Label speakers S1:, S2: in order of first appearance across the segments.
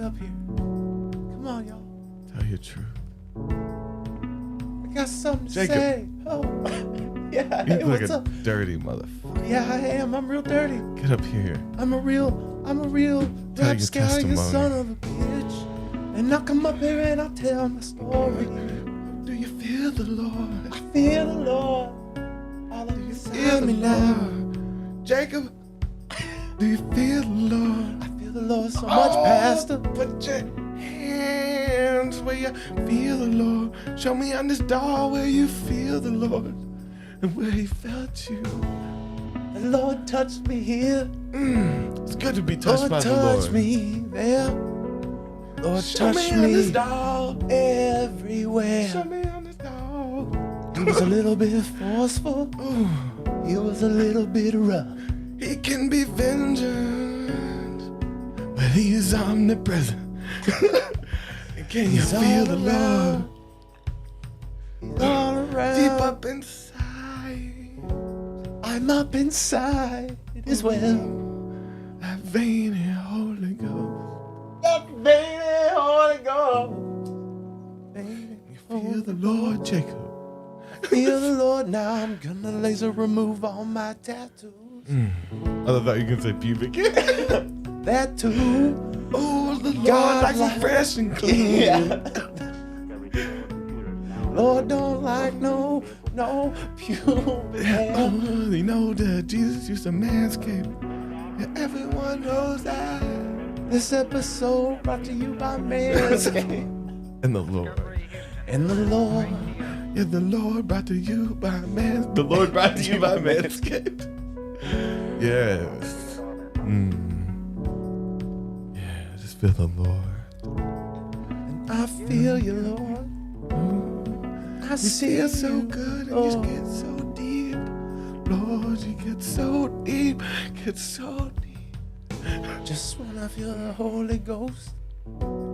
S1: up here. Come on, y'all.
S2: Tell your truth.
S1: I got something to
S2: Jacob.
S1: say. Oh, yeah.
S2: You
S1: Hey,
S2: look
S1: what's
S2: like a
S1: up?
S2: dirty motherfucker.
S1: Yeah, I am. I'm real dirty.
S2: Get up here.
S1: I'm a real
S2: Tell
S1: rap
S2: your
S1: scary
S2: testimony.
S1: son of a bitch. And I'll come up here and I'll tell my story.
S2: Do you feel the Lord?
S1: I feel the Lord all over
S2: Feel
S1: me
S2: the
S1: now.
S2: Lord. Jacob, do you feel the Lord?
S1: I feel the Lord so much, Pastor.
S2: Put your hands where you feel the Lord. Show me on this doll where you feel the Lord and where he felt you.
S1: The Lord touched me here.
S2: It's good to be touched
S1: Lord
S2: by the Lord.
S1: touched me there. Lord
S2: Show
S1: touched
S2: me on this
S1: me
S2: doll.
S1: everywhere.
S2: Show me on this doll.
S1: He was a little bit forceful. He was a little bit rough.
S2: He can be vengeance, but he is omnipresent. Can you
S1: He's
S2: feel
S1: all
S2: the
S1: around.
S2: Lord?
S1: He's all around.
S2: Deep up inside.
S1: I'm up inside as well.
S2: That veiny Holy Ghost.
S1: That baby Holy Ghost. Baby,
S2: You feel the Lord, Jacob.
S1: feel the Lord now. I'm gonna laser remove all my tattoos.
S2: I thought you could say pubic.
S1: That too.
S2: Oh, the Lord
S1: God
S2: likes
S1: like-
S2: it fresh and clean.
S1: Yeah. Lord don't like no pubic hair.
S2: Oh, you know that Jesus used to manscape. Yeah, everyone knows that.
S1: This episode brought to you by Manscaped.
S2: And the Lord.
S1: And the Lord.
S2: Yeah, the Lord brought to you by man. The Lord brought to you by Manscaped. Yes. Yeah, just feel the Lord.
S1: And I feel you, Lord. I
S2: You
S1: see
S2: feel so good and you
S1: Oh.
S2: get so deep. Lord, you get so deep. Get so deep.
S1: Just wanna feel the Holy Ghost.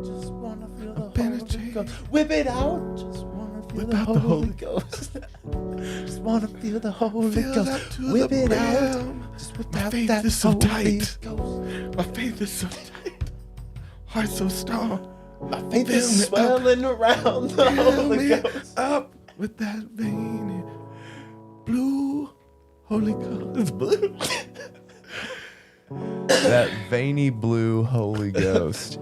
S1: Just wanna feel the Holy
S2: Penetrate.
S1: Ghost. Whip it out. Just wanna feel
S2: Whip
S1: the
S2: out the
S1: Holy
S2: Holy
S1: Ghost. Just wanna feel the Holy
S2: Fill it
S1: Ghost.
S2: up to
S1: Whip
S2: the
S1: it out.
S2: brim.
S1: Just whip
S2: My
S1: out
S2: faith
S1: that
S2: is so
S1: Holy
S2: tight.
S1: Ghost.
S2: My faith is so tight. Heart so strong.
S1: My faith
S2: Fill
S1: is
S2: me up.
S1: swelling around the
S2: Fill
S1: Holy
S2: me
S1: Ghost.
S2: up with that veiny blue Holy Ghost. It's blue.
S3: That veiny blue Holy Ghost.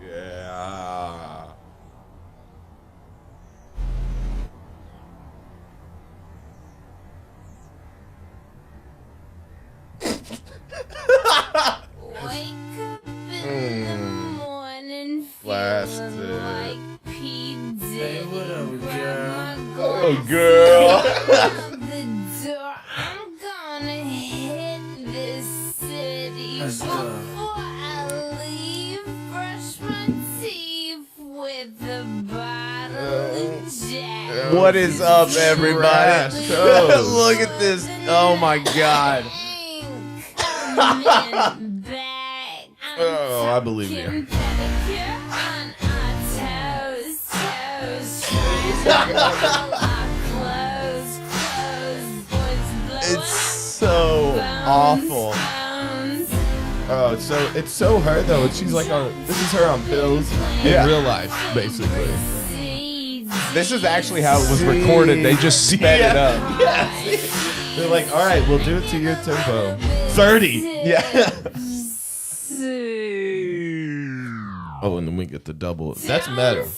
S2: Yeah.
S4: Wake up in the morning
S2: Blasted.
S4: feeling like P. Diddy.
S3: Oh, girl.
S4: The door. I'm gonna hit this city before I leave. Brush my teeth with a bottle of Jack.
S3: What is up, everybody?
S2: Trash toast.
S3: Look at this. Oh, my God.
S4: Coming back.
S2: Oh, I believe you.
S4: Talking pedicure on our toes, toes. Trying to pull our clothes, boys blowing
S3: It's so awful.
S4: bones.
S2: Oh, it's so her though. She's like this is her on pills in
S3: Yeah.
S2: real life, basically.
S3: This is actually how it was recorded. They just sped it up.
S2: They're like, all right, we'll do it to your tempo. 30.
S3: Yeah.
S2: Oh, and then we get the double. That's meta.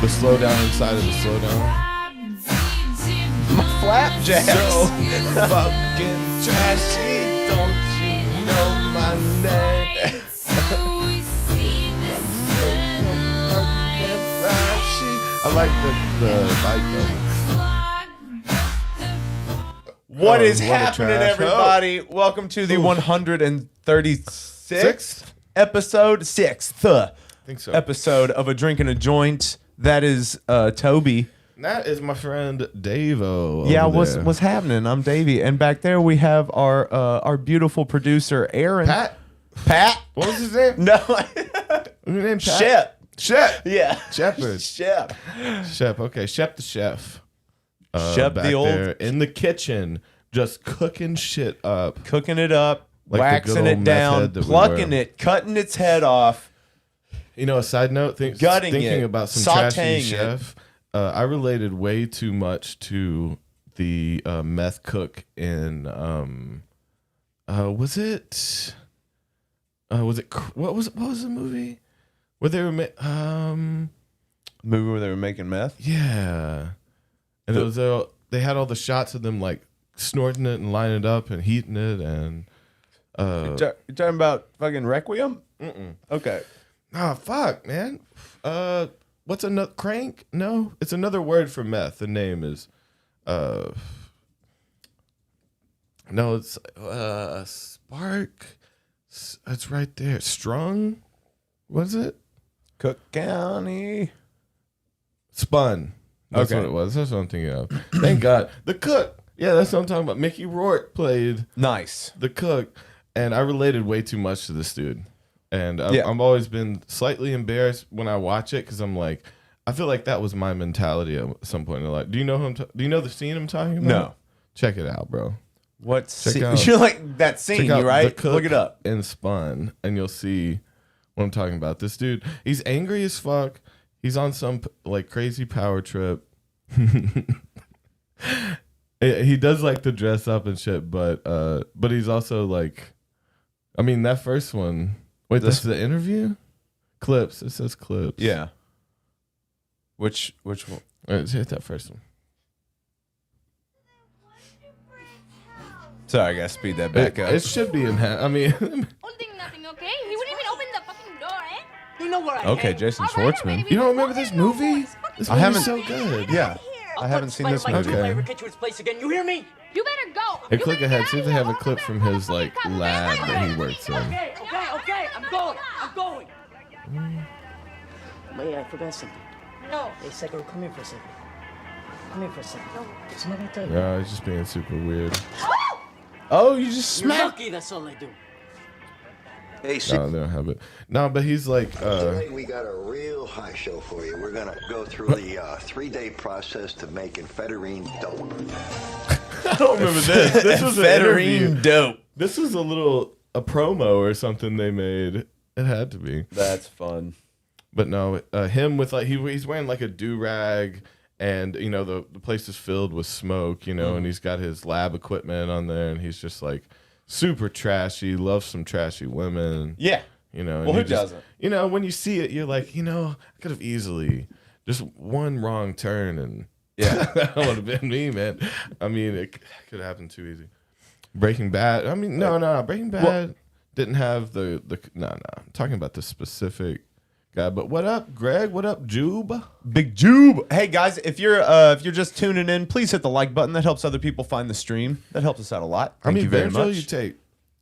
S2: The slow down inside of the slow down.
S3: Flapjack.
S2: So fucking trashy. Don't you know my name? I like the
S3: What
S2: Oh,
S3: is
S2: what a
S3: happening,
S2: trash
S3: everybody? Welcome to the 136th episode, 6th
S2: I think so.
S3: episode of A Drink and a Joint. That is Toby.
S2: That is my friend Davo.
S3: Yeah,
S2: over
S3: what's
S2: there.
S3: what's happening? I'm Davey, and back there we have our beautiful producer Aaron.
S2: Pat?
S3: Pat?
S2: What was his name?
S3: No,
S2: What's your name? Pat?
S3: Shep.
S2: Shep.
S3: Yeah,
S2: Shepherd.
S3: Shep.
S2: Shep. Okay, Shep the chef.
S3: Shep
S2: back
S3: the old-
S2: there in the kitchen, just cooking shit up.
S3: Cooking it up,
S2: Like the
S3: waxing
S2: good
S3: it
S2: old meth
S3: down,
S2: head that we
S3: plucking
S2: were.
S3: it, cutting its head off.
S2: You know, a side note,
S3: Gutting
S2: thinking
S3: it,
S2: about some
S3: sautéing
S2: trashy
S3: it.
S2: chef, I related way too much to the meth cook in, what was the movie? Where they were,
S3: Movie where they were making meth.
S2: yeah. And it was, they had all the shots of them like snorting it and lining it up and heating it and,
S3: You talking about fucking Requiem? Okay.
S2: ah, fuck, man. What's another crank? No, it's another word for meth. The name is, no, it's spark. It's right there. Strung. What is it?
S3: Cook County.
S2: Spun. That's
S3: Okay.
S2: what it was. That's what I'm thinking of. Thank God. The cook. Yeah, that's what I'm talking about. Mickey Rourke played
S3: Nice.
S2: the cook, and I related way too much to this dude. And
S3: Yeah.
S2: I've always been slightly embarrassed when I watch it because I'm like, I feel like that was my mentality at some point in life. Do you know do you know the scene I'm talking about?
S3: No.
S2: Check it out, bro.
S3: What
S2: Check
S3: scene?
S2: out-
S3: You're like that scene,
S2: Check out
S3: you right?
S2: The Cook
S3: Look it up.
S2: and Spun, and you'll see what I'm talking about. This dude, he's angry as fuck. He's on some like crazy power trip. He does like to dress up and shit, but he's also like, I mean, that first one. Wait,
S3: This-
S2: that's the interview? Clips. It says clips.
S3: Yeah. Which one?
S2: All right, let's hit that first one.
S3: Sorry, I gotta speed that back up.
S2: It should be in I mean,
S4: Holding nothing, okay? He wouldn't even open the fucking door, eh?
S5: You know where I
S3: Okay,
S5: hang.
S3: Jason
S4: All right, all right,
S3: Schwartzman.
S4: baby.
S2: you don't remember this movie? This
S3: I haven't-
S2: movie's so good.
S3: Yeah.
S5: I'll
S3: I haven't
S5: put
S3: seen this
S5: Spider Mike
S3: movie.
S2: Okay.
S5: Ever catch you at his place again? You hear me?
S4: You better go.
S2: Hey,
S4: You
S2: click
S4: better
S2: ahead.
S4: get
S2: See if
S4: out
S2: they
S4: of
S2: have a
S4: here.
S2: clip from his like lab that he works in.
S5: Okay. I'm going. Wait, I forgot something.
S4: No.
S5: Hey, second, come here for a second. Something I gotta tell you.
S2: Yeah, he's just being super weird.
S3: Oh, you just
S5: You're
S3: smacked.
S5: lucky that's all I do.
S6: Hey,
S2: No, they don't have it. No, but he's like,
S6: tonight we got a real high show for you. We're gonna go through the 3-day process to make amphetamine dope.
S2: I don't remember this. This was an interview.
S3: Federine dope.
S2: This was a promo or something they made. It had to be.
S3: That's fun.
S2: But no, him with like he's wearing like a do-rag, and you know the place is filled with smoke, you know, and he's got his lab equipment on there, and he's just like super trashy, loves some trashy women.
S3: Yeah.
S2: You know, and
S3: Well,
S2: you
S3: who
S2: just-
S3: doesn't?
S2: You know, when you see it, you're like, you know, I could have easily just one wrong turn and
S3: Yeah.
S2: that would have been me, man. I mean, it could have happened too easy. Breaking Bad. I mean, no. Breaking Bad didn't have the. No. I'm talking about the specific guy. But what up, Greg? What up, Jube?
S3: Big Jube. Hey guys, if you're just tuning in, please hit the like button. That helps other people find the stream. That helps us out a lot. Thank you very
S2: Benadryl
S3: much.
S2: you take.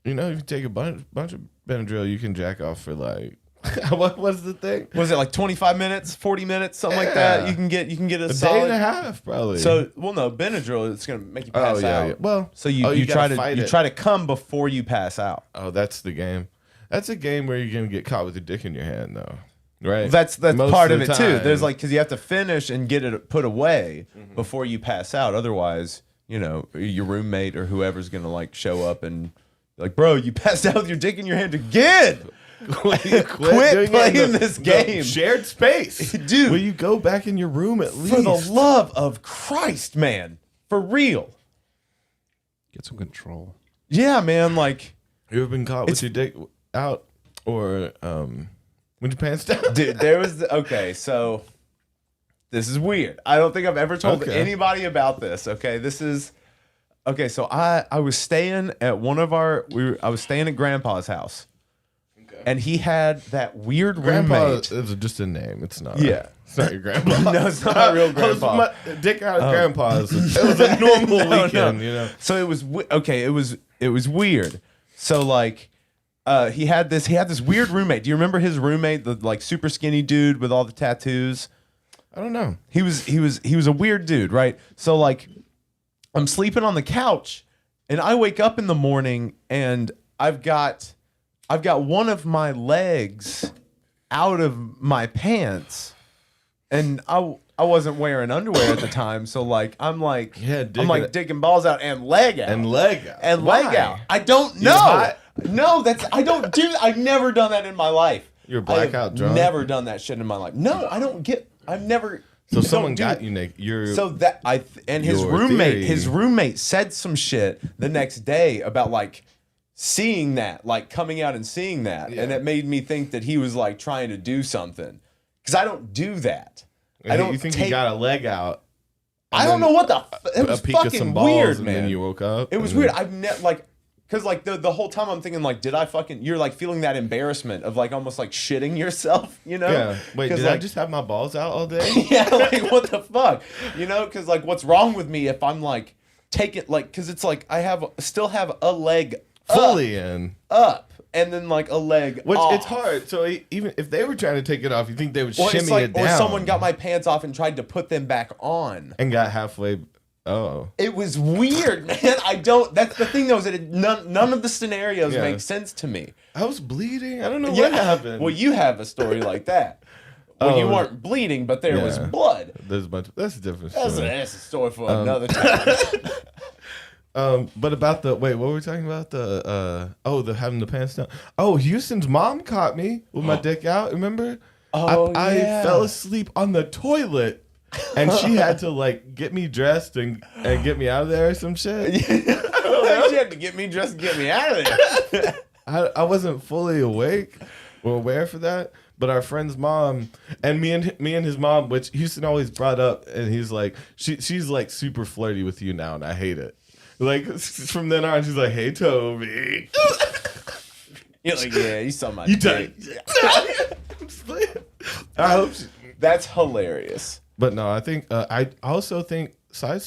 S2: You know, if you take a bunch of Benadryl, you can jack off for like. What was the thing?
S3: Was it like 25 minutes, 40 minutes, something like that?
S2: Yeah.
S3: You can get a
S2: A
S3: solid
S2: day and a half, probably.
S3: So, well, no, Benadryl, it's gonna make you pass
S2: oh yeah,
S3: out.
S2: yeah. Well,
S3: So you
S2: gotta
S3: try
S2: fight
S3: to
S2: it.
S3: try to come before you pass out.
S2: Oh, that's the game. That's a game where you're gonna get caught with your dick in your hand, though. Right?
S3: That's
S2: Most
S3: part of
S2: the
S3: it too.
S2: time.
S3: There's like because you have to finish and get it put away before you pass out. Otherwise, you know, your roommate or whoever's gonna like show up and be like, bro, you passed out with your dick in your hand again.
S2: quit
S3: Quit
S2: doing it in
S3: playing
S2: the-
S3: this
S2: the
S3: game.
S2: shared space,
S3: Dude.
S2: Will you go back in your room at least?
S3: For the love of Christ, man, for real.
S1: Get some control.
S3: Yeah, man. Like,
S2: You ever been caught with your dick out or with your pants down?
S3: dude, there was okay. So this is weird. I don't think I've ever told
S2: Okay.
S3: anybody about this. Okay, this is okay. So I was staying at I was staying at Grandpa's house, and he had that weird
S2: Grandpa
S3: roommate.
S2: is just a name. It's not.
S3: Yeah.
S2: It's not your grandpa.
S3: No, it's not my real grandpa.
S2: My dick out of grandpa's. It was a normal weekend, you know.
S3: So it was okay. It was weird. So like, he had this weird roommate. Do you remember his roommate, the like super skinny dude with all the tattoos?
S2: I don't know.
S3: He was a weird dude, right? So like, I'm sleeping on the couch, and I wake up in the morning, and I've got one of my legs out of my pants, and I I wasn't wearing underwear at the time, so like I'm like
S2: Yeah,
S3: I'm like dicking balls out and leg out
S2: And leg out.
S3: and
S2: Why?
S3: leg out. I don't know.
S2: hot?
S3: No, I don't do. I've never done that in my life.
S2: You're blackout drunk?
S3: Never done that shit in my life. No, I don't get. I've never.
S2: So someone
S3: don't do-
S2: got you naked. You're
S3: So that and his
S2: Your
S3: roommate said some shit the next day about like seeing that, like coming out and seeing that, and it made me think that he was like trying to do something because I don't do that. I don't.
S2: You think you got a leg out?
S3: I don't know what the. It was
S2: a peek of some
S3: fucking
S2: balls,
S3: weird,
S2: and
S3: man.
S2: then you woke up.
S3: It was weird. I've like. Because like the whole time I'm thinking like, did I fucking? You're like feeling that embarrassment of like almost like shitting yourself, you know?
S2: Yeah. Wait, did I
S3: like,
S2: just have my balls out all day?
S3: yeah, like what the fuck, you know? Because like, what's wrong with me if I'm like take it like? Because it's like I still have a leg
S2: Fully in.
S3: up, and then like a leg
S2: Which
S3: off.
S2: it's hard. So even if they were trying to take it off, you think they would
S3: Or
S2: shimmy
S3: it's like,
S2: it down?
S3: or someone got my pants off and tried to put them back on.
S2: and got halfway. Oh.
S3: It was weird, man. I don't. That's the thing, though, is that none of the scenarios
S2: Yeah.
S3: make sense to me.
S2: I was bleeding. I don't know what happened.
S3: Well, you have a story like that. Well, you weren't bleeding, but there was
S2: Yeah.
S3: blood.
S2: There's a bunch. That's a different
S3: That's
S2: story.
S3: a story for another time.
S2: But about the what were we talking about? The having the pants down. Oh, Houston's mom caught me with my dick out. Remember?
S3: Oh,
S2: I
S3: yeah.
S2: fell asleep on the toilet. And she had to like get me dressed and get me out of there or some shit.
S3: She had to get me dressed and get me out of there.
S2: I wasn't fully awake or aware for that. But our friend's mom and me and his mom, which Houston always brought up, and he's like, she's like super flirty with you now, and I hate it. Like from then on, she's like, "Hey, Toby."
S3: You're like, yeah, you saw my
S2: You
S3: dick.
S2: done. I hope she,
S3: That's hilarious.
S2: but no, I think I also think side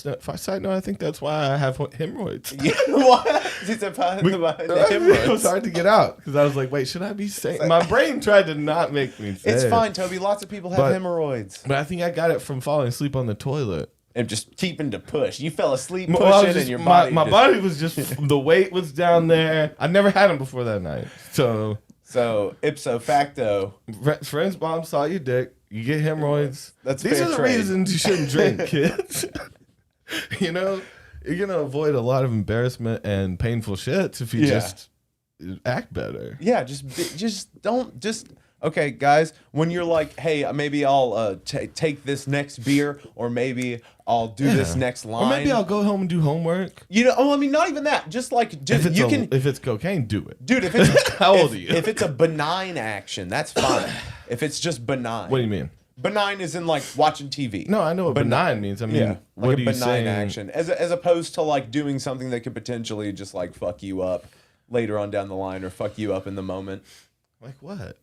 S2: note, I think that's why I have hemorrhoids.
S3: What? It's behind the
S2: It
S3: hemorrhoids.
S2: was hard to get out because I was like, wait, should I be saying? My brain tried to not make me say
S3: It's
S2: it.
S3: fine, Toby. Lots of people have
S2: But-
S3: hemorrhoids.
S2: But I think I got it from falling asleep on the toilet.
S3: And just keeping to push. You fell asleep
S2: Well, I was
S3: pushing,
S2: just-
S3: and your
S2: my
S3: body.
S2: my
S3: just-
S2: body was just the weight was down there. I never had them before that night. So
S3: So ipso facto,
S2: friend's mom saw your dick. You get hemorrhoids.
S3: That's
S2: These
S3: fair
S2: are the
S3: trade.
S2: reasons you shouldn't drink, kids. You know, you're gonna avoid a lot of embarrassment and painful shits if you
S3: Yeah.
S2: just act better.
S3: yeah, just don't just. Okay, guys, when you're like, hey, maybe I'll take this next beer, or maybe I'll do this next line,
S2: Or maybe I'll go home and do homework.
S3: you know. Oh, I mean, not even that. Just like, just
S2: If it's cocaine, do it.
S3: dude. If it's
S2: How old are you?
S3: If it's a benign action, that's fine. If it's just benign,
S2: What do you mean?
S3: benign is in like watching TV.
S2: No, I know what benign means. I mean,
S3: Yeah,
S2: what
S3: like
S2: are
S3: a
S2: you
S3: benign
S2: saying?
S3: action, as opposed to like doing something that could potentially just like fuck you up later on down the line, or fuck you up in the moment,
S2: Like what?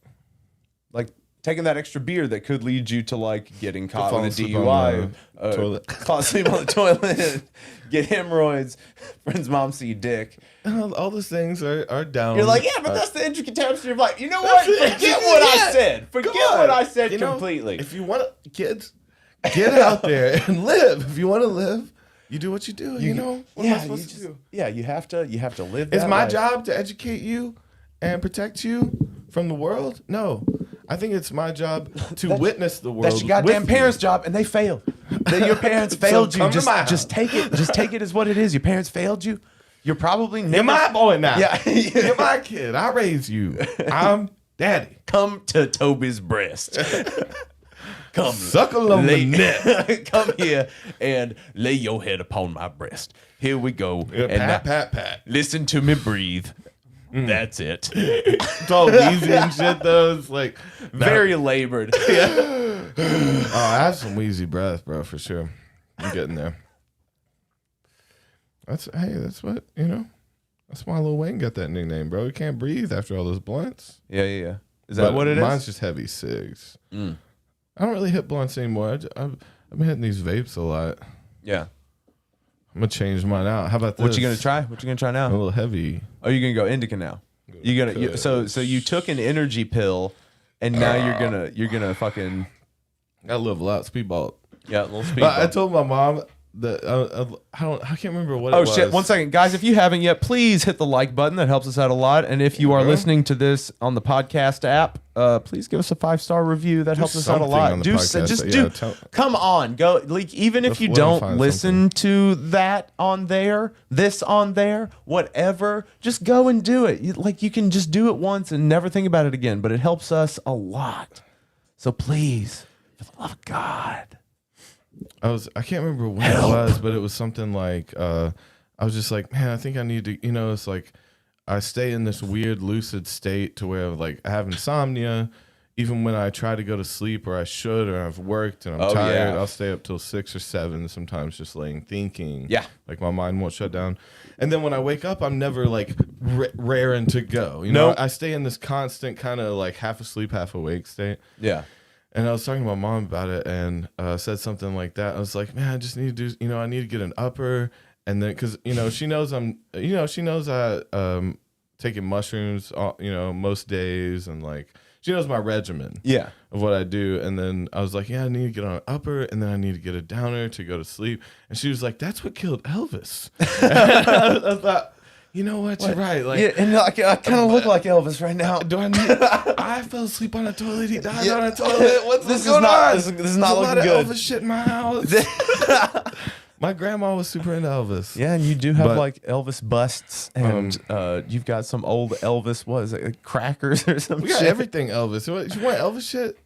S3: like taking that extra beer that could lead you to like getting caught
S2: fall
S3: with a
S2: asleep on
S3: DUI,
S2: the toilet.
S3: fall asleep on the toilet, get hemorrhoids, friend's mom see dick.
S2: All those things are down.
S3: You're like, yeah, but that's the intricate tapestry of life. You know what? Forget what I said. Forget what I said
S2: You know,
S3: completely.
S2: If you want to, kids, get out there and live. If you want to live, you do what you do. You know what am I supposed to do?
S3: Yeah, you have to live.
S2: It's
S3: that
S2: my
S3: life.
S2: job to educate you and protect you from the world. No, I think it's my job to witness the world.
S3: That's your goddamn
S2: with you.
S3: parents' job, and they failed. Your parents failed you.
S2: come to my
S3: Just take it. Just take it as what it is. Your parents failed you. You're probably never.
S2: You're my boy now.
S3: Yeah.
S2: You're my kid. I raised you. I'm daddy.
S3: Come to Toby's breast. Come
S2: Suckle on the neck.
S3: Come here and lay your head upon my breast. Here we go.
S2: Yeah,
S3: And now,
S2: pat.
S3: listen to me breathe. That's it.
S2: It's all wheezy and shit though. It's like
S3: Very labored.
S2: Oh, I have some wheezy breath, bro, for sure. I'm getting there. That's what, you know. That's why Lil Wayne got that nickname, bro. He can't breathe after all those blunts.
S3: Yeah. Is that
S2: But
S3: what it is?
S2: mine's just heavy cigs. I don't really hit blunts anymore. I've been hitting these vapes a lot.
S3: Yeah.
S2: I'm gonna change mine out. How about this?
S3: What you gonna try? What you gonna try
S2: A
S3: now?
S2: little heavy.
S3: Oh, you're gonna go indica now. So you took an energy pill, and now you're gonna fucking
S2: I live a lot, speedball.
S3: little speed.
S2: But I told my mom, I can't remember what.
S3: Oh
S2: it was.
S3: shit! 1 second, guys. If you haven't yet, please hit the like button. That helps us out a lot. And if you are listening to this on the podcast app, please give us a 5-star review. That helps us out a
S2: something on
S3: lot.
S2: the
S3: Do
S2: podcast,
S3: just
S2: yeah,
S3: do. Come on, go. Like even if you
S2: Let 'em
S3: don't
S2: find
S3: listen to that on there, this on there, whatever, just go and do it. You can just do it once and never think about it again. But it helps us a lot. So please, for the love of God.
S2: I can't remember what it was, but it was something like I was just like, man, I think I need to, it's like I stay in this weird lucid state to where like I have insomnia even when I try to go to sleep or I should or I've worked and I'm tired. I'll stay up till 6 or 7 sometimes just laying thinking.
S3: Yeah.
S2: Like my mind won't shut down. And then when I wake up, I'm never like raring to go.
S3: Nope.
S2: I stay in this constant kind of like half asleep, half awake state.
S3: Yeah.
S2: And I was talking to my mom about it and said something like that. I was like, man, I just need to do, I need to get an upper. And then, cause she knows she knows I taking mushrooms, most days. And like, she knows my regimen of what I do. And then I was like, yeah, I need to get on an upper and then I need to get a downer to go to sleep. And she was like, that's what killed Elvis. I thought, you know what? You're right. Like,
S3: yeah, and I kind of look like Elvis right now.
S2: Do I need? I fell asleep on a toilet. He died on a toilet. What's going
S3: on?
S2: on?
S3: This is
S2: There's
S3: not
S2: a lot
S3: looking
S2: of
S3: good.
S2: Elvis shit in my house. My grandma was super into Elvis.
S3: Yeah, and you do have
S2: But-
S3: like Elvis busts, and you've got some old Elvis. What is it? Like crackers or some
S2: We got
S3: shit?
S2: everything Elvis. You want Elvis shit?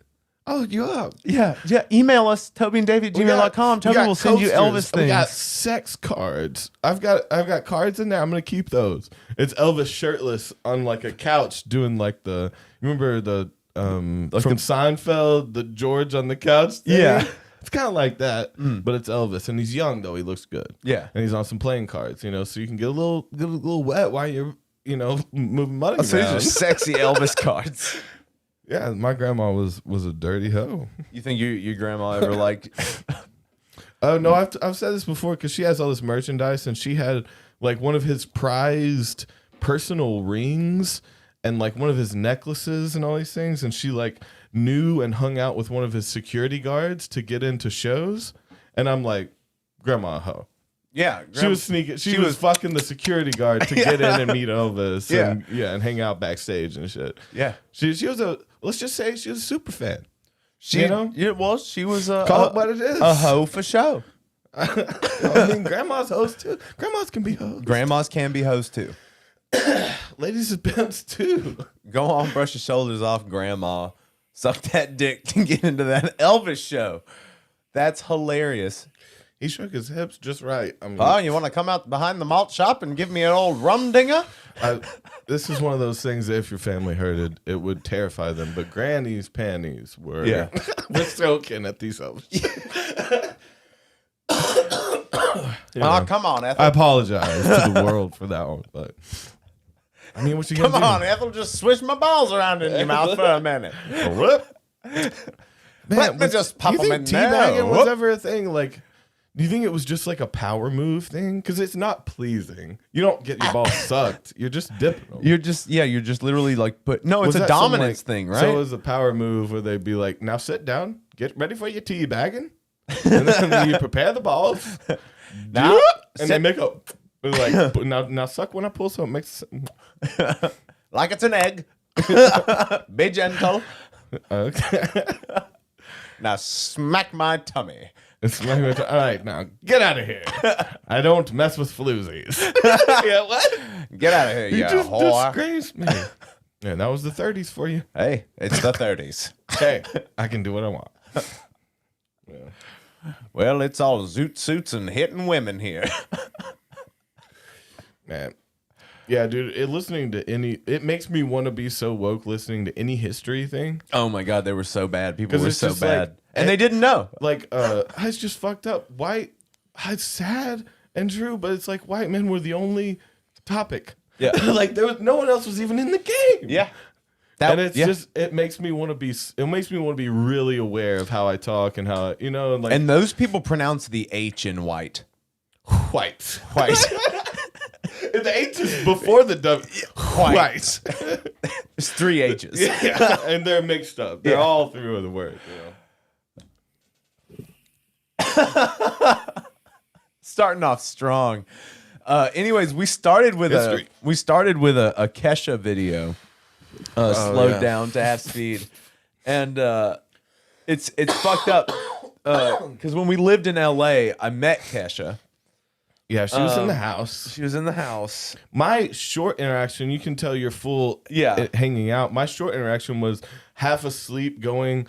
S2: I'll hook you up.
S3: Yeah. Email us, TobyandDave@gmail.com. Toby will send you Elvis
S2: We got
S3: things.
S2: sex cards. I've got cards in there. I'm gonna keep those. It's Elvis shirtless on like a couch doing like the. Remember the from Seinfeld, the George on the couch thing?
S3: Yeah.
S2: It's kind of like that, but it's Elvis, and he's young though. He looks good.
S3: Yeah.
S2: and he's on some playing cards, so you can get a little wet while you're moving money
S3: So these are
S2: around.
S3: sexy Elvis cards.
S2: Yeah, my grandma was a dirty hoe.
S3: You think your grandma ever like?
S2: Oh no, I've said this before because she has all this merchandise, and she had like one of his prized personal rings and like one of his necklaces and all these things, and she like knew and hung out with one of his security guards to get into shows, and I'm like, grandma a hoe.
S3: Yeah,
S2: She was sneaking. She was fucking the security guard to get in and meet Elvis.
S3: Yeah.
S2: and hang out backstage and shit.
S3: Yeah.
S2: She was let's just say she was a super fan.
S3: She was
S2: Call it what it is.
S3: a hoe for show.
S2: I mean, grandma's hoes too. Grandmas can be hoes.
S3: Grandmas can be hoes too.
S2: Ladies and pimps too.
S3: Go on, brush your shoulders off, grandma. Suck that dick to get into that Elvis show. That's hilarious.
S2: He shook his hips just right. I mean,
S3: Oh, you want to come out behind the malt shop and give me an old rum dinger?
S2: this is one of those things that if your family heard it would terrify them. But Granny's panties were we're soaking at these Elvis.
S3: Oh, come on, Ethel.
S2: I apologize to the world for that one, but I mean, what you gonna
S3: Come
S2: do?
S3: on, Ethel. Just swish my balls around in your mouth for a minute.
S2: Man,
S3: Let me just pop
S2: you
S3: 'em
S2: think
S3: in there.
S2: teabagging was
S3: Whoop.
S2: ever a thing? Like, do you think it was just like a power move thing? Because it's not pleasing. You don't get your balls sucked. You're just dipping them.
S3: You're just literally like it's
S2: Was
S3: a
S2: that some,
S3: dominance
S2: like-
S3: thing, right?
S2: So it was a power move where they'd be like, now sit down, get ready for your teabagging. And then you prepare the balls.
S3: Now,
S2: And they make a, like, now suck when I pull so it makes,
S3: like it's an egg. Be gentle.
S2: okay.
S3: Now smack my tummy.
S2: It's like, all right, now get out of here. I don't mess with floozies. Yeah, what?
S3: Get out of here, you
S2: You just
S3: whore.
S2: disgraced me. Yeah, that was the 30s for you.
S3: Hey, it's the 30s.
S2: Hey, I can do what I want.
S3: Well, it's all zoot suits and hitting women here.
S2: Man. Yeah, dude, it makes me want to be so woke listening to any history thing.
S3: Oh my God, they were so bad. People
S2: 'Cause
S3: were
S2: it's
S3: so
S2: just
S3: bad.
S2: like-
S3: and they didn't know.
S2: Like, it's just fucked up. It's sad and true, but it's like white men were the only topic.
S3: Yeah.
S2: Like no one else was even in the game.
S3: Yeah.
S2: And it makes me want to be really aware of how I talk and how, like
S3: And those people pronounce the H in white.
S2: white.
S3: White.
S2: And the H is before the W. White.
S3: There's 3 H's.
S2: Yeah. And they're mixed up. They're all through the word.
S3: Starting off strong. Anyways, we started with a Kesha video, slowed down to half speed, and it's fucked up because when we lived in LA, I met Kesha.
S2: Yeah, she was in the house.
S3: She was in the house.
S2: My short interaction, you can tell you're full hanging out. My short interaction was half asleep going,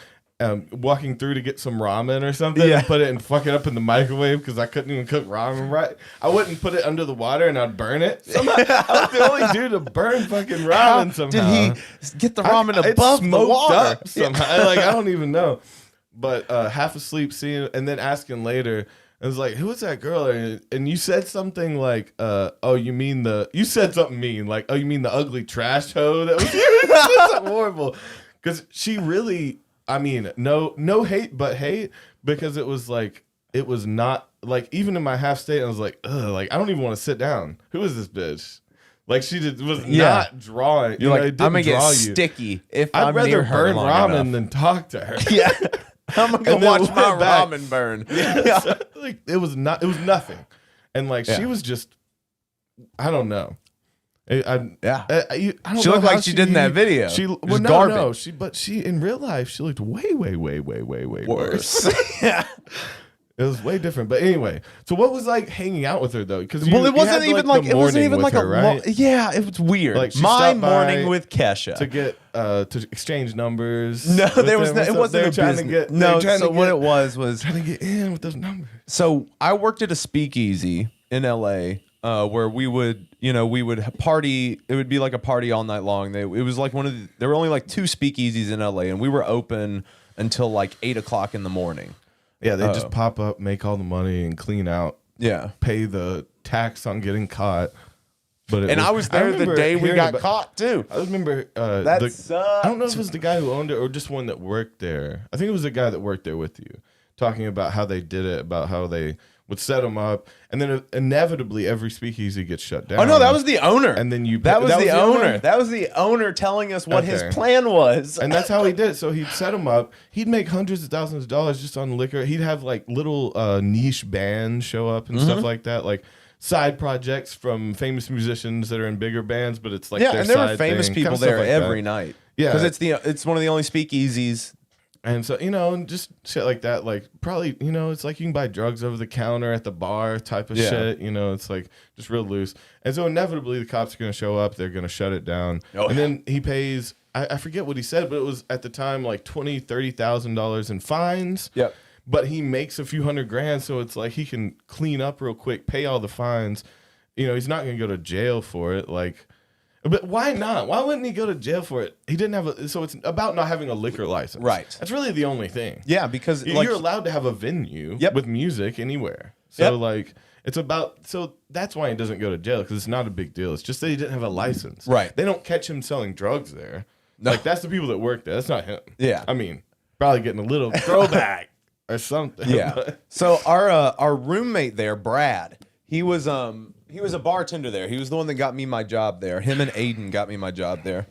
S2: walking through to get some ramen or something and put it and fuck it up in the microwave because I couldn't even cook ramen right. I wouldn't put it under the water and I'd burn it. Somehow, I was the only dude to burn fucking ramen somehow.
S3: Did he get the ramen above the water?
S2: Up somehow. Like, I don't even know. But half asleep seeing and then asking later, I was like, who was that girl? And you said something like, you said something mean, like, oh, you mean the ugly trash hoe that was here? That's horrible. Because she really, I mean, no hate, but hate, because it was not, like, even in my half state, I was like, ugh, like, I don't even want to sit down. Who is this bitch? Like, she was not drawing.
S3: You're like, I'm going to get
S2: you. sticky
S3: if
S2: I'd
S3: I'm
S2: rather
S3: near her
S2: burn
S3: long
S2: ramen
S3: enough.
S2: than talk to her.
S3: Yeah. I'm going to
S2: And
S3: go
S2: then
S3: watch my
S2: went back.
S3: ramen burn.
S2: Yeah. So, like, it was nothing. And, like, she was just, I don't know. I don't
S3: She
S2: know
S3: looked
S2: how
S3: like she did in that video.
S2: She
S3: It
S2: well,
S3: was
S2: no,
S3: garbage.
S2: but she in real life she looked way worse.
S3: Worse. Yeah.
S2: It was way different. But anyway, so what was like hanging out with her though? Because
S3: Well, it wasn't even like it wasn't even like a
S2: right?
S3: yeah. It was weird.
S2: Like, she
S3: my
S2: stopped by
S3: morning with Kesha
S2: to get to exchange numbers.
S3: No,
S2: with
S3: there was
S2: them
S3: no,
S2: and
S3: it wasn't a
S2: trying to
S3: business.
S2: get
S3: No,
S2: trying
S3: so
S2: to
S3: what
S2: get-
S3: it was
S2: trying to get in with those numbers.
S3: so I worked at a speakeasy in LA where we would party. It would be like a party all night long. It was like there were only like 2 speakeasies in LA, and we were open until like 8 o'clock in the morning.
S2: Yeah, they just pop up, make all the money, and clean out.
S3: Yeah.
S2: Pay the tax on getting caught. But
S3: I was there the
S2: remember
S3: day we
S2: hearing
S3: got
S2: about-
S3: caught too.
S2: I remember
S3: That sucked.
S2: I don't know if it was the guy who owned it or just one that worked there. I think it was the guy that worked there with you, talking about how they did it, about how they would set them up, and then inevitably every speakeasy gets shut down.
S3: Oh no, that was the owner.
S2: And then
S3: that was the owner. That was the owner telling us what his plan was.
S2: And that's how he did it. So he'd set them up. He'd make hundreds of thousands of dollars just on liquor. He'd have like little niche bands show up and stuff like that, like side projects from famous musicians that are in bigger bands, but it's like their
S3: and there were
S2: side
S3: famous
S2: thing,
S3: people
S2: kind of
S3: there
S2: stuff like
S3: every
S2: that.
S3: night.
S2: Yeah,
S3: because it's one of the only speakeasies.
S2: And so, and just shit like that, like probably, it's like you can buy drugs over the counter at the bar type of shit, it's like just real loose. And so inevitably the cops are going to show up, they're going to shut it down. And then he pays, I forget what he said, but it was at the time like $20,000, $30,000 in fines.
S3: Yep.
S2: But he makes a few $100,000, so it's like he can clean up real quick, pay all the fines. He's not going to go to jail for it. But why not? Why wouldn't he go to jail for it? He didn't have so it's about not having a liquor license.
S3: Right.
S2: That's really the only thing.
S3: Yeah, because
S2: You're allowed to have a venue with music anywhere. So so that's why he doesn't go to jail, because it's not a big deal. It's just that he didn't have a license.
S3: Right.
S2: They don't catch him selling drugs there.
S3: No.
S2: Like, that's the people that work there. That's not him.
S3: Yeah.
S2: I mean, probably getting a little throwback or something.
S3: Yeah.
S2: But-
S3: So our roommate there, Brad, he was a bartender there. He was the one that got me my job there. Him and Aiden got me my job there.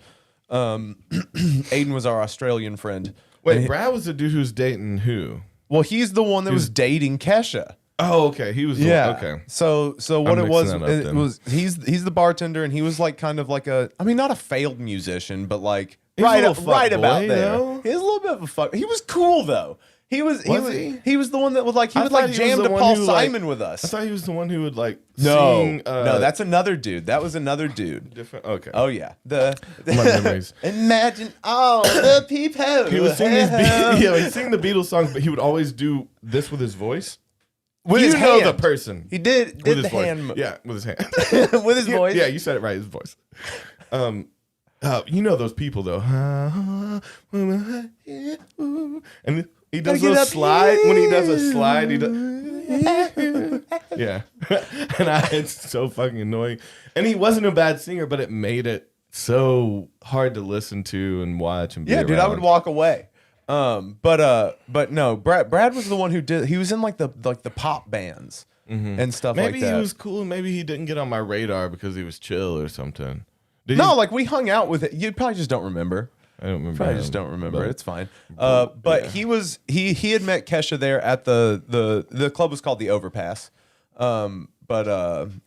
S3: Aiden was our Australian friend.
S2: Wait,
S3: And
S2: Brad was the dude who's dating who?
S3: well, he's the one that was dating Kesha.
S2: Oh, okay. He was okay.
S3: So what it was,
S2: mixing that up
S3: it
S2: then.
S3: was he's the bartender, and he was like kind of like not a failed musician, but like
S2: He was a little
S3: right
S2: fuck
S3: about
S2: boy,
S3: there.
S2: though.
S3: He was a little bit of a fuck. He was cool though. He was
S2: he?
S3: was the one that was like he
S2: I
S3: would
S2: thought
S3: like
S2: he was
S3: jam
S2: the
S3: to
S2: one
S3: Paul
S2: who, like-
S3: Simon with us.
S2: I thought he was the one who would like
S3: No,
S2: sing.
S3: no, that's another dude. That was another dude.
S2: different. Okay.
S3: Oh yeah, the
S2: My memories.
S3: imagine all the people.
S2: He would sing these. He'd sing the Beatles songs, but he would always do this with his voice.
S3: with
S2: You
S3: his
S2: know
S3: hand.
S2: the person.
S3: He did
S2: with
S3: the
S2: his voice.
S3: hand.
S2: Yeah, with his hand.
S3: with his voice.
S2: Yeah, you said it right. His voice. You know those people though. And he does
S3: Gotta get
S2: a
S3: up.
S2: slide. When he does a slide, he does. Yeah, and it's so fucking annoying. And he wasn't a bad singer, but it made it so hard to listen to and watch and be
S3: Yeah, dude, I
S2: around.
S3: would walk away. But no, Brad was the one who did. He was in like the pop bands and stuff
S2: Maybe
S3: like that.
S2: he was cool. Maybe he didn't get on my radar because he was chill or something.
S3: No, like we hung out with it. You probably just don't remember.
S2: I don't remember.
S3: Probably
S2: him,
S3: just don't remember.
S2: but-
S3: It's fine. But
S2: yeah.
S3: he had met Kesha there at the club was called the Overpass. But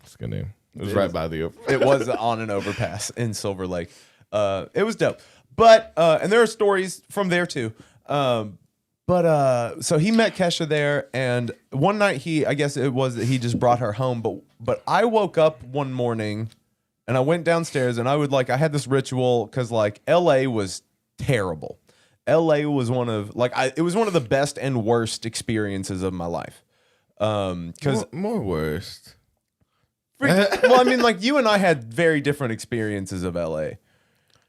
S2: That's a good name. It was right by the overpass.
S3: it was on an overpass in Silver Lake. It was dope. But and there are stories from there too. So he met Kesha there, and one night I guess it was that he just brought her home. But I woke up one morning, and I went downstairs, and I had this ritual because like L.A. was terrible. L.A. was it was one of the best and worst experiences of my life. Because
S2: more worst.
S3: well, I mean, like you and I had very different experiences of L.A.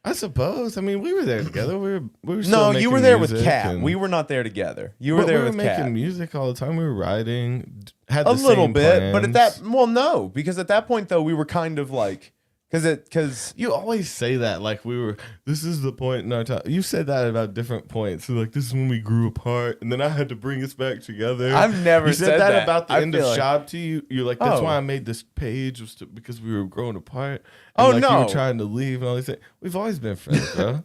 S2: I suppose. I mean, we were there together. We were still
S3: No,
S2: making
S3: you were there with
S2: music
S3: Kat.
S2: and-
S3: We were not there together. You were
S2: But
S3: there
S2: we were
S3: with
S2: making
S3: Kat.
S2: music all the time. We were writing. Had
S3: A
S2: the
S3: little
S2: same
S3: bit, but at
S2: plans.
S3: no, because at that point though we were kind of like, because
S2: You always say that like this is the point in our time. You said that about different points. So like this is when we grew apart, and then I had to bring us back together.
S3: I've never
S2: you
S3: said that.
S2: about the
S3: I
S2: end of
S3: feel like-
S2: Shop to you. You're like, that's
S3: Oh.
S2: why I made this page because we were growing apart.
S3: Oh,
S2: And, like, you
S3: no.
S2: were trying to leave and all these things. We've always been friends, bro.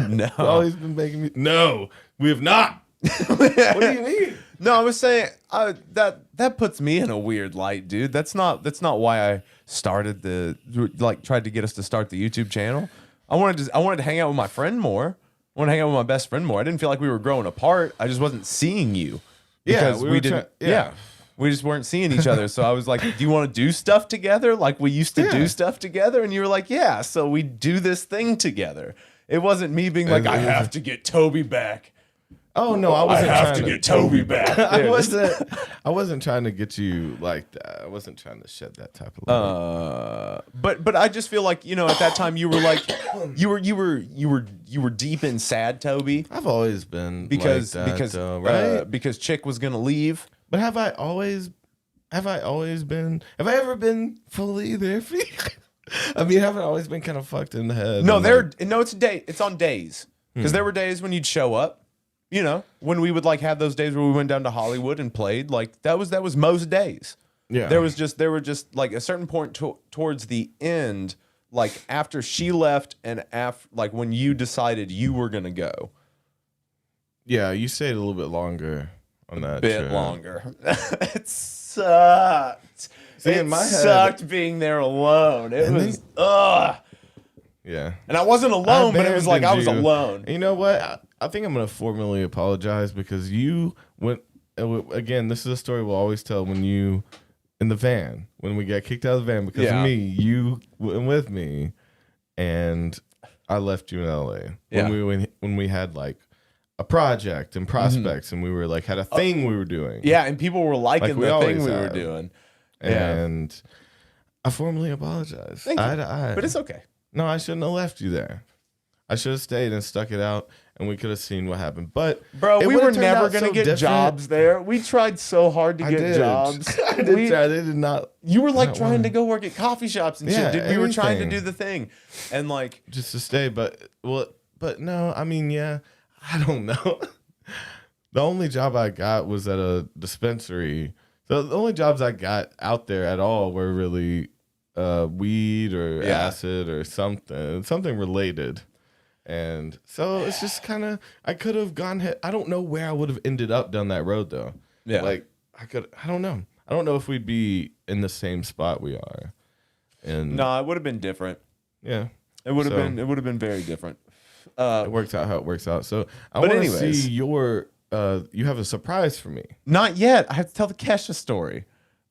S3: no,
S2: We've always been making me. No, we have not. What do you mean?
S3: no, I was saying that puts me in a weird light, dude. That's not why I started tried to get us to start the YouTube channel. I wanted to hang out with my friend more. I want to hang out with my best friend more. I didn't feel like we were growing apart. I just wasn't seeing you.
S2: Yeah,
S3: Because
S2: we
S3: we
S2: were
S3: didn't.
S2: try-
S3: yeah.
S2: yeah.
S3: We just weren't seeing each other. So I was like, do you want to do stuff together? Like we used to do
S2: Yeah.
S3: stuff together. And you were like, yeah. So we do this thing together. It wasn't me being like,
S2: And
S3: I
S2: it was-
S3: have to get Toby back.
S2: Oh no, I wasn't trying to
S3: Toby back.
S2: I wasn't trying to get you like that. I wasn't trying to shed that type of light.
S3: But I just feel like, at that time you were like you were deep in sad Toby
S2: I've always been
S3: because
S2: like that, though, right?
S3: because Chick was gonna leave.
S2: But have I ever been fully there for you? I mean, haven't I always been kind of fucked in the head?
S3: No,
S2: and, like,
S3: it's on days. Because there were days when you'd show up, when we would like have those days where we went down to Hollywood and played, like that was most days.
S2: yeah.
S3: There were just like a certain point towards the end, like after she left and after like when you decided you were gonna go.
S2: Yeah, you stayed a little bit longer on that
S3: Bit
S2: trip.
S3: longer. It sucked.
S2: See,
S3: it
S2: in my head-
S3: sucked being there alone. It
S2: And
S3: was ugh.
S2: Yeah.
S3: And I wasn't alone, but it was like I was
S2: abandoned you.
S3: alone.
S2: And you know what? I think I'm going to formally apologize because you went, again, this is a story we'll always tell when you, in the van, when we got kicked out of the van because
S3: Yeah.
S2: of me, you went with me and I left you in LA.
S3: Yeah.
S2: When we had like a project and prospects and we were like, had a thing we were doing.
S3: Yeah, and people were liking
S2: Like we
S3: the thing
S2: always
S3: we were
S2: have.
S3: doing. Yeah.
S2: And I formally apologize.
S3: Thank you.
S2: Eye to eye.
S3: But it's okay.
S2: No, I shouldn't have left you there. I should have stayed and stuck it out, and we could have seen what happened. But
S3: Bro,
S2: it
S3: we
S2: would've
S3: were
S2: turned
S3: never
S2: out
S3: going to
S2: so
S3: get
S2: different.
S3: jobs there. We tried so hard to
S2: I
S3: get
S2: did.
S3: jobs.
S2: I did try. They did not.
S3: You were like
S2: not
S3: trying
S2: want-
S3: to go work at coffee shops and
S2: Yeah,
S3: shit, dude. We were trying to
S2: anything.
S3: do the thing. And like,
S2: just to stay. But no. I mean, yeah. I don't know. The only job I got was at a dispensary. So the only jobs I got out there at all were really weed or
S3: Yeah.
S2: acid or something related. And so it's just kind of, I could have gone, I don't know where I would have ended up down that road though.
S3: Yeah.
S2: Like I don't know. I don't know if we'd be in the same spot we are. And
S3: no, it would have been different.
S2: yeah,
S3: It would have
S2: So-
S3: been. It would have been very different.
S2: it works out how it works out. So I
S3: But
S2: want to
S3: anyways.
S2: see you have a surprise for me.
S3: Not yet. I have to tell the Kesha story.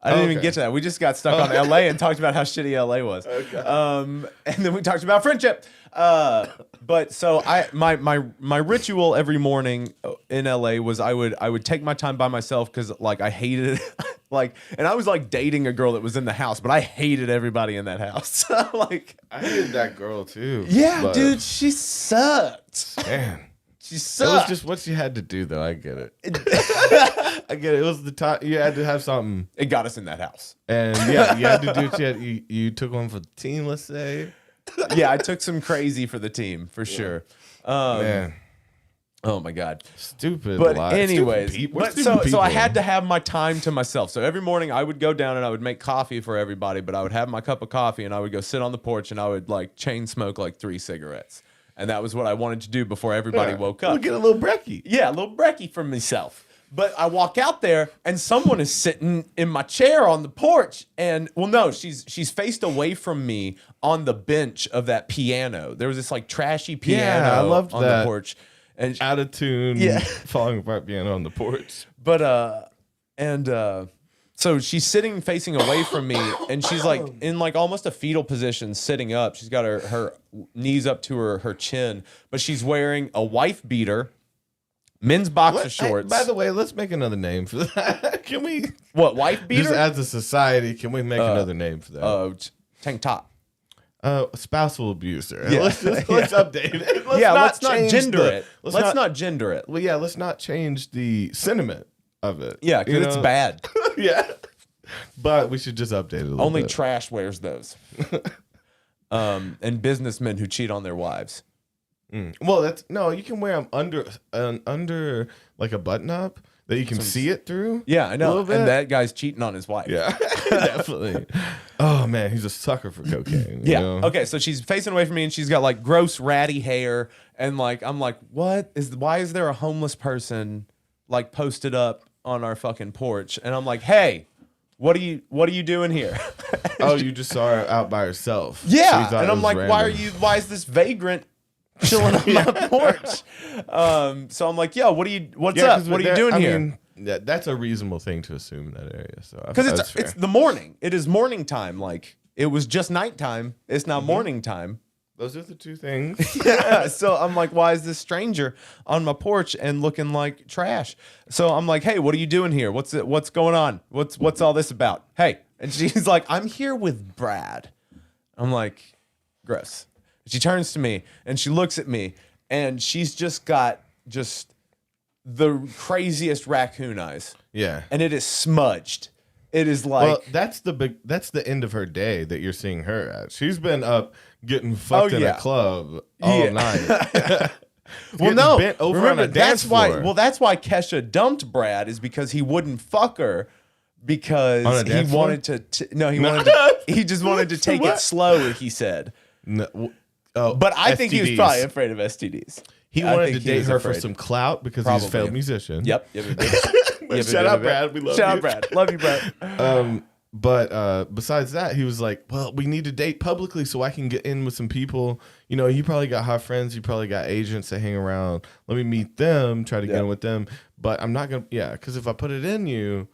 S3: I didn't even
S2: Okay.
S3: get to that. We just got stuck on LA and talked about how shitty LA was. Okay. And then we talked about friendship. But so my ritual every morning in LA was I would take my time by myself because like I hated like, and I was like dating a girl that was in the house, but I hated everybody in that house. Like,
S2: I hated that girl too.
S3: yeah,
S2: but,
S3: dude, she sucked.
S2: Man,
S3: She
S2: it was
S3: sucked.
S2: just what she had to do though. I get it. I get it. It was the time you had to have something,
S3: It got us in that house.
S2: and yeah, you had to do what you took one for the team. Let's say,
S3: Yeah, I took some crazy for the team for sure.
S2: man,
S3: Oh my god.
S2: stupid.
S3: But
S2: lies.
S3: anyways,
S2: Stupid peop- we're
S3: but
S2: stupid
S3: so I
S2: people.
S3: had to have my time to myself. So every morning I would go down and I would make coffee for everybody, but I would have my cup of coffee and I would go sit on the porch and I would like chain smoke like 3 cigarettes. And that was what I wanted to do before everybody woke up.
S2: We'll get a little brekkie.
S3: Yeah, a little brekkie for myself. But I walk out there and someone is sitting in my chair on the porch. And well, no, she's faced away from me on the bench of that piano. There was this like trashy piano
S2: I loved
S3: on
S2: that.
S3: the porch. And
S2: Out of tune, falling apart piano on the porch.
S3: but so she's sitting facing away from me, and she's like in like almost a fetal position, sitting up. She's got her knees up to her chin, but she's wearing a wife beater, men's boxer shorts.
S2: By the way, let's make another name for that. Can we?
S3: What, wife beater?
S2: Just as a society, can we make another name for that?
S3: Tank top.
S2: Spousal abuser.
S3: Yeah.
S2: Let's update it.
S3: Let's not
S2: change
S3: gender it.
S2: Let's
S3: not gender it.
S2: Well, yeah, let's not change the sentiment of it.
S3: Yeah, because it's bad.
S2: Yeah. But we should just update it a little
S3: Only
S2: bit.
S3: trash wears those. And businessmen who cheat on their wives.
S2: Well, you can wear them under like a button up that you can see it through.
S3: Yeah, I know.
S2: A little bit.
S3: And that guy's cheating on his wife.
S2: Yeah, definitely. Oh man, he's a sucker for cocaine.
S3: Yeah.
S2: You know?
S3: Okay, so she's facing away from me and she's got like gross ratty hair and like I'm like, why is there a homeless person like posted up on our fucking porch? And I'm like, hey, what are you doing here?
S2: Oh, you just saw her out by herself.
S3: Yeah.
S2: She thought
S3: And
S2: it
S3: I'm
S2: was
S3: like,
S2: random.
S3: why is this vagrant chilling on my porch? So I'm like, yo, what's
S2: Yeah,
S3: up?
S2: 'cause
S3: What are you doing here?
S2: mean, that's a reasonable thing to assume in that area. So
S3: Because
S2: that's fair.
S3: it's the morning. It is morning time. Like it was just nighttime. It's now morning time.
S2: Those are the two things.
S3: Yeah. So I'm like, why is this stranger on my porch and looking like trash? So I'm like, hey, what are you doing here? What's going on? What's all this about? Hey. And she's like, I'm here with Brad. I'm like, gross. She turns to me and she looks at me and she's just got the craziest raccoon eyes.
S2: Yeah.
S3: And it is smudged. It is like,
S2: Well, that's the end of her day that you're seeing her at. She's been up getting fucked in a club all night.
S3: well, no.
S2: Bent over on a dance floor.
S3: That's why Kesha dumped Brad, is because he wouldn't fuck her because
S2: On a dance
S3: he
S2: floor?
S3: wanted to. He just wanted to take it slow. He said,
S2: No, oh,
S3: but I think he was
S2: STDs.
S3: probably afraid of STDs.
S2: He
S3: I
S2: wanted
S3: think
S2: to
S3: he
S2: date
S3: was
S2: her for
S3: afraid.
S2: some clout because he's a
S3: Probably.
S2: failed musician.
S3: Yep.
S2: Shout out, Brad. We love
S3: Shout
S2: you.
S3: out, Brad. Love you, Brad.
S2: But besides that, he was like, well, we need to date publicly so I can get in with some people. You know, you probably got hot friends. You probably got agents that hang around. Let me meet them, try to get in with them. But I'm not going to, because if I put it in you,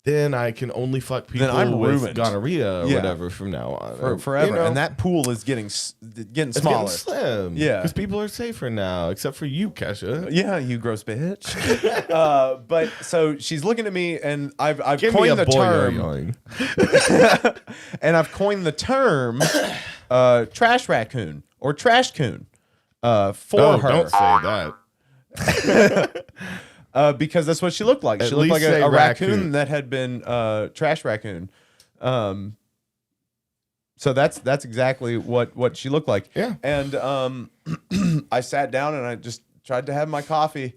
S2: then I can only fuck people
S3: I'm
S2: with
S3: ruined.
S2: gonorrhea or
S3: Yeah.
S2: whatever from now on.
S3: Forever.
S2: You know,
S3: And that pool is getting
S2: it's
S3: smaller.
S2: getting slim.
S3: Yeah.
S2: Because people are safer now, except for you, Kesha.
S3: Yeah, you gross bitch. But so she's looking at me, and I've
S2: Give me
S3: coined
S2: a
S3: the term, and I've coined the term trash raccoon or trash coon for her.
S2: Don't say that.
S3: Because that's what she looked like.
S2: At
S3: She looked
S2: least
S3: like
S2: say
S3: a raccoon
S2: raccoon.
S3: that had been trash raccoon. So that's exactly what she looked like.
S2: Yeah.
S3: And I sat down and I just tried to have my coffee,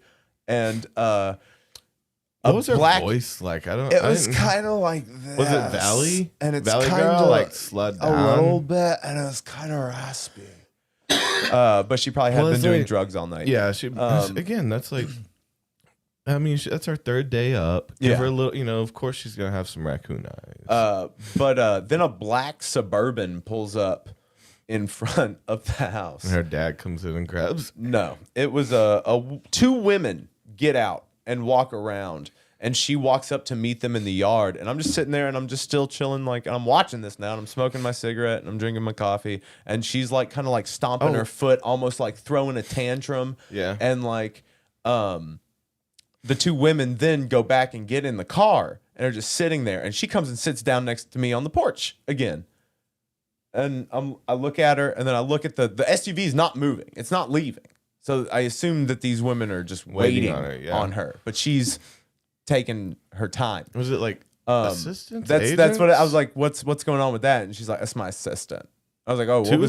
S3: and
S2: What was her
S3: black
S2: voice like? I
S3: was
S2: didn't-
S3: kind of like this.
S2: Was it Valley?
S3: And it's
S2: Valley
S3: kind
S2: girl,
S3: of
S2: like slud
S3: a
S2: down.
S3: little bit, and it was kind of raspy. But she probably had
S2: Well,
S3: been
S2: it's
S3: doing
S2: like-
S3: drugs all night.
S2: Yeah, she again. That's like, I mean, that's her third day up. Give
S3: Yeah.
S2: her a little. You know, of course, she's gonna have some raccoon eyes.
S3: But then a black Suburban pulls up in front of the house.
S2: And her dad comes in and grabs.
S3: No, it was two women get out and walk around, and she walks up to meet them in the yard, and I'm just sitting there and I'm just still chilling, like I'm watching this now, and I'm smoking my cigarette and I'm drinking my coffee, and she's like kind of like stomping her foot, almost like throwing a tantrum.
S2: Yeah.
S3: And like the two women then go back and get in the car and are just sitting there, and she comes and sits down next to me on the porch again. And I look at her, and then I look at the SUV is not moving. It's not leaving. So I assume that these women are just waiting on her, but she's taking her time.
S2: Was it like assistants?
S3: That's what I was
S2: agents?
S3: like. What's going on with that? And she's like, that's my assistant. I was like, oh,
S2: Two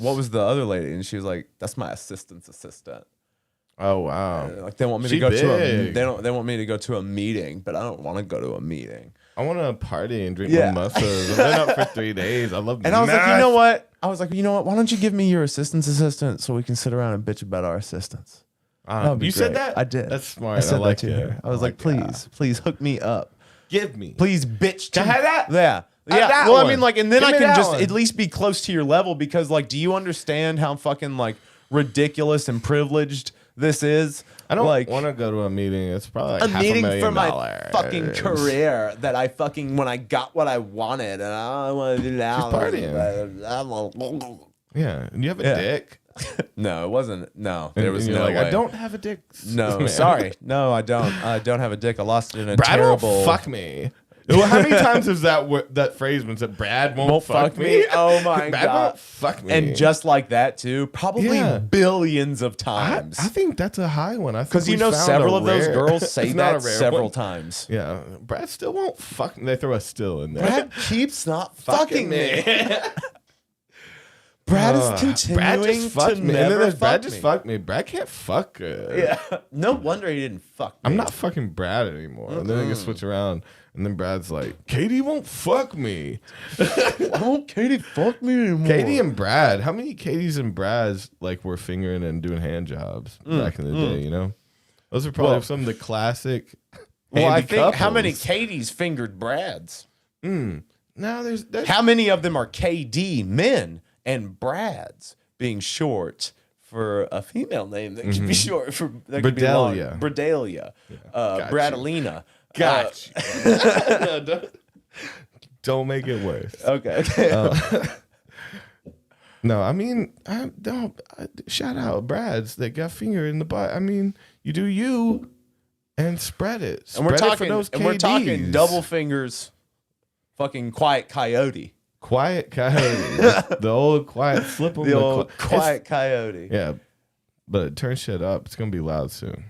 S3: what was the other lady? And she was like, that's my assistant's assistant.
S2: Oh wow!
S3: Like they want me to
S2: She
S3: go to
S2: big.
S3: they want me to go to a meeting, but I don't want to go to a meeting.
S2: I want to party and drink
S3: Yeah.
S2: mimosas. I've been up for 3 days. I love.
S3: And I was like,
S2: meth.
S3: you know what? Why don't you give me your assistant's assistant so we can sit around and bitch about our assistants? That would be
S2: You said
S3: great.
S2: that?
S3: I did.
S2: That's smart.
S3: I said
S2: like
S3: that to
S2: it.
S3: her. I was like, please hook me up.
S2: Give me.
S3: Please, bitch.
S2: Can I have that?
S3: Yeah.
S2: Have
S3: Yeah.
S2: that
S3: Well, I
S2: one.
S3: mean, like, and then
S2: Give
S3: I
S2: me
S3: can
S2: that
S3: just
S2: one.
S3: at least be close to your level because, like, do you understand how fucking, like, ridiculous and privileged this is?
S2: I don't
S3: like
S2: want to go to a meeting. It's probably like
S3: a meeting for my
S2: $500,000.
S3: fucking career that I fucking when I got what I wanted and I want to do now.
S2: partying. Yeah, and you have a dick.
S3: No, it wasn't. No,
S2: And
S3: there was
S2: you're
S3: no
S2: like,
S3: way.
S2: I don't have a dick.
S3: No,
S2: man.
S3: sorry. No, I don't. I don't have a dick. I lost it in a
S2: Brad
S3: terrible.
S2: won't fuck me. Well, how many times has that phrase been said? Brad won't fuck me.
S3: Oh my
S2: Brad
S3: god.
S2: won't fuck me.
S3: And just like that too, probably
S2: Yeah.
S3: billions of
S2: I
S3: times.
S2: think that's a high one.
S3: Because you know, several of those girls say
S2: It's not a
S3: that
S2: rare
S3: several
S2: one.
S3: times.
S2: Yeah, Brad still won't fuck me. They throw a still in there.
S3: Brad keeps not fucking me. Brad is continuing
S2: Brad just fucked
S3: to
S2: me. And then
S3: never
S2: there's
S3: fuck
S2: Brad
S3: me.
S2: just fucked me. Brad can't fuck good.
S3: Yeah. No wonder he didn't fuck me.
S2: I'm not fucking Brad anymore. And then I can switch around. And then Brad's like, Katie won't fuck me.
S3: Why won't Katie fuck me anymore?
S2: Katie and Brad. How many Katies and Brads like were fingering and doing hand jobs back in the day, you know? Those are probably
S3: Well-
S2: some of the classic
S3: Well, I
S2: handy
S3: think how
S2: couples.
S3: many Katies fingered Brads?
S2: No, there's
S3: How many of them are KD men and Brads being short for a female name that could be short for that could be long?
S2: Bradelia.
S3: Bradelia,
S2: Got you.
S3: Bradalina.
S2: Gotcha. No, don't make it worse.
S3: Okay.
S2: No, I mean, shout out Brads that got finger in the butt. I mean, you do you and spread it.
S3: And we're
S2: Spread it
S3: talking
S2: for those
S3: and we're talking
S2: KDs.
S3: double fingers, fucking quiet coyote.
S2: Quiet Coyote. the old quiet flip 'em.
S3: The old
S2: it's-
S3: quiet coyote.
S2: Yeah, but turn shit up. It's gonna be loud soon.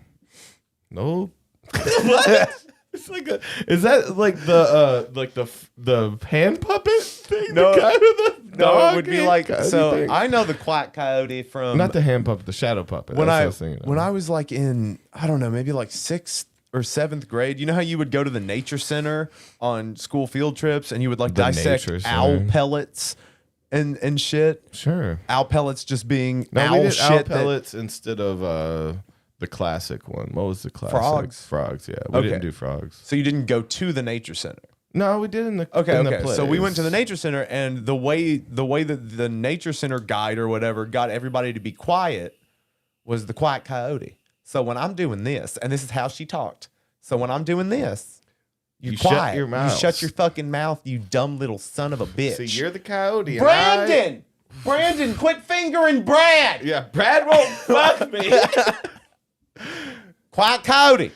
S2: No. What? It's like is that like the hand puppet thing?
S3: No.
S2: The guy with the
S3: No,
S2: dog
S3: it would be
S2: hand
S3: like
S2: coyote
S3: so.
S2: thing?
S3: I know the quiet coyote from
S2: Not the hand puppet, the shadow puppet.
S3: when
S2: That's what
S3: I
S2: was thinking of.
S3: when I was like in I don't know maybe like 6th or 7th grade. You know how you would go to the nature center on school field trips and you would like
S2: The
S3: dissect
S2: nature
S3: owl
S2: center.
S3: pellets and shit.
S2: Sure.
S3: Owl pellets just being
S2: No,
S3: owl
S2: we did
S3: shit.
S2: owl
S3: that-
S2: pellets instead of the classic one. What was the classic?
S3: Frogs?
S2: Frogs, yeah. We
S3: Okay.
S2: didn't do frogs.
S3: so you didn't go to the nature center.
S2: No, we did in the
S3: Okay,
S2: in the
S3: okay. So we went to the
S2: place.
S3: nature center, and the way that the nature center guide or whatever got everybody to be quiet was the quiet coyote. So when I'm doing this, and this is how she talked. So when I'm doing this, you're
S2: You shut
S3: quiet.
S2: your
S3: You
S2: mouth.
S3: shut your fucking mouth, you dumb little son of a bitch.
S2: So you're the coyote. and
S3: Brandon, quit fingering Brad.
S2: Yeah, Brad won't fuck me.
S3: Quiet coyote.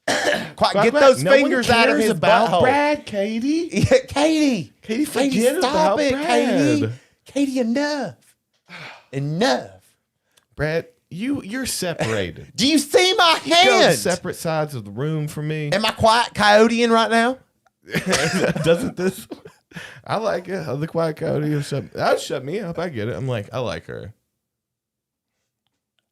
S3: Get those fingers out of his butthole.
S2: Brad, Katie.
S3: Yeah, Katie.
S2: Katie, forget
S3: stop
S2: about
S3: it,
S2: Brad.
S3: Katie. Katie, enough. Enough.
S2: Brad, you're separated.
S3: Do you see my
S2: Go
S3: hand?
S2: separate sides of the room from me.
S3: Am I quiet coyoteing right now?
S2: Doesn't this? I like it. The quiet coyote will shut me up. I get it. I'm like, I like her.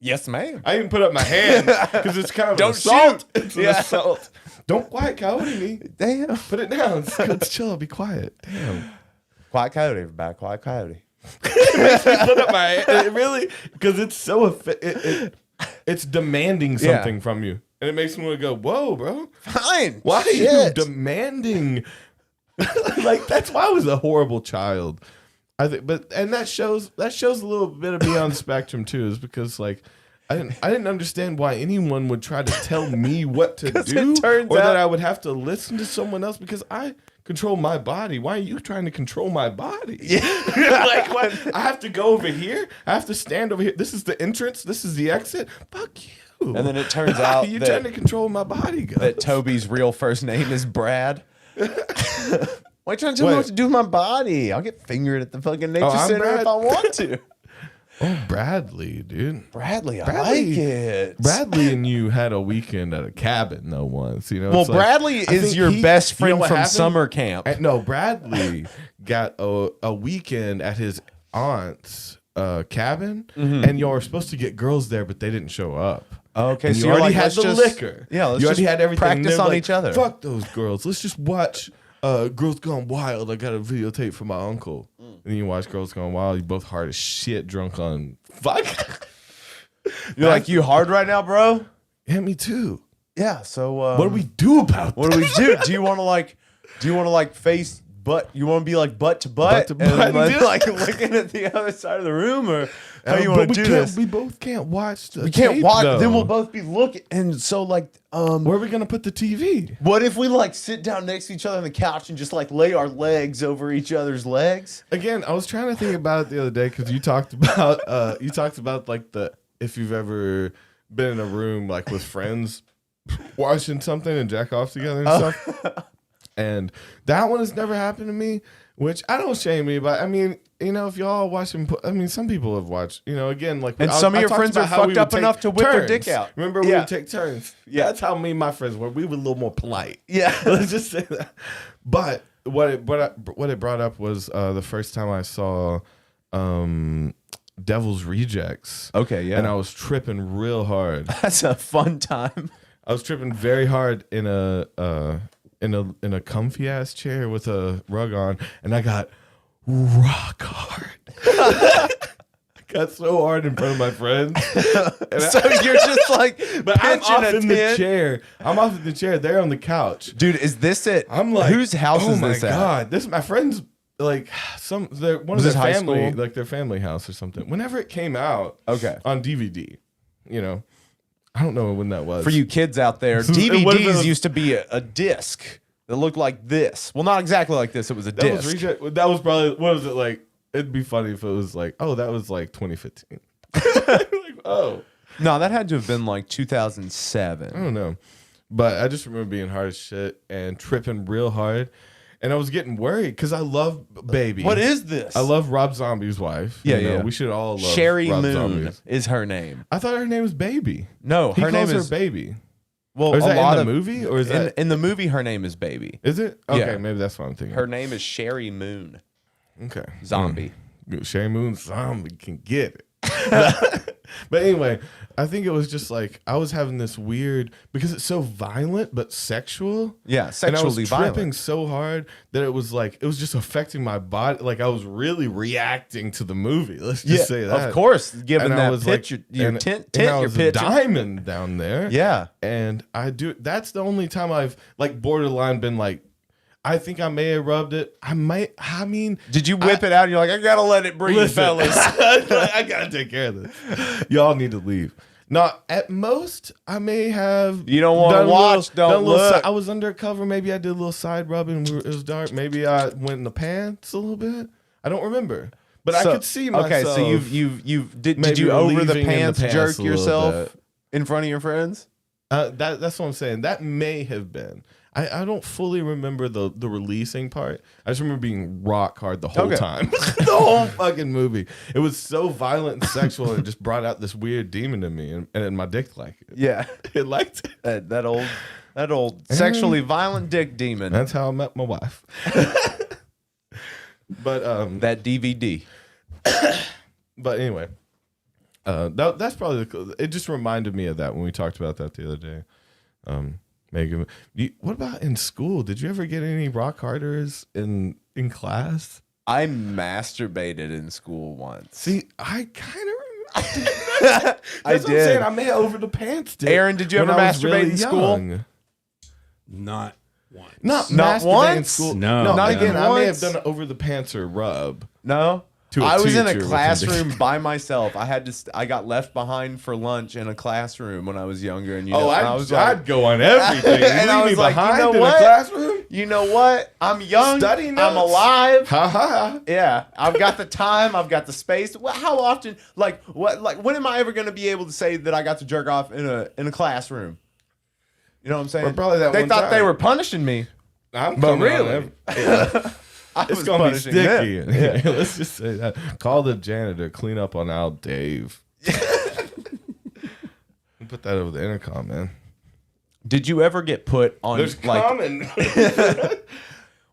S3: Yes, ma'am.
S2: I even put up my hand because it's kind of
S3: Don't
S2: an assault.
S3: shoot.
S2: It's an
S3: Yeah.
S2: assault. Don't quiet coyote me.
S3: Damn.
S2: Put it down. Let's chill. Be quiet. Damn.
S3: Quiet coyote, everybody. Quiet coyote.
S2: Put up my hand. It really, because it's so it's demanding something from you, and it makes me want to go, "Whoa, bro!
S3: Fine.
S2: Why are you
S3: Shit.
S2: demanding?" Like that's why I was a horrible child. I think, and that shows a little bit of me on the spectrum too, is because like I didn't understand why anyone would try to tell me what to do,
S3: it turns
S2: or
S3: out-
S2: that I would have to listen to someone else because I control my body. Why are you trying to control my body? Yeah. Like what? I have to go over here. I have to stand over here. This is the entrance. This is the exit. Fuck you.
S3: And then it turns out
S2: you're
S3: that-
S2: trying to control my body. Guys.
S3: That Toby's real first name is Brad. Why are you trying to tell me
S2: Wait.
S3: what to do with my body? I'll get fingered at the fucking nature
S2: I'm
S3: center
S2: Brad.
S3: if I want to.
S2: Oh, Bradley, dude.
S3: Bradley, I
S2: Bradley-
S3: like it.
S2: Bradley and you had a weekend at a cabin though once, you know.
S3: Well,
S2: It's like-
S3: Bradley
S2: I
S3: is
S2: think
S3: your best
S2: you know
S3: friend
S2: what
S3: from
S2: happened?
S3: summer camp.
S2: No, Bradley got a weekend at his aunt's cabin, and y'all were supposed to get girls there, but they didn't show up.
S3: Okay,
S2: And
S3: so
S2: you
S3: you're
S2: already
S3: like,
S2: had
S3: let's
S2: the
S3: just-
S2: liquor.
S3: yeah, let's
S2: you already
S3: just
S2: had everything.
S3: practice
S2: They're
S3: on
S2: like,
S3: each other.
S2: Fuck those girls. Let's just watch Girls Gone Wild. I got a videotape from my uncle. And then you watch Girls Gone Wild. You both hard as shit, drunk on fuck.
S3: You're like, you hard right now, bro?
S2: Yeah, me too.
S3: Yeah. So
S2: What do we do about
S3: What do we do? Do you want to like face butt? You want to be like butt to butt,
S2: Butt to butt,
S3: and
S2: dude.
S3: like looking at the other side of the room, or how you want to do this?
S2: We both can't watch the
S3: We can't
S2: tape,
S3: watch.
S2: though.
S3: Then we'll both be looking. And so like,
S2: Where are we gonna put the TV?
S3: what if we like sit down next to each other on the couch and just like lay our legs over each other's legs?
S2: Again, I was trying to think about it the other day because you talked about like if you've ever been in a room like with friends watching something and jack off together and stuff. And that one has never happened to me, which I don't shame me, but I mean, if y'all watching, I mean, some people have watched, again, like,
S3: And some of your
S2: talked
S3: friends
S2: about
S3: are
S2: how we
S3: fucked
S2: would
S3: up
S2: take
S3: enough to whip their
S2: turns.
S3: dick out.
S2: Remember, we
S3: Yeah.
S2: would take turns.
S3: Yeah.
S2: That's how me and my friends were. We were a little more polite.
S3: Yeah.
S2: Let's just say that. But what it brought up was the first time I saw Devil's Rejects.
S3: Okay, yeah.
S2: And I was tripping real hard.
S3: That's a fun time.
S2: I was tripping very hard in a comfy ass chair with a rug on, and I got rock hard. I got so hard in front of my friends. And
S3: So you're just like,
S2: but I'm
S3: pitching
S2: off
S3: a
S2: in the
S3: tent.
S2: chair. I'm off in the chair. They're on the couch.
S3: Dude, is this it?
S2: I'm like,
S3: whose house
S2: oh
S3: is
S2: my
S3: this at?
S2: God, this is my friend's. Like they're one
S3: Was
S2: of
S3: this
S2: their
S3: high
S2: family,
S3: school?
S2: like their family house or something. Whenever it came out,
S3: Okay.
S2: on DVD, I don't know when that was.
S3: For you kids out there,
S2: What if it
S3: DVDs
S2: was-
S3: used to be a disc that looked like this. Well, not exactly like this. It was a
S2: that
S3: disc.
S2: was that was probably, what was it like? It'd be funny if it was like, oh, that was like 2015. Like, oh,
S3: No, that had to have been like 2007.
S2: I don't know, but I just remember being hard as shit and tripping real hard, and I was getting worried because I love Baby.
S3: What is this?
S2: I love Rob Zombie's wife.
S3: Yeah,
S2: You know,
S3: yeah.
S2: We should all love
S3: Sherry
S2: Rob
S3: Moon
S2: Zombie's.
S3: is her name.
S2: I thought her name was Baby.
S3: No,
S2: He
S3: her name
S2: calls
S3: is
S2: her Baby.
S3: Well,
S2: Or is
S3: a
S2: that
S3: lot
S2: in the
S3: of
S2: movie, or is that
S3: in the movie her name is Baby.
S2: is it? Okay,
S3: Yeah.
S2: maybe that's what I'm thinking.
S3: Her name is Sherry Moon.
S2: Okay,
S3: Zombie.
S2: Sherry Moon Zombie can get it. But anyway, I think it was just like I was having this weird, because it's so violent but sexual.
S3: Yeah,
S2: And
S3: sexually
S2: I was tripping
S3: violent.
S2: so hard that it was just affecting my body. Like I was really reacting to the movie. Let's just say that.
S3: Of course, given
S2: And I
S3: that
S2: was
S3: pitch,
S2: like,
S3: your
S2: and-
S3: tent,
S2: and I
S3: your
S2: was
S3: pitch.
S2: a diamond down there.
S3: Yeah.
S2: And that's the only time I've like borderline been like, I think I may have rubbed it. I mean,
S3: Did you whip it out and you're like, I gotta let it breathe,
S2: listen,
S3: fellas?
S2: I gotta take care of this. Y'all need to leave. No, at most I may have.
S3: You don't wanna
S2: done a
S3: watch,
S2: done
S3: don't
S2: a little
S3: look.
S2: I was undercover. Maybe I did a little side rubbing. It was dark. Maybe I went in the pants a little bit. I don't remember, but I could see myself.
S3: Okay, so did
S2: maybe
S3: you over the
S2: relieving in the
S3: pants
S2: pants
S3: jerk
S2: a little
S3: yourself
S2: bit.
S3: in front of your friends?
S2: That's what I'm saying. That may have been. I don't fully remember the releasing part. I just remember being rock hard the whole
S3: Okay.
S2: time. The whole fucking movie. It was so violent and sexual, and it just brought out this weird demon in me, and my dick liked it.
S3: Yeah,
S2: It liked it.
S3: that old sexually violent dick demon.
S2: That's how I met my wife. But
S3: That DVD.
S2: but anyway, that's probably it. Just reminded me of that when we talked about that the other day. Megan, what about in school? Did you ever get any rock harders in class?
S3: I masturbated in school once.
S2: See, I kind of remember. That's
S3: I
S2: what I'm
S3: did.
S2: saying. I may have over the pants.
S3: Aaron, did you
S2: when
S3: ever
S2: I was
S3: masturbate
S2: really
S3: in school?
S2: young.
S7: Not once.
S2: Not
S3: Not
S2: masturbate in
S3: once?
S2: school.
S7: No,
S2: not
S7: not
S2: again.
S3: even
S2: I may have
S3: once?
S2: done it over the pants or rub.
S3: No.
S2: To a
S3: I was in a
S2: teacher with
S3: classroom
S2: some-
S3: by myself. I got left behind for lunch in a classroom when I was younger, and
S2: I'd go on everything.
S3: And I
S2: Leave me
S3: was like, you
S2: behind
S3: know
S2: in
S3: what?
S2: a classroom.
S3: you know what? I'm young.
S2: Study
S3: I'm
S2: notes.
S3: alive.
S2: Ha ha.
S3: Yeah, I've got the time. I've got the space. How often? When am I ever going to be able to say that I got to jerk off in a classroom? You know what I'm saying?
S2: Well, probably that
S3: they
S2: one
S3: thought they
S2: time.
S3: were punishing me.
S2: I'm
S3: But
S2: coming on
S3: really?
S2: every-
S3: I
S2: It's
S3: was
S2: gonna be
S3: punishing
S2: sticky.
S3: them. Yeah.
S2: Let's just say that. Call the janitor. Clean up on Al Dave. Put that over the intercom, man.
S3: Did you ever get put on
S2: There's
S3: like?
S2: common.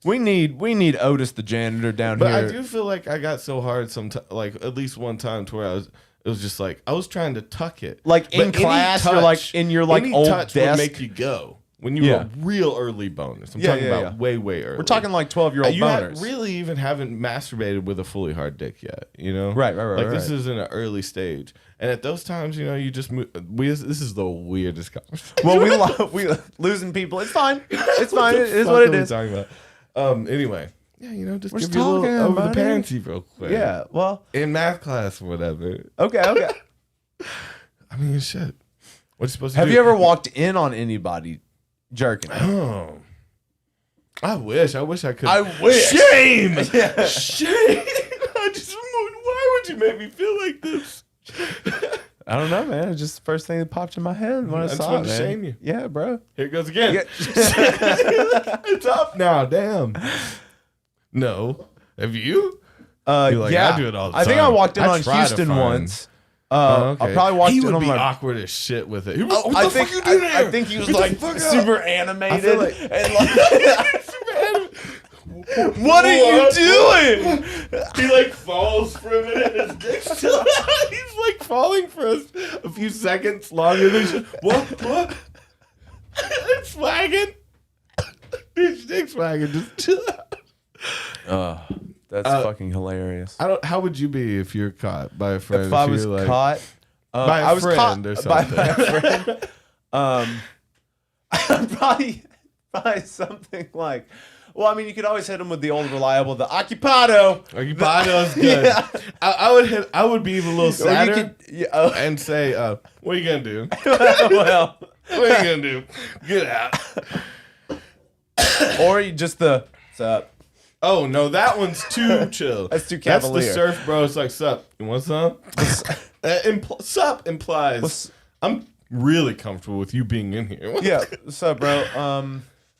S3: We need Otis the janitor down
S2: But
S3: here.
S2: I do feel like I got so hard like at least one time to where it was just like I was trying to tuck it.
S3: Like,
S2: But
S3: in
S2: any
S3: class, you're like in your like
S2: any
S3: old
S2: touch would
S3: desk.
S2: make you go. when you were real early boners. I'm talking about way early.
S3: We're talking like 12-year-old
S2: you
S3: boners.
S2: Really even haven't masturbated with a fully hard dick yet, you know?
S3: Right.
S2: Like this is in an early stage. And at those times, you know, you just move. This is the weirdest conversation.
S3: Well, we losing people. It's fine. It's fine. It is what it is.
S2: Talking about. Anyway, yeah, you know, just
S3: We're
S2: give you a little
S3: talking
S2: over
S3: about
S2: the
S3: it.
S2: pansy real quick.
S3: Yeah. Well,
S2: in math class or whatever.
S3: okay.
S2: I mean, shit. What you supposed to do?
S3: Have you ever walked in on anybody jerking?
S2: Oh, I wish I could.
S3: I wish.
S2: Shame.
S3: Yeah.
S2: Shame. Why would you make me feel like this?
S3: I don't know, man. It's just the first thing that popped in my head when I
S2: just
S3: saw
S2: wanted
S3: it,
S2: to
S3: man.
S2: shame you.
S3: Yeah, bro.
S2: Here it goes again.
S3: Yeah.
S2: It's up now. Damn. No. Have you? You're like,
S3: yeah.
S2: I do it all the
S3: I think
S2: time.
S3: I walked in
S2: I
S3: on
S2: try to
S3: Houston
S2: find-
S3: once.
S2: Okay.
S3: I probably walked
S2: he
S3: in
S2: would
S3: on
S2: be
S3: my.
S2: awkward as shit with it.
S3: I think he was like super animated.
S2: feel like-
S3: and like, what are you doing?
S2: He like falls for a minute. His dick's still out. He's like falling for a few seconds longer than what? It's flagging. His dick's flagging. Just chill out.
S3: That's fucking hilarious.
S2: How would you be if you're caught by a friend?
S3: If I was
S2: you're, like,
S3: caught
S2: by a
S3: I was
S2: friend
S3: caught
S2: or
S3: by
S2: something.
S3: a friend. Probably something like. Well, I mean, you could always hit him with the old reliable, the occupado.
S2: Occupado's good.
S3: Yeah.
S2: I would be even a little sadder
S3: could,
S2: and say, what are you gonna do?
S3: well,
S2: What are you gonna do? Get out.
S3: or you just the sup.
S2: Oh no, that one's too chill.
S3: That's too
S2: That's
S3: cavalier.
S2: the surf bro. It's like, sup, you want some? Sup implies I'm really comfortable with you being in here.
S3: Yeah, sup, bro.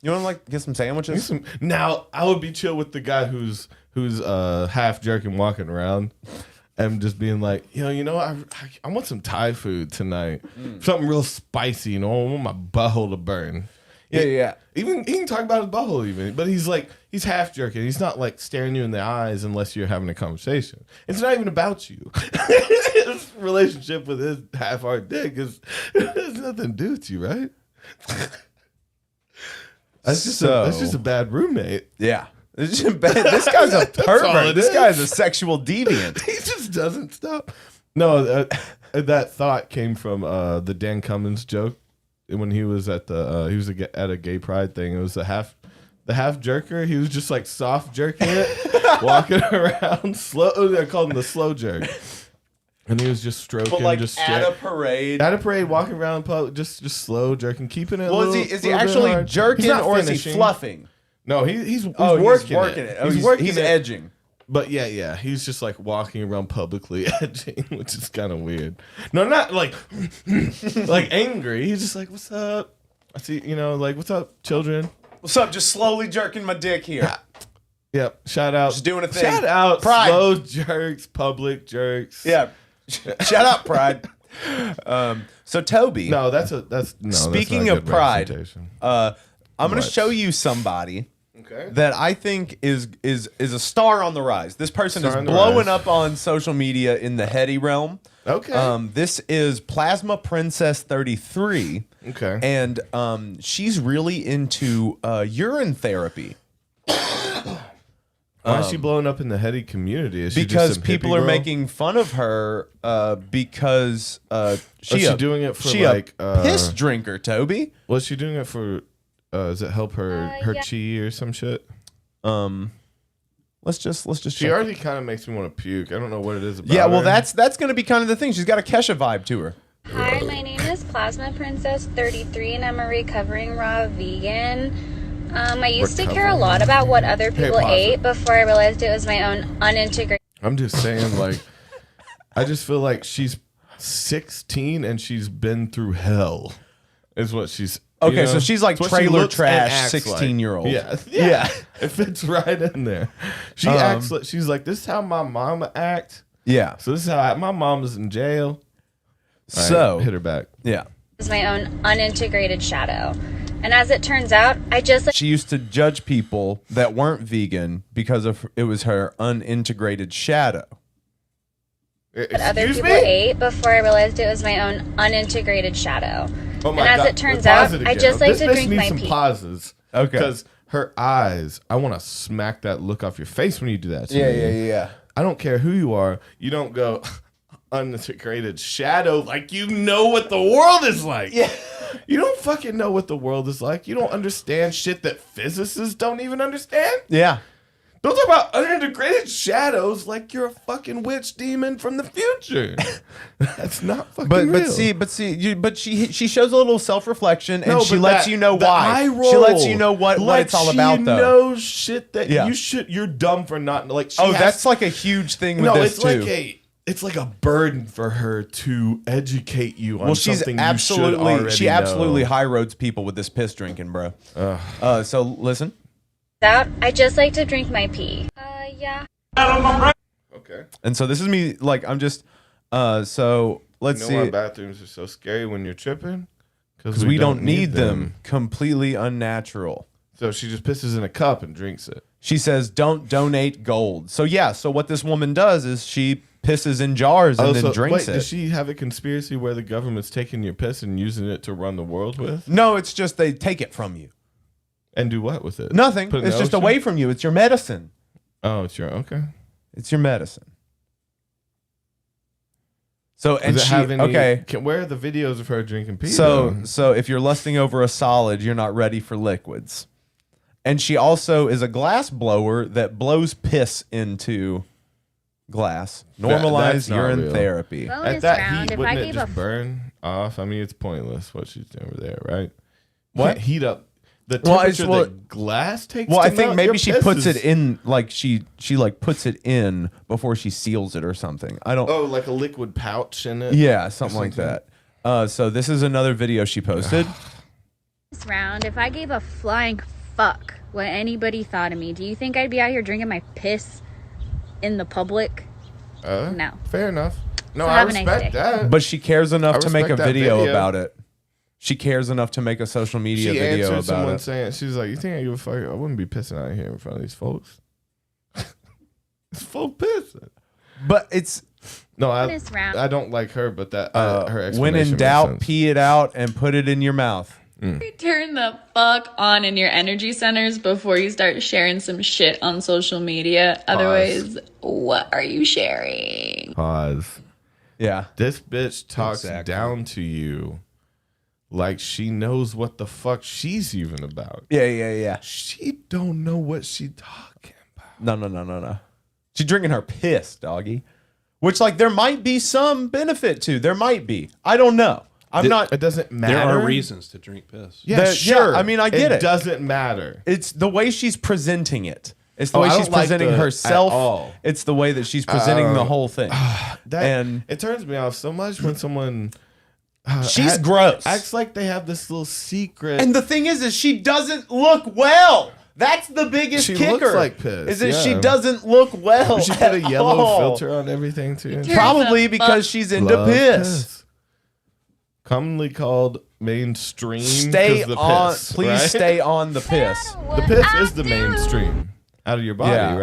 S3: You want to like get some sandwiches?
S2: Now I would be chill with the guy who's half jerking walking around and just being like, you know, I want some Thai food tonight, something real spicy. You know, I want my butthole to burn.
S3: Yeah.
S2: Even he can talk about his butthole, even, but he's half jerking. He's not like staring you in the eyes unless you're having a conversation. It's not even about you. His relationship with his half-hard dick has nothing to do with you, right? That's just a bad roommate.
S3: Yeah. This guy's a pervert. This guy's a sexual deviant.
S2: He just doesn't stop. No, that thought came from the Dan Cummins joke when he was at at a gay pride thing. It was the half jerker. He was just like soft jerking it, walking around slow. They called him the slow jerk. And he was just stroking,
S3: But like
S2: just
S3: at a parade.
S2: At a parade, walking around, public, just slow jerking, keeping it.
S3: Well, is he actually jerking or is he
S2: finishing.
S3: fluffing?
S2: No, he's
S3: Oh,
S2: working
S3: he's working it. Oh,
S2: He's working
S3: he's
S2: it.
S3: edging.
S2: But yeah, he's just like walking around publicly edging, which is kind of weird. No, not like like angry. He's just like, "What's up?" I see, like, "What's up, children?"
S3: What's up? Just slowly jerking my dick here.
S2: Yep. Shout out.
S3: Just doing a thing.
S2: Shout out.
S3: Pride.
S2: Slow jerks, public jerks.
S3: Yeah. Shout out, Pride. So Toby. Speaking of pride, I'm going to show you somebody that I think is a star on the rise. This person is blowing up on social media in the heady realm.
S2: Okay.
S3: This is Plasma Princess 33.
S2: Okay.
S3: And she's really into urine therapy.
S2: Why is she blowing up in the heady community? Is she
S3: Because
S2: just some
S3: people
S2: hippie
S3: are
S2: girl?
S3: making fun of her because
S2: she doing it for
S3: she
S2: like
S3: a piss drinker, Toby.
S2: Was she doing it for? Does it help her chi or some shit?
S3: Let's just.
S2: She
S3: check.
S2: already kind of makes me want to puke. I don't know what it is about.
S3: Yeah, well,
S2: her.
S3: that's going to be kind of the thing. She's got a Kesha vibe to her.
S8: Hi, my name is Plasma Princess 33 and I'm a recovering raw vegan. I used to care a lot about what other people ate before I realized it was my own unintegrated.
S2: I'm just saying, like, I just feel like she's 16 and she's been through hell. Is what she's.
S3: Okay, so she's like
S2: It's what she
S3: trailer
S2: looks and
S3: trash
S2: acts
S3: 16-year-old.
S2: like. Yeah. It fits right in there. She acts like she's like, this is how my mama act.
S3: Yeah.
S2: So this is how my mama's in jail.
S3: So
S2: hit her back.
S3: Yeah.
S8: It was my own unintegrated shadow. And as it turns out, I just
S3: She used to judge people that weren't vegan because of it was her unintegrated shadow.
S8: what other people ate before I realized it was my own unintegrated shadow.
S2: Oh my
S8: And as
S2: God.
S8: it turns
S2: Pause
S8: out,
S2: it
S8: I
S2: again.
S8: just like
S2: This
S8: to
S2: bitch
S8: drink
S2: needs
S8: my
S2: some
S8: pee.
S2: pauses.
S3: Okay.
S2: Because her eyes, I want to smack that look off your face when you do that to
S3: Yeah,
S2: me.
S3: yeah.
S2: I don't care who you are. You don't go unintegrated shadow like you know what the world is like.
S3: Yeah.
S2: You don't fucking know what the world is like. You don't understand shit that physicists don't even understand.
S3: Yeah.
S2: Don't talk about unintegrated shadows like you're a fucking witch demon from the future. That's not fucking real.
S3: But she shows a little self-reflection and
S2: No,
S3: she
S2: but
S3: lets
S2: that-
S3: you know
S2: the
S3: why.
S2: eye roll,
S3: She lets you know what
S2: like
S3: it's all
S2: she
S3: about though.
S2: knows shit that
S3: Yeah.
S2: you're dumb for not like. She
S3: Oh,
S2: has-
S3: that's like a huge thing with
S2: no.
S3: this
S2: It's
S3: too.
S2: it's like a burden for her to educate you on
S3: Well, she's
S2: something
S3: absolutely
S2: you should
S3: she
S2: already
S3: absolutely
S2: know.
S3: high roads people with this piss drinking, bro. So listen.
S8: Out, I just like to drink my pee. Yeah.
S2: Okay.
S3: And so this is me like I'm just so let's
S2: You know why
S3: see
S2: bathrooms are so scary when you're tripping?
S3: because we don't need them. Completely unnatural.
S2: So she just pisses in a cup and drinks it.
S3: She says don't donate gold. So yeah, so what this woman does is she pisses in jars and then drinks
S2: wait,
S3: it.
S2: Does she have a conspiracy where the government's taking your piss and using it to run the world with?
S3: No, it's just they take it from you.
S2: And do what with it?
S3: Nothing.
S2: Put it in
S3: It's
S2: the
S3: just
S2: ocean?
S3: away from you. It's your medicine.
S2: Oh, it's your okay.
S3: It's your medicine. So and
S2: Does it
S3: she
S2: have any,
S3: okay.
S2: Where are the videos of her drinking pee?
S3: So
S2: though?
S3: if you're lusting over a solid, you're not ready for liquids. And she also is a glass blower that blows piss into glass. Normalized
S2: that's not
S3: urine
S2: real.
S3: therapy.
S8: Bonus
S2: at that
S8: round,
S2: heat,
S8: if I
S2: wouldn't it
S8: gave
S2: just
S8: a
S2: burn off? I mean, it's pointless what she's doing over there, right?
S3: What?
S2: Can't heat up the
S3: Well,
S2: temperature
S3: well,
S2: that glass takes.
S3: Well,
S2: to
S3: I think
S2: melt
S3: maybe
S2: your
S3: she
S2: piss
S3: puts
S2: is-
S3: it in like she like puts it in before she seals it or something. I don't.
S2: Oh, like a liquid pouch in it.
S3: Yeah, something like
S2: something.
S3: that. So this is another video she posted.
S8: bonus round, if I gave a flying fuck what anybody thought of me, do you think I'd be out here drinking my piss in the public? No.
S2: Fair enough. No,
S8: So
S2: I
S8: have a nice
S2: respect
S8: day.
S2: that.
S3: But she cares enough
S2: I
S3: to make a
S2: respect that
S3: video
S2: video.
S3: about it. She cares enough to make a social media
S2: she
S3: video
S2: answered
S3: about
S2: someone
S3: it.
S2: saying, she's like, you think I give a fuck? I wouldn't be pissing out here in front of these folks. It's full pissing.
S3: But it's
S2: No,
S8: Bonus round.
S2: I don't like her, but that her explanation
S3: when in
S2: makes
S3: doubt,
S2: sense.
S3: pee it out and put it in your mouth.
S9: Turn the fuck on in your energy centers before you start sharing some shit on social media. Otherwise, what are you sharing?
S2: Pause.
S3: Yeah.
S2: This bitch talks
S3: Exactly.
S2: down to you like she knows what the fuck she's even about.
S3: Yeah.
S2: She don't know what she talking about.
S3: No. She's drinking her piss, doggy. Which, like, there might be some benefit to. There might be. I don't know. I'm not.
S2: It doesn't matter.
S7: There are reasons to drink piss.
S2: Yeah,
S3: There-
S2: sure.
S3: yeah, I mean, I get it.
S2: It doesn't matter.
S3: It's the way she's presenting it. It's the
S2: Oh,
S3: way
S2: I
S3: she's
S2: don't like
S3: presenting
S2: the-
S3: herself.
S2: at all.
S3: It's the way that she's presenting the whole thing.
S2: That
S3: And-
S2: it turns me off so much when someone
S3: She's gross.
S2: acts like they have this little secret.
S3: And the thing is she doesn't look well. That's the biggest
S2: She
S3: kicker.
S2: looks like piss,
S3: Is that she
S2: yeah.
S3: doesn't look well.
S2: she put a
S3: at
S2: yellow
S3: all.
S2: filter on everything too.
S3: Probably
S9: the
S3: because
S9: fuck-
S3: she's into
S2: Love
S3: piss.
S2: Commonly called mainstream.
S3: Stay
S2: 'cause the
S3: on.
S2: piss,
S3: Please
S2: right?
S3: stay on the piss.
S2: The piss is the mainstream out of your body,
S3: Yeah.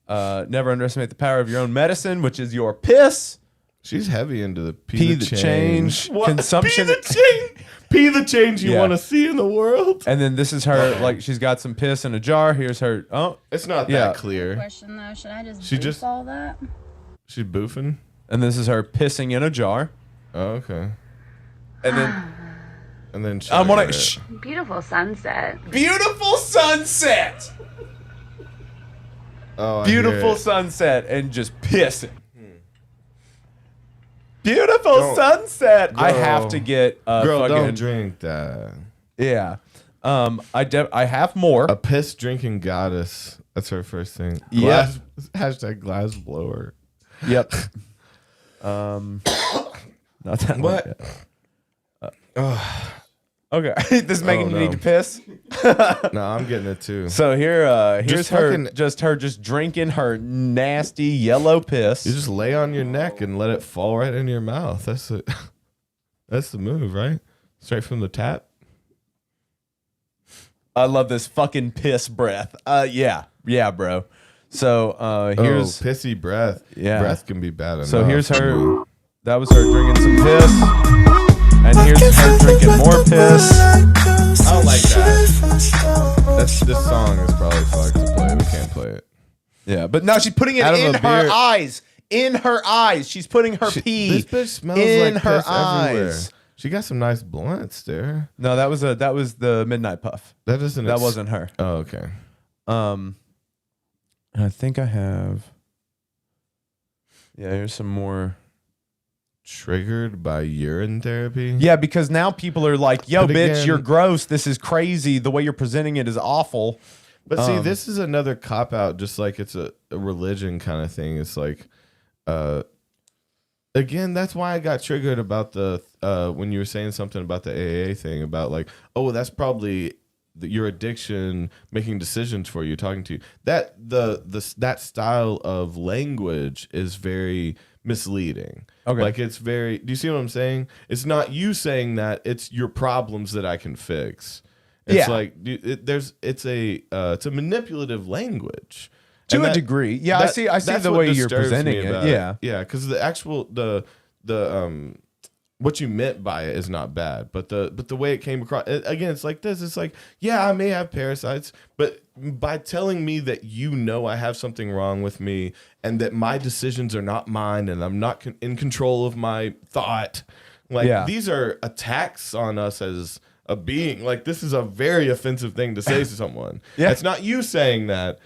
S2: right?
S3: Never underestimate the power of your own medicine, which is your piss.
S2: She's heavy into the
S3: Pee the change.
S2: What?
S3: Consumption.
S2: Pee the change. Pee the change you
S3: Yeah.
S2: want to see in the world.
S3: And then this is her, like, she's got some piss in a jar. Here's her. Oh,
S2: It's not
S3: Yeah.
S2: that clear.
S8: Question though, should I just
S2: She
S8: boof
S2: just-
S8: all that?
S2: She's boofing.
S3: and this is her pissing in a jar.
S2: Oh, okay.
S3: And then
S2: And then
S3: I want
S2: chugging
S3: to.
S2: it.
S8: Beautiful sunset.
S3: Beautiful sunset.
S2: Oh, I
S3: Beautiful
S2: hear it.
S3: sunset and just pissing. Beautiful
S2: Don't-
S3: sunset. I
S2: Girl.
S3: have to get
S2: Girl,
S3: fucking
S2: don't drink that.
S3: yeah. I have more.
S2: A piss drinking goddess. That's her first thing.
S3: Yeah.
S2: Hashtag glass blower.
S3: Yep. Not that one
S2: What?
S3: yet. Okay, this is making
S2: Oh,
S3: you
S2: no.
S3: need to piss.
S2: No, I'm getting it too.
S3: So here's
S2: Just
S3: her,
S2: fucking-
S3: just drinking her nasty yellow piss.
S2: You just lay on your neck and let it fall right into your mouth. That's the that's the move, right? Straight from the tap.
S3: I love this fucking piss breath. Yeah, bro. So here's
S2: pissy breath.
S3: Yeah.
S2: Breath can be bad enough.
S3: so here's her. That was her drinking some piss, And here's her drinking more piss.
S2: I don't like that. This song is probably fucked to play. We can't play it.
S3: Yeah, but now she's putting it in her eyes. In her eyes. She's putting her pee
S2: This bitch smells
S3: in
S2: like
S3: her
S2: piss
S3: eyes.
S2: everywhere. She got some nice blunts there.
S3: No, that was the Midnight Puff.
S2: That
S3: wasn't her.
S2: Oh, okay.
S3: I think I have. Yeah, here's some more.
S2: Triggered by urine therapy?
S3: Yeah, because now people are like, yo,
S2: But
S3: bitch,
S2: again-
S3: you're gross. This is crazy. The way you're presenting it is awful.
S2: But see, this is another cop-out, just like it's a religion kind of thing. It's like, again, that's why I got triggered about the, when you were saying something about the AA thing, about like, oh, that's probably your addiction making decisions for you, talking to you. That style of language is very misleading.
S3: Okay.
S2: Like it's very, do you see what I'm saying? It's not you saying that, it's your problems that I can fix. It's like it's a manipulative language
S3: To a degree. Yeah, I see
S2: that's
S3: the
S2: what
S3: way you're
S2: disturbs
S3: presenting
S2: me
S3: it.
S2: about
S3: Yeah.
S2: Yeah, because the actual what you meant by it is not bad, but the way it came across, again, it's like this. It's like, yeah, I may have parasites, but by telling me that I have something wrong with me and that my decisions are not mine and I'm not in control of my thought, like these are attacks on us as a being. Like this is a very offensive thing to say to someone. It's not you saying that.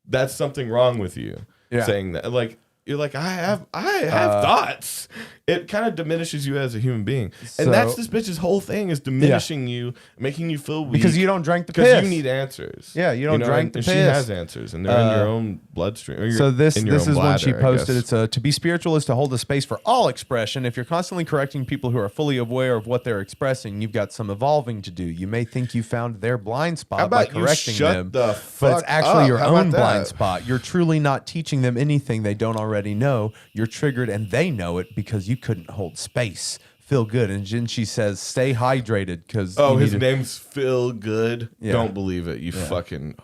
S2: That's something wrong with you saying that. Like you're like, I have thoughts. It kind of diminishes you as a human being. And that's this bitch's whole thing, is diminishing you, making you feel weak.
S3: Because you don't drink the piss.
S2: Because you need answers.
S3: Yeah, you don't drink the
S2: and
S3: piss.
S2: She has answers, and they're in your own bloodstream. Or
S3: So this
S2: in your
S3: is
S2: own
S3: when she
S2: bladder, I
S3: posted.
S2: guess.
S3: It's to be spiritual is to hold a space for all expression. If you're constantly correcting people who are fully aware of what they're expressing, you've got some evolving to do. You may think you found their blind
S2: How
S3: spot by
S2: about you
S3: correcting
S2: shut
S3: them,
S2: the
S3: but
S2: fuck
S3: it's actually
S2: up?
S3: your
S2: How about
S3: own blind
S2: that?
S3: spot. You're truly not teaching them anything they don't already know. You're triggered, and they know it because you couldn't hold space. Feel good. And then she says, stay hydrated because
S2: his name's Phil Good.
S3: Yeah.
S2: Don't believe it. You fucking.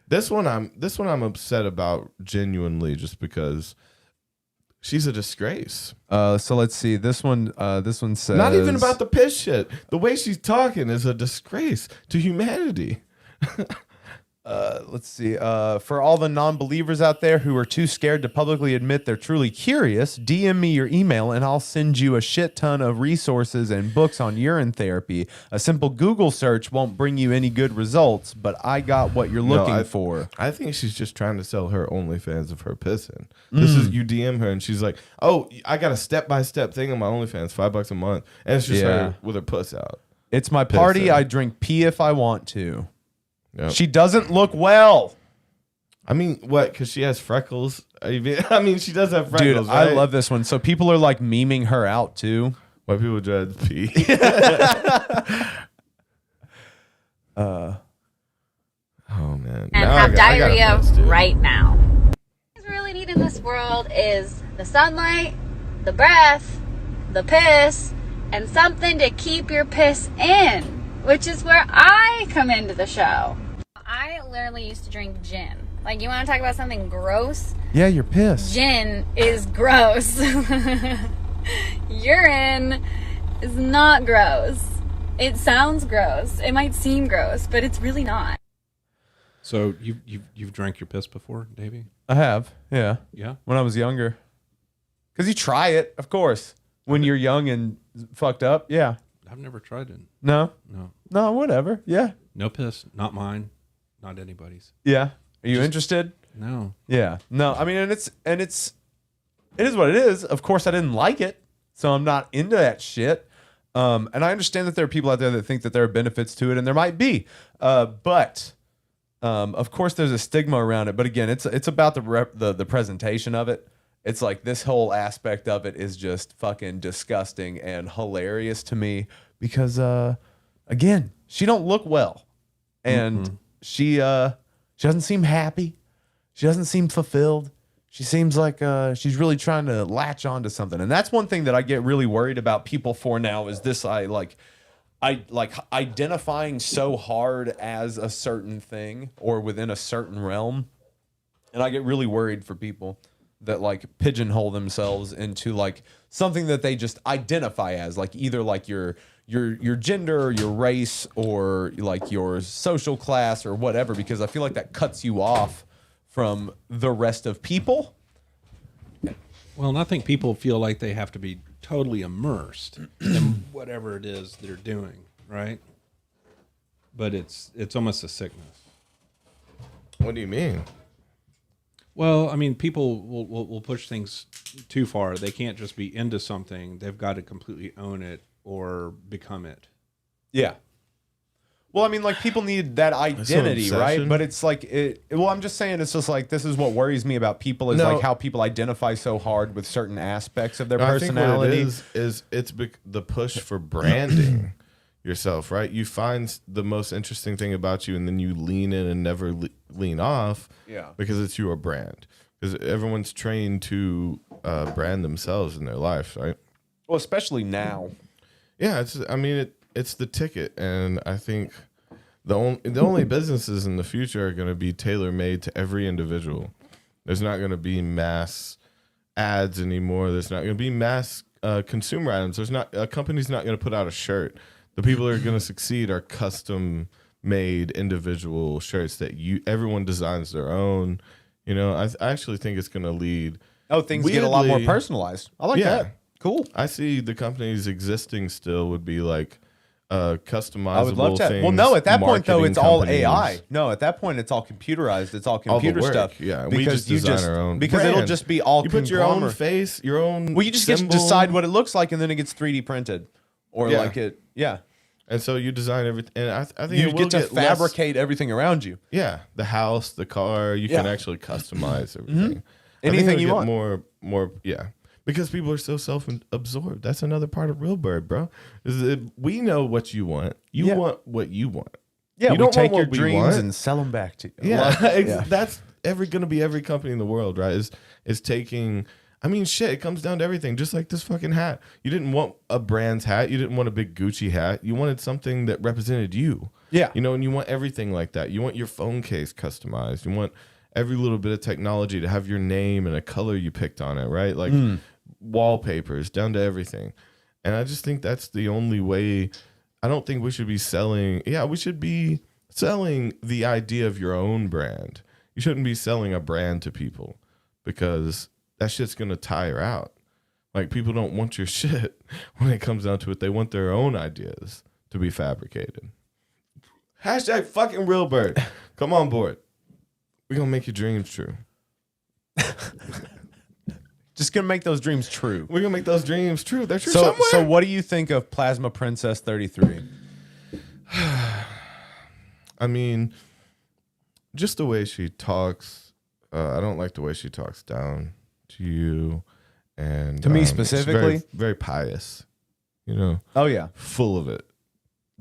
S2: This one I'm upset about genuinely, just because she's a disgrace.
S3: So let's see. This one says
S2: Not even about the piss shit. The way she's talking is a disgrace to humanity.
S3: Let's see. For all the non-believers out there who are too scared to publicly admit they're truly curious, DM me your email and I'll send you a shit ton of resources and books on urine therapy. A simple Google search won't bring you any good results, but I got what you're looking for.
S2: I think she's just trying to sell her OnlyFans of her pissing. This is, you DM her and she's like, oh, I got a step-by-step thing on my OnlyFans, $5 a month. And it's just her with her puss out.
S3: It's my party.
S2: Pissing.
S3: I drink pee if I want to.
S2: Yep.
S3: She doesn't look well.
S2: I mean, what? Because she has freckles. I mean, she does have freckles.
S3: Dude, I
S2: right?
S3: love this one. So people are like memeing her out too.
S2: Why people dread pee. Oh man.
S8: And
S2: Now
S8: have
S2: I
S8: diarrhea
S2: gotta piss, dude.
S8: right now. What we really need in this world is the sunlight, the breath, the piss, and something to keep your piss in, which is where I come into the show. I literally used to drink gin. Like, you want to talk about something gross?
S3: Yeah, you're pissed.
S8: Gin is gross. Urine is not gross. It sounds gross. It might seem gross, but it's really not.
S7: So you've drank your piss before, Davey?
S3: I have. Yeah.
S7: Yeah.
S3: When I was younger. Because you try it, of course. When you're young and fucked up. Yeah.
S7: I've never tried it.
S3: No?
S7: No.
S3: No, whatever. Yeah.
S7: No piss. Not mine. Not anybody's.
S3: Yeah. Are you interested?
S7: No.
S3: Yeah. No, I mean, it is what it is. Of course, I didn't like it, so I'm not into that shit. And I understand that there are people out there that think that there are benefits to it, and there might be. But of course, there's a stigma around it. But again, it's about the presentation of it. It's like this whole aspect of it is just fucking disgusting and hilarious to me because, again, she don't look well, and she doesn't seem happy. She doesn't seem fulfilled. She seems like she's really trying to latch onto something. And that's one thing that I get really worried about people for now is this. I like identifying so hard as a certain thing or within a certain realm. And I get really worried for people. that like pigeonhole themselves into like something that they just identify as, like either like your gender or your race or like your social class or whatever, because I feel like that cuts you off from the rest of people.
S7: Well, and I think people feel like they have to be totally immersed in whatever it is they're doing, right? But it's almost a sickness.
S2: What do you mean?
S7: Well, I mean, people will push things too far. They can't just be into something. They've got to completely own it or become it.
S3: Yeah. Well, I mean, like people need that identity, right? But it's like, well, I'm just saying, it's just like, this is what worries me about people is like how people identify so hard with certain aspects of their personality.
S2: I think what it is it's the push for branding yourself, right? You find the most interesting thing about you and then you lean in and never lean off because it's your brand. Because everyone's trained to brand themselves in their life, right?
S3: Well, especially now.
S2: Yeah, it's the ticket, and I think the only businesses in the future are going to be tailor made to every individual. There's not going to be mass ads anymore. There's not going to be mass consumer items. There's not a company's not going to put out a shirt. The people that are going to succeed are custom made individual shirts that everyone designs their own. You know, I actually think it's going to lead.
S3: Oh, things get a lot more personalized. I like that. Cool.
S2: I see the companies existing still would be like customizable
S3: I would love to.
S2: things.
S3: Well, no, at that point though, it's all
S2: companies.
S3: AI. No, at that point, it's all computerized. It's all computer stuff.
S2: Yeah, we just design our own.
S3: Because
S2: brand.
S3: it'll just be all.
S2: You put your own face, your own.
S3: Well, you just get to decide what it looks like, and then it gets 3D printed, or like it. Yeah.
S2: And so you design everything, and I think
S3: you
S2: it will
S3: get to
S2: get
S3: fabricate everything around you.
S2: Yeah, the house, the car, you can actually customize everything.
S3: Anything you want.
S2: More, yeah. Because people are so self-absorbed. That's another part of Real Bird, bro. Is that we know what you want. You want what you want.
S3: Yeah,
S2: you don't
S3: take
S2: want
S3: your
S2: what we
S3: dreams
S2: want.
S3: and sell them back to you.
S2: Yeah, that's going to be every company in the world, right? Is taking. I mean, shit. It comes down to everything. Just like this fucking hat. You didn't want a brand's hat. You didn't want a big Gucci hat. You wanted something that represented you.
S3: Yeah,
S2: you know, and you want everything like that. You want your phone case customized. You want every little bit of technology to have your name and a color you picked on it, right? Like wallpapers down to everything. And I just think that's the only way. I don't think we should be selling. Yeah, we should be selling the idea of your own brand. You shouldn't be selling a brand to people because that shit's going to tire out. Like people don't want your shit when it comes down to it. They want their own ideas to be fabricated. Hashtag fucking Real Bird. Come on board. We're going to make your dreams true.
S3: Just going to make those dreams true.
S2: We're going to make those dreams true. They're true somewhere.
S3: So what do you think of Plasma Princess 33?
S2: I mean, just the way she talks. I don't like the way she talks down to you. And
S3: to me specifically?
S2: Very, very pious. You know?
S3: Oh, yeah.
S2: Full of it.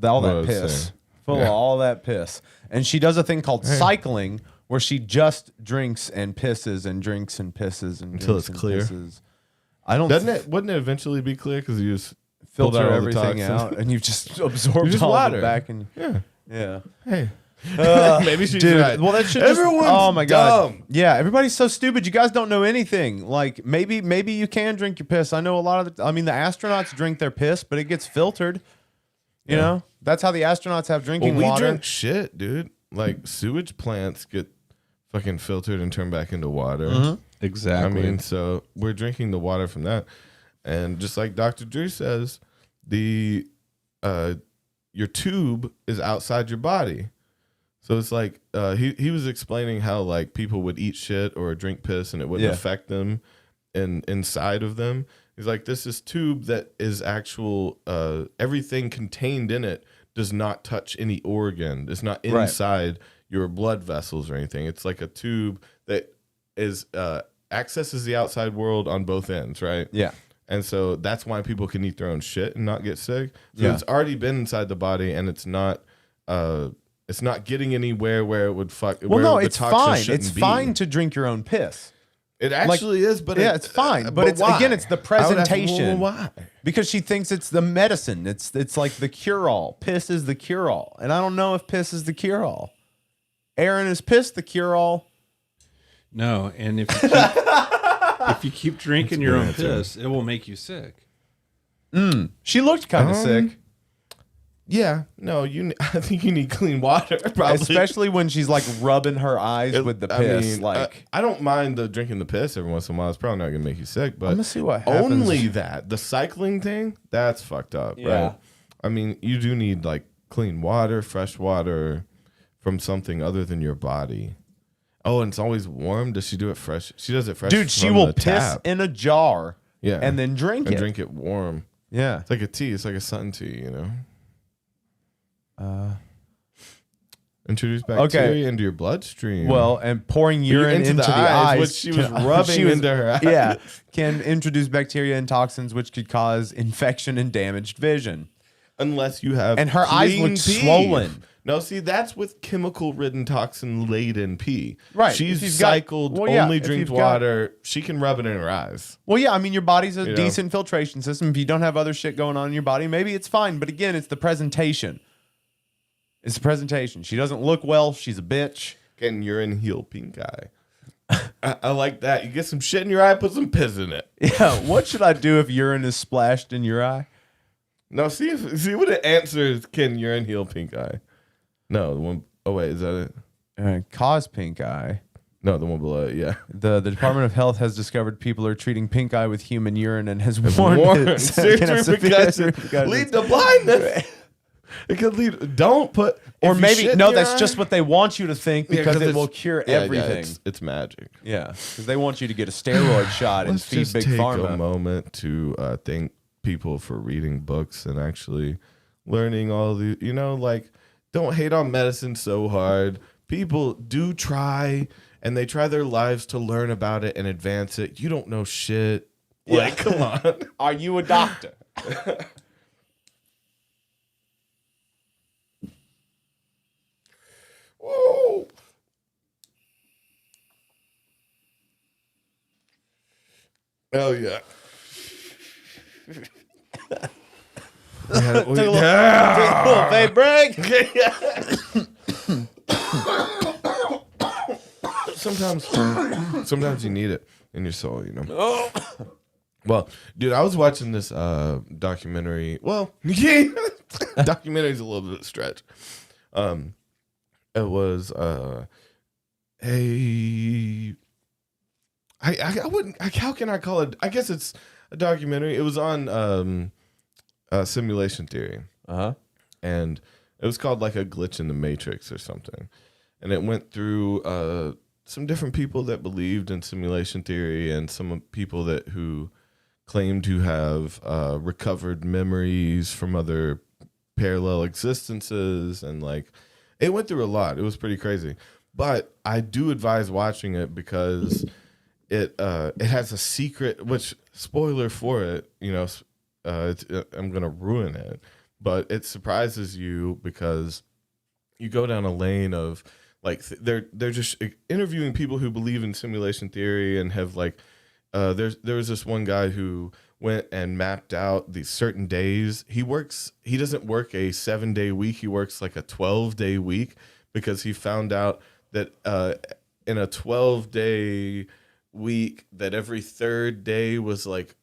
S3: All that piss. Full of all that piss. And she does a thing called cycling, where she just drinks and pisses and drinks and pisses and
S2: until it's clear.
S3: Pisses. I don't.
S2: Wouldn't it eventually be clear because you just
S3: filter everything out and you just absorbed all of it back and yeah.
S2: Hey, maybe she's right.
S3: Well, that should.
S2: Everyone's
S3: oh my
S2: dumb.
S3: god. Yeah, everybody's so stupid. You guys don't know anything. Like maybe you can drink your piss. I know a lot of the astronauts drink their piss, but it gets filtered. You know, that's how the astronauts have drinking
S2: we
S3: water.
S2: Drink shit, dude. Like sewage plants get fucking filtered and turned back into water.
S7: Exactly.
S2: I mean, so we're drinking the water from that, and just like Dr. Drew says, your tube is outside your body. So it's like he was explaining how like people would eat shit or drink piss and it wouldn't affect them inside of them. He's like, this is tube that is actual. Everything contained in it does not touch any organ. It's not inside your blood vessels or anything. It's like a tube that is accesses the outside world on both ends, right?
S3: Yeah.
S2: And so that's why people can eat their own shit and not get sick. So it's already been inside the body and it's not getting anywhere where it would fuck.
S3: Well, no, it's fine. It's fine to drink your own piss.
S2: It actually is, but
S3: it's fine. But it's
S2: why?
S3: Again, it's the presentation.
S2: Why?
S3: Because she thinks it's the medicine. It's like the cure-all. Piss is the cure-all, and I don't know if piss is the cure-all. Aaron, is piss the cure-all?
S7: No, and if you keep, if you keep drinking your own piss, it will make you sick.
S3: She looked kind of sick.
S2: Yeah, no, I think you need clean water, probably.
S3: Especially when she's like rubbing her eyes with the piss.
S2: I don't mind drinking the piss every once in a while. It's probably not gonna make you sick, but
S3: I'm gonna see what happens.
S2: Only that the cycling thing, that's fucked up, right? I mean, you do need like clean water, fresh water from something other than your body. Oh, and it's always warm. Does she do it fresh? She does it fresh.
S3: Dude, she will piss in a jar, and then drink it.
S2: Drink it warm.
S3: Yeah,
S2: it's like a tea. It's like a sun tea, you know. Introduce bacteria into your bloodstream.
S3: Well, and pouring urine into the eyes,
S2: which she was rubbing into her eyes.
S3: Yeah, can introduce bacteria and toxins, which could cause infection and damaged vision.
S2: Unless you have
S3: and her eyes look swollen.
S2: No, see, that's with chemical-ridden, toxin-laden pee.
S3: Right.
S2: She's cycled, only drinks water. She can rub it in her eyes.
S3: Well, yeah, I mean, your body's a decent filtration system. If you don't have other shit going on in your body, maybe it's fine. But again, it's the presentation. It's the presentation. She doesn't look well. She's a bitch.
S2: Can urine heal pink eye? I like that. You get some shit in your eye, put some piss in it.
S3: Yeah. What should I do if urine is splashed in your eye?
S2: No, see what it answers. Can urine heal pink eye? No, the one. Oh wait, is that it?
S3: Cause pink eye.
S2: No, the one below it. Yeah.
S3: The Department of Health has discovered people are treating pink eye with human urine and has warned
S2: serious repercussions lead to blindness. It could lead. Don't put.
S3: Or maybe no. That's just what they want you to think because it will cure everything.
S2: Yeah, it's magic.
S3: Yeah, because they want you to get a steroid shot and feed big pharma.
S2: Let's take a moment to thank people for reading books and actually learning all the. Like, don't hate on medicine so hard. People do try, and they try their lives to learn about it and advance it. You don't know shit. Like, come on.
S3: Are you a doctor?
S2: Whoa. Oh yeah.
S3: Take a little vape break.
S2: Sometimes you need it in your soul, Well, dude, I was watching this documentary. Well, documentary's a little bit of a stretch. It was how can I call it? I guess it's a documentary. It was on simulation theory. And it was called like a glitch in the Matrix or something. And it went through some different people that believed in simulation theory and some people who claimed to have recovered memories from other parallel existences, and like it went through a lot. It was pretty crazy. But I do advise watching it because it has a secret, which spoiler for it, I'm gonna ruin it, but it surprises you because you go down a lane of like they're just interviewing people who believe in simulation theory and have like there was this one guy who went and mapped out these certain days. He doesn't work a 7-day week. He works like a 12-day week because he found out that in a 12-day week that every third day was like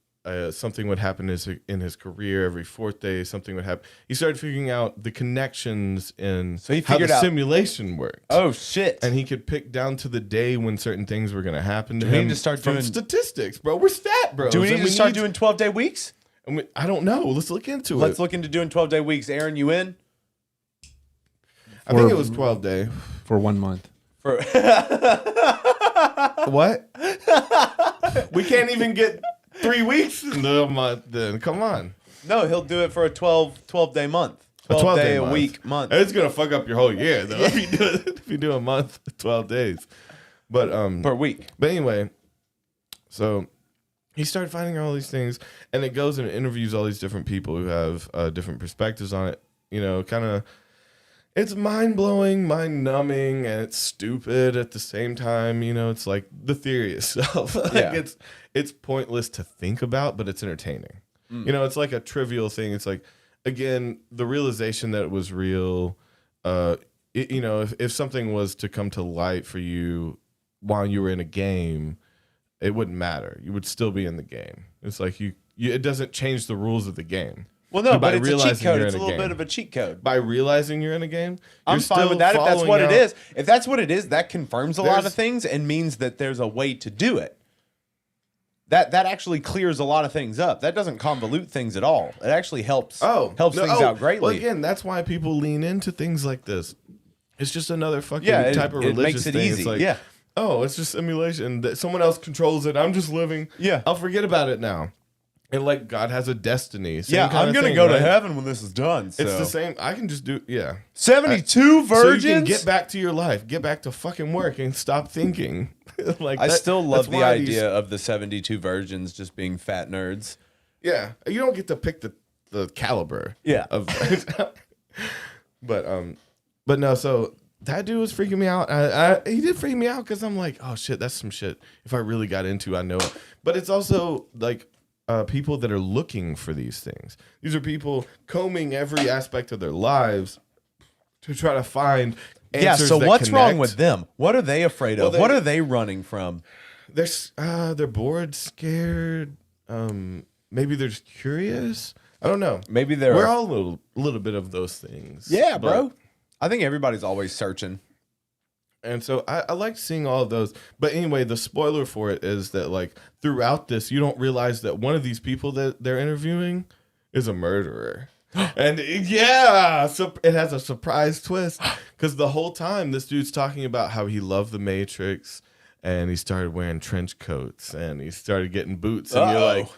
S2: something would happen in his career. Every fourth day something would happen. He started figuring out the connections in how the simulation worked.
S3: Oh shit.
S2: And he could pick down to the day when certain things were going to happen to
S3: him. We need to
S2: start doing statistics, bro. We're stat bros.
S3: Do we need to start doing 12-day weeks?
S2: I don't know. Let's look into it.
S3: Let's look into doing 12-day weeks. Aaron, you in?
S2: I think it was 12-day.
S7: For 1 month.
S3: For
S2: what? We can't even get 3 weeks in the month then. Come on.
S3: No, he'll do it for a 12-day month. 12-day a week month.
S2: It's going to fuck up your whole year, though, if you do a month, 12 days. But
S3: per week.
S2: But anyway, so he started finding all these things, and it goes and interviews all these different people who have different perspectives on it. Kind of, it's mind-blowing, mind-numbing, and it's stupid at the same time. It's like the theory itself. It's pointless to think about, but it's entertaining. It's like a trivial thing. It's like, again, the realization that it was real. If something was to come to light for you while you were in a game, it wouldn't matter. You would still be in the game. It's like you it doesn't change the rules of the game.
S3: Well, no,
S2: By
S3: but it's a cheat
S2: realizing
S3: code.
S2: you're
S3: It's a
S2: in a
S3: little
S2: game.
S3: bit of a cheat code.
S2: By realizing you're in a game,
S3: I'm
S2: you're
S3: fine
S2: still
S3: with that if that's
S2: following
S3: what it
S2: out-
S3: is. If that's what it is, that confirms a lot
S2: There's-
S3: of things and means that there's a way to do it. That actually clears a lot of things up. That doesn't convolute things at all. It actually helps things out greatly.
S2: Well, again, that's why people lean into things like this. It's just another fucking
S3: Yeah,
S2: type of
S3: it
S2: religious
S3: makes it
S2: thing.
S3: easy.
S2: It's like,
S3: Yeah.
S2: oh, it's just simulation. That someone else controls it. I'm just living.
S3: Yeah.
S2: I'll forget about it now. And like God has a destiny. Same
S3: Yeah,
S2: kind
S3: I'm
S2: of
S3: gonna
S2: thing,
S3: go
S2: right?
S3: to heaven when this is done. So.
S2: It's the same. I can just do
S3: 72 virgins.
S2: So you can get back to your life, get back to fucking work, and stop thinking. Like
S3: I
S2: that-
S3: still love
S2: that's
S3: the
S2: why
S3: idea of the 72 virgins just being fat nerds.
S2: Yeah, you don't get to pick the caliber.
S3: Yeah.
S2: Of, but no. So that dude was freaking me out. He did freak me out because I'm like, oh shit, that's some shit. If I really got into, I know it. But it's also like people that are looking for these things. These are people combing every aspect of their lives to try to find answers.
S3: So
S2: that
S3: what's wrong
S2: connect.
S3: with them? What are they afraid of?
S2: Well,
S3: What are they running from?
S2: They're bored, scared. Maybe they're just curious. I don't know.
S3: Maybe they're.
S2: We're all a little bit of those things.
S3: Yeah,
S2: but-
S3: bro. I think everybody's always searching.
S2: And so I like seeing all of those. But anyway, the spoiler for it is that like throughout this, you don't realize that one of these people that they're interviewing is a murderer. And yeah, so it has a surprise twist because the whole time this dude's talking about how he loved the Matrix and he started wearing trench coats and he started getting boots and you're like,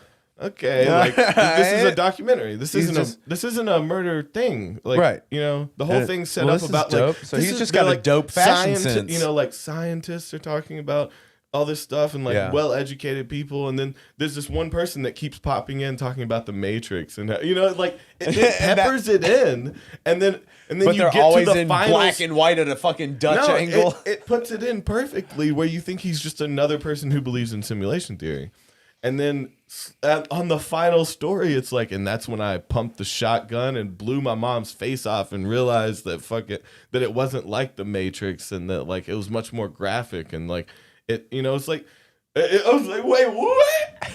S2: okay, like this is a documentary. This isn't a murder thing. Like,
S3: Right.
S2: you know, the whole thing's set
S3: well,
S2: up
S3: this is
S2: about
S3: dope.
S2: like
S3: So
S2: this
S3: he's
S2: is-
S3: just
S2: they're,
S3: got a dope fashion sense.
S2: You know, like scientists are talking about all this stuff and like
S3: Yeah.
S2: well-educated people, and then there's this one person that keeps popping in talking about the Matrix and you know, like it peppers it in, and then
S3: But
S2: you
S3: they're
S2: get
S3: always
S2: to the
S3: in
S2: finals.
S3: black and white at a fucking Dutch
S2: No,
S3: angle.
S2: It puts it in perfectly where you think he's just another person who believes in simulation theory. And then on the final story, it's like, and that's when I pumped the shotgun and blew my mom's face off and realized that that it wasn't like the Matrix and that like it was much more graphic and like it, you know, it's like, I was like, wait, what?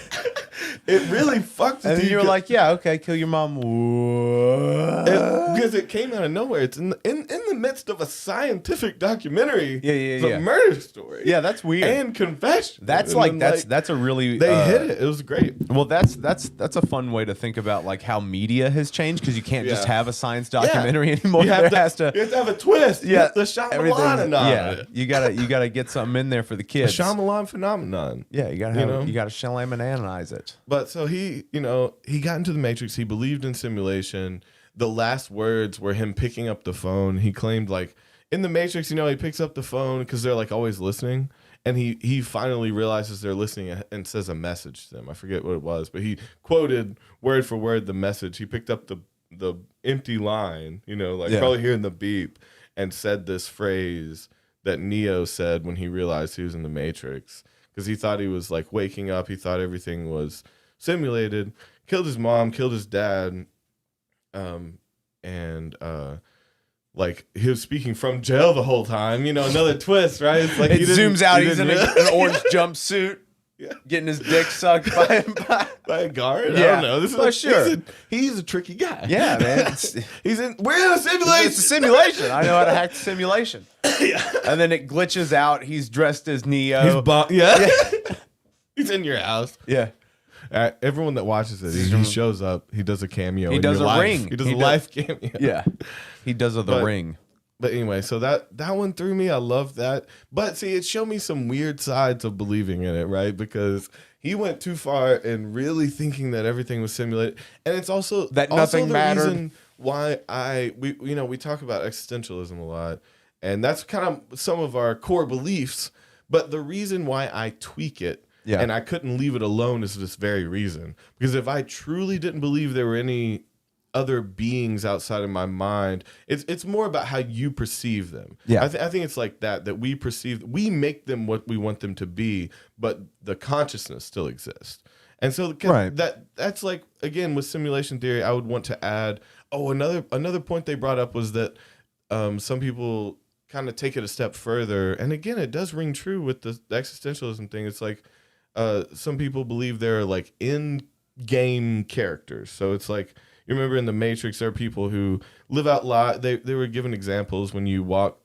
S2: It really fucked with
S3: And then
S2: you.
S3: you were like, yeah, okay, kill your mom. What?
S2: Because it came out of nowhere. It's in the midst of a scientific documentary.
S3: Yeah,
S2: It's a murder story.
S3: Yeah, that's weird.
S2: And confession.
S3: That's
S2: And
S3: like
S2: then,
S3: that's a really
S2: they hit it. It was great.
S3: Well, that's a fun way to think about like how media has changed because you can't just
S2: Yeah.
S3: have a science documentary anymore.
S2: You have,
S3: There
S2: to, you have to have a twist.
S3: yeah,
S2: The Shyamalan
S3: everything.
S2: on
S3: Yeah,
S2: it.
S3: you gotta get something in there for the
S2: The
S3: kids.
S2: Shyamalan phenomenon.
S3: Yeah, you gotta
S2: You
S3: have,
S2: know?
S3: you gotta Shyamalan-anize it.
S2: But so he, you know, he got into the Matrix. He believed in simulation. The last words were him picking up the phone. He claimed like in the Matrix, you know, he picks up the phone because they're like always listening. And he finally realizes they're listening and says a message to them. I forget what it was, but he quoted word for word the message. He picked up the empty line, you know, like probably hearing the beep, and said this phrase that Neo said when he realized he was in the Matrix. Because he thought he was like waking up. He thought everything was simulated. Killed his mom, killed his dad. Like he was speaking from jail the whole time. You know, another twist, right? It's like
S3: It
S2: he didn't-
S3: zooms out.
S2: he
S3: He's in
S2: didn't
S3: an orange jumpsuit, getting his dick sucked
S2: by a guard. I
S3: Yeah,
S2: don't know. This is
S3: for sure.
S2: He's a tricky guy.
S3: Yeah, man.
S2: We're in a simulation.
S3: It's a simulation. I know how to hack the simulation. And then it glitches out. He's dressed as Neo.
S2: He's in your house.
S3: Yeah.
S2: Everyone that watches it, he shows up. He does a cameo.
S3: He
S2: in
S3: does
S2: your
S3: a
S2: life.
S3: ring.
S2: He does
S3: He
S2: a
S3: does-
S2: live cameo.
S3: Yeah. He does the ring.
S2: But anyway, so that one threw me. I love that. But see, it showed me some weird sides of believing in it, right? Because he went too far in really thinking that everything was simulated, and it's also
S3: That nothing
S2: the
S3: mattered.
S2: reason why we talk about existentialism a lot, and that's kind of some of our core beliefs. But the reason why I tweak it, and I couldn't leave it alone, is this very reason. Because if I truly didn't believe there were any other beings outside of my mind, it's more about how you perceive them. I think it's like that we make them what we want them to be, but the consciousness still exists. And so that's like, again, with simulation theory, I would want to add another point they brought up was that some people kind of take it a step further, and again, it does ring true with the existentialism thing. It's like some people believe they're like in-game characters. So it's like, you remember in the Matrix, there are people who live out loud. They were given examples when you walk,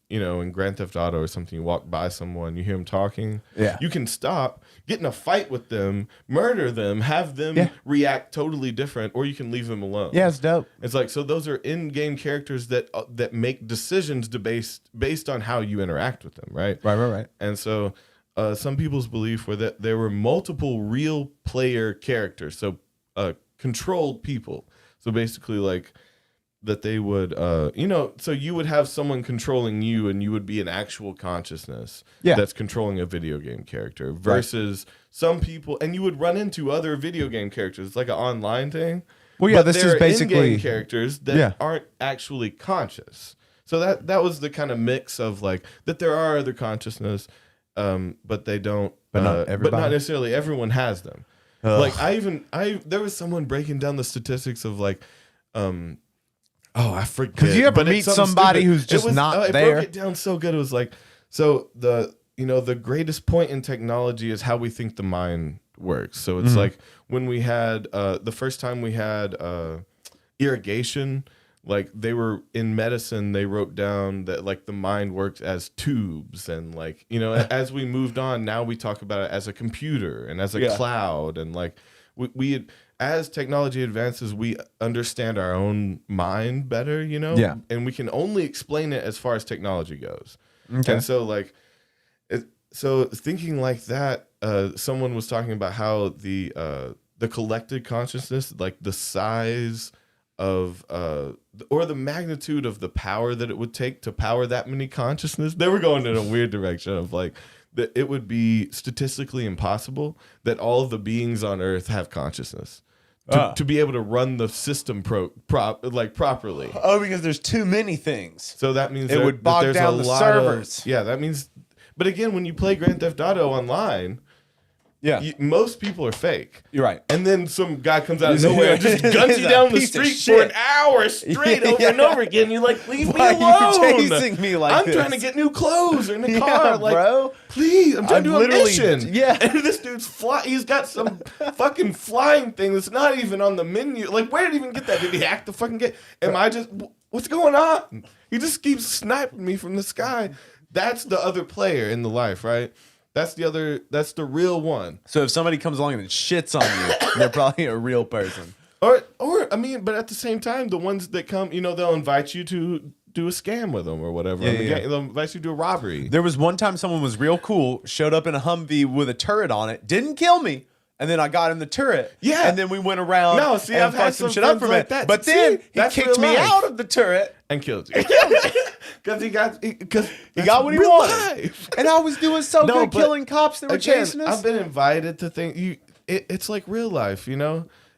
S2: in Grand Theft Auto or something, you walk by someone, you hear them talking.
S3: Yeah.
S2: You can stop, get in a fight with them, murder them, have them react totally different, or you can leave them alone.
S3: Yeah, it's dope.
S2: It's like, so those are in-game characters that make decisions based on how you interact with them, right?
S3: Right.
S2: And so some people's belief were that there were multiple real player characters, so controlled people. So basically, like, that they would, so you would have someone controlling you, and you would be an actual consciousness that's controlling a video game character versus some people, and you would run into other video game characters. It's like an online thing.
S3: Well, yeah, this is basically
S2: in-game characters that aren't actually conscious. So that was the kind of mix of like that there are other consciousness, but they don't.
S3: But not everybody.
S2: But not necessarily everyone has them.
S3: Ugh.
S2: Like there was someone breaking down the statistics of like, I forget.
S3: Because you ever meet somebody who's just not there?
S2: It broke it down so good. It was like, so the greatest point in technology is how we think the mind works. So it's like when we had the first time we had irrigation, like they were in medicine, they wrote down that like the mind works as tubes, and like, as we moved on, now we talk about it as a computer and as a cloud, and like we as technology advances, we understand our own mind better, and we can only explain it as far as technology goes. Okay. And so like, so thinking like that, someone was talking about how the collected consciousness, like the size of or the magnitude of the power that it would take to power that many consciousness. They were going in a weird direction of like that it would be statistically impossible that all of the beings on Earth have consciousness to be able to run the system properly.
S3: Oh, because there's too many things.
S2: So that means
S3: it would bog down the servers.
S2: That means. But again, when you play Grand Theft Auto online, most people are fake.
S3: You're right.
S2: And then some guy comes out of nowhere and just guns you down the street for an hour straight over and over again. You're like, leave me alone.
S3: Why are you chasing me like
S2: I'm
S3: this?
S2: trying to get new clothes or in the car. Like,
S3: bro.
S2: Please, I'm trying to do a mission.
S3: Yeah.
S2: And this dude's he's got some fucking flying thing that's not even on the menu. Like, where did he even get that? Did he hack the fucking game? What's going on? He just keeps sniping me from the sky. That's the other player in the life, right? That's the real one. So
S3: if somebody comes along and shits on you, they're probably a real person.
S2: Or I mean, but at the same time, the ones that come, they'll invite you to do a scam with them or whatever. They'll invite you to do a robbery.
S3: There was one time someone was real cool, showed up in a Humvee with a turret on it, didn't kill me. And then I got in the turret. Yeah. And then we went around and fucked some shit up from it. But then he kicked me out of the turret.
S2: And killed you. Because he got
S3: what he wanted. And I was doing so good killing cops that were chasing us.
S2: I've been invited to think it's like real life,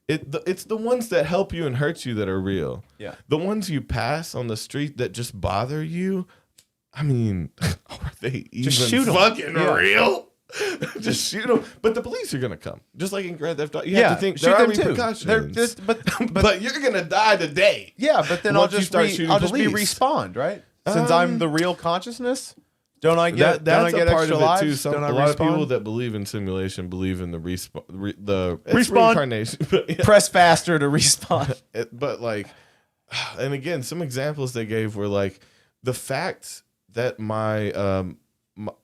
S2: It's the ones that help you and hurt you that are real.
S3: Yeah.
S2: The ones you pass on the street that just bother you, I mean, are they even fucking real? Just shoot them. But the police are going to come. Just like in Grand Theft Auto. You have to think there are repercussions. But you're going to die today.
S3: Yeah, but then I'll just be respawned, right? Since I'm the real consciousness, don't I get
S2: that's
S3: don't I get
S2: a part
S3: extra
S2: of it
S3: lives?
S2: too.
S3: Don't I
S2: a lot of
S3: respawn?
S2: people that believe in simulation believe in the
S3: respawn
S2: reincarnation.
S3: Press faster to respawn.
S2: But like, and again, some examples they gave were like the fact that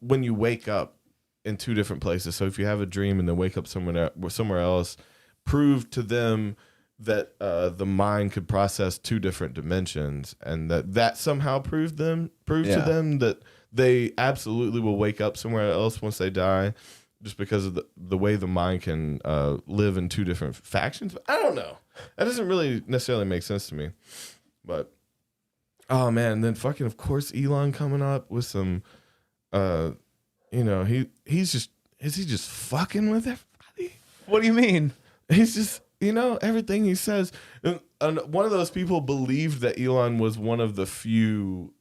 S2: when you wake up in two different places. So if you have a dream and then wake up somewhere else, prove to them that the mind could process two different dimensions, and that somehow proved to them that they absolutely will wake up somewhere else once they die, just because of the way the mind can live in two different factions. I don't know. That doesn't really necessarily make sense to me. But oh man, then fucking of course Elon coming up with some. Is he just fucking with everybody?
S3: What do you mean?
S2: He's just, everything he says. And one of those people believed that Elon was one of the few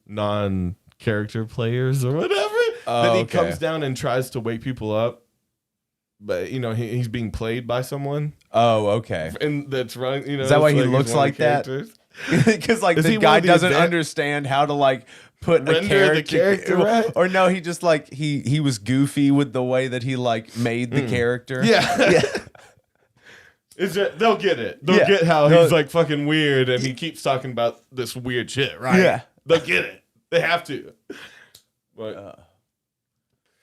S2: non-character players or whatever. That he comes down and tries to wake people up. But, he's being played by someone.
S3: Oh, okay.
S2: And that's running,
S3: Is that why he looks like that? Because the guy doesn't understand how to put a
S2: render the character right.
S3: Or no, he just like he was goofy with the way that he like made the character.
S2: Yeah. They'll get it. They'll get how he's like fucking weird and he keeps talking about this weird shit, right?
S3: Yeah.
S2: They'll get it. They have to. But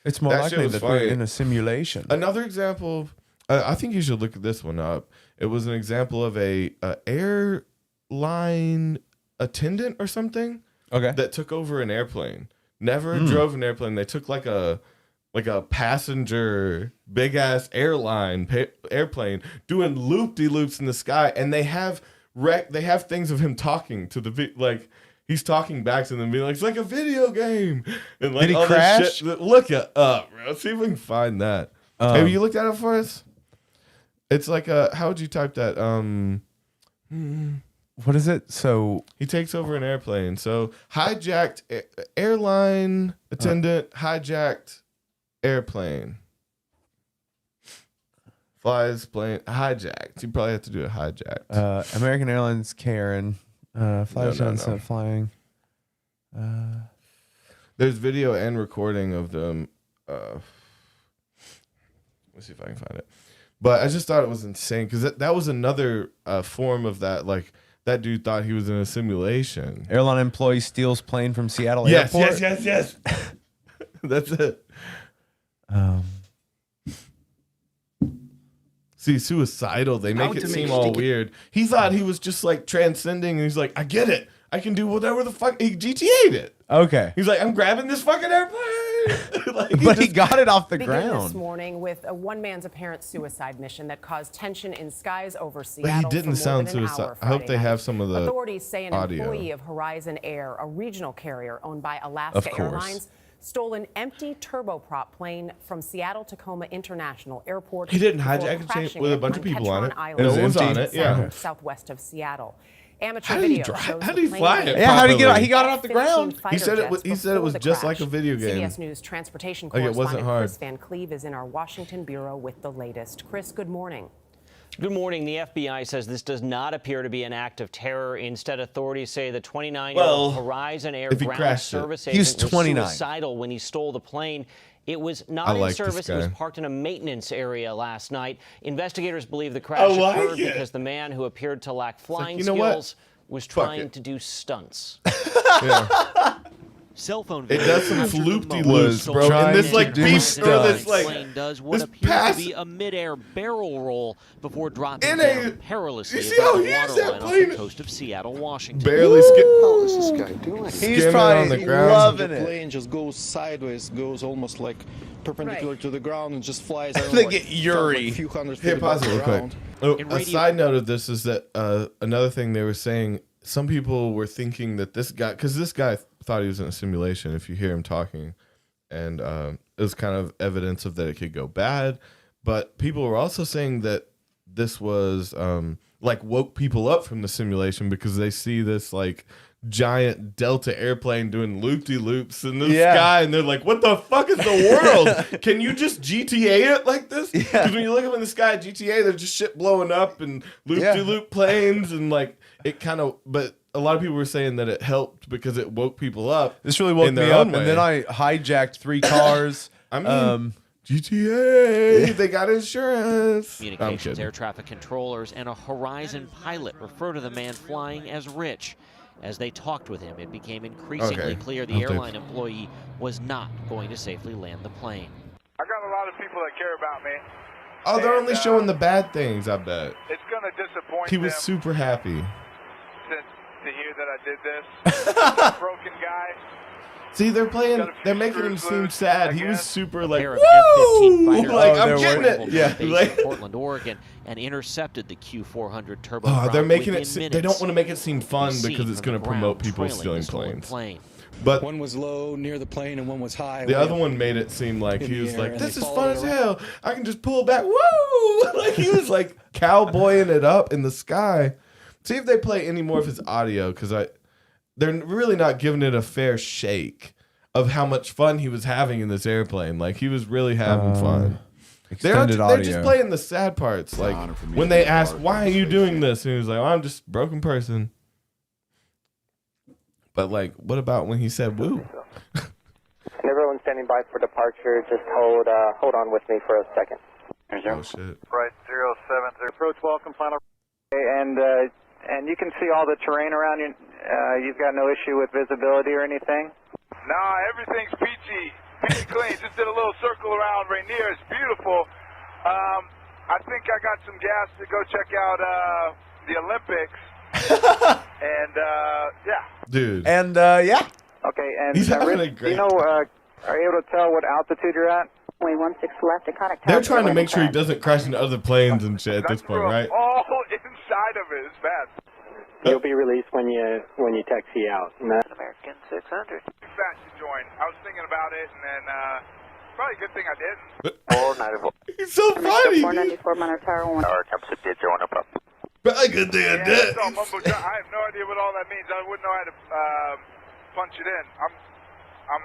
S3: it's more
S2: that shit
S3: likely
S2: was
S3: that
S2: funny.
S3: they're in a simulation.
S2: Another example, I think you should look this one up. It was an example of a airline attendant or something that took over an airplane. Never drove an airplane. They took like a passenger big ass airplane doing loop-de-loops in the sky, and they have things of him talking to the he's talking back to them, being like, it's like a video game, and like
S3: did he
S2: all
S3: crash?
S2: this shit. Look it up, bro. See if we can find that. Have you looked at it for us? It's like how would you type that?
S3: What is it? So
S2: he takes over an airplane. So hijacked airline attendant hijacked airplane. Flies plane hijacked. You probably have to do a hijacked.
S3: American Airlines Karen. Flight sunset flying.
S2: There's video and recording of them. Let's see if I can find it. But I just thought it was insane because that was another form of that. Like that dude thought he was in a simulation.
S3: Airline employee steals plane from Seattle
S2: Yes.
S3: airport.
S2: That's it. See, suicidal. They make it seem all weird. He thought he was just like transcending, and he's like, I get it. I can do whatever the fuck. He GTA'd it.
S3: Okay.
S2: He's like, I'm grabbing this fucking airplane.
S3: He got it off the
S10: Beginning
S3: ground.
S10: this morning with one man's apparent suicide mission that caused tension in skies over Seattle.
S2: But he didn't sound suicidal. I hope they have some of the
S10: authorities say an
S2: audio.
S10: employee of Horizon Air, a regional carrier owned by Alaska Airlines, stole an empty turboprop plane from Seattle Tacoma International Airport.
S2: He didn't hijack it with a bunch of people on it.
S10: Island,
S2: It was on it, yeah.
S10: Southwest of Seattle. Amateur
S2: How did he
S10: video
S2: drive?
S10: shows
S2: How
S10: the
S2: did he
S10: plane
S2: fly
S10: being
S2: it?
S3: Yeah, how did he get it?
S10: crashed
S3: He got it off the ground.
S10: F-15
S2: He said it
S10: fighter
S2: was
S10: jets
S2: just like a
S10: before the
S2: video
S10: crash.
S2: game.
S10: CBS News transportation
S2: Like, it wasn't
S10: correspondent
S2: hard.
S10: Chris Van Cleve is in our Washington bureau with the latest. Chris, good morning.
S11: Good morning. The FBI says this does not appear to be an act of terror. Instead, authorities say the 29-year-old Horizon Air ground service agent was suicidal when he stole the plane. It was not in service. It was parked in a maintenance area last night. Investigators believe the crash occurred because the man who appeared to lack flying skills was trying to do stunts. Cell phone
S2: video. It does some floop-de-loops, bro. And this like beast or this like
S11: does what appears to be a mid-air barrel roll before dropping down perilously above the waterline off the coast of Seattle, Washington.
S2: Barely skip.
S12: How is this guy doing?
S3: He's probably loving it.
S12: The plane just goes sideways, goes almost like perpendicular to the ground and just flies.
S3: I think it Yuri.
S12: Like a few hundred feet
S2: Here, pause it real quick. Oh, a side note of this is that another thing they were saying, some people were thinking that this guy, because this guy thought he was in a simulation, if you hear him talking, and it was kind of evidence of that it could go bad. But people were also saying that this was like woke people up from the simulation because they see this like giant Delta airplane doing loop-de-loops in the sky, and they're like, what the fuck is the world? Can you just GTA it like this? Because when you look up in the sky at GTA, there's just shit blowing up and loop-de-loop planes, and like it kind of, but a lot of people were saying that it helped because it woke people up.
S3: This really woke me up, and then I hijacked 3 cars.
S2: I mean, GTA, they got insurance.
S11: Communications, air traffic controllers, and a Horizon pilot refer to the man flying as Rich. As they talked with him, it became increasingly clear the airline employee was not going to safely land the plane.
S13: I got a lot of people that care about me.
S2: Oh, they're only showing the bad things, I bet.
S13: It's going to disappoint
S2: He was
S13: them
S2: super happy.
S13: to hear that I did this. Broken guy.
S2: See, they're making him seem sad. He was super like,
S11: F-15 fighter
S2: like I'm getting it.
S11: Yeah, like Portland, Oregon, and intercepted the Q400 turbo.
S2: Oh, they're making it. They don't want to make it seem fun because it's going to promote people stealing planes. But
S12: one was low near the plane and one was high.
S2: The other one made it seem like he was like, "This is fun as hell. I can just pull back, woo!" Like he was like cowboying it up in the sky. See if they play any more of his audio because they're really not giving it a fair shake of how much fun he was having in this airplane. Like he was really having fun. They're just playing the sad parts. Like when they asked, "Why are you doing this?" and he was like, "I'm just a broken person." But like, what about when he said woo?
S14: And everyone standing by for departure, just hold on with me for a second.
S2: Oh shit.
S13: Right, 070.
S14: Approach welcome, final.
S15: And you can see all the terrain around you. You've got no issue with visibility or anything?
S13: Nah, everything's peachy clean. Just did a little circle around Rainier. It's beautiful. I think I got some gas to go check out the Olympics. And yeah.
S2: Dude.
S3: And yeah.
S15: Okay, and
S2: He's having a
S15: do
S2: great
S15: you know, are you able to tell what altitude you're at?
S16: 16 left, iconic.
S2: They're trying to make sure he doesn't crash into other planes and shit at this point, right?
S13: All inside of it. It's bad.
S14: You'll be released when you taxi out.
S15: American 600.
S13: Fast to join. I was thinking about it, and then probably a good thing I didn't.
S15: 494.
S2: He's so funny.
S16: 494 Minor Tower 1.
S15: Tower temperature did join up.
S2: Probably a good thing I did.
S13: I have no idea what all that means. I wouldn't know how to punch it in. I'm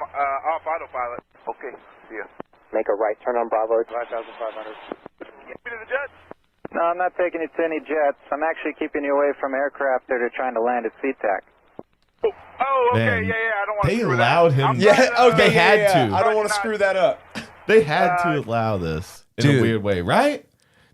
S13: off autopilot.
S15: Okay, see ya.
S14: Make a right turn on Bravo.
S15: 5,500.
S13: Get me to the jets.
S15: No, I'm not taking you to any jets. I'm actually keeping you away from aircraft that are trying to land at SeaTac.
S13: Oh, okay,
S2: Man,
S13: yeah, I don't want to
S2: they
S13: screw
S2: allowed
S13: that.
S2: him.
S3: Yeah, okay,
S2: They had to.
S3: I don't want to screw that up.
S2: They had to allow this in a weird way, right?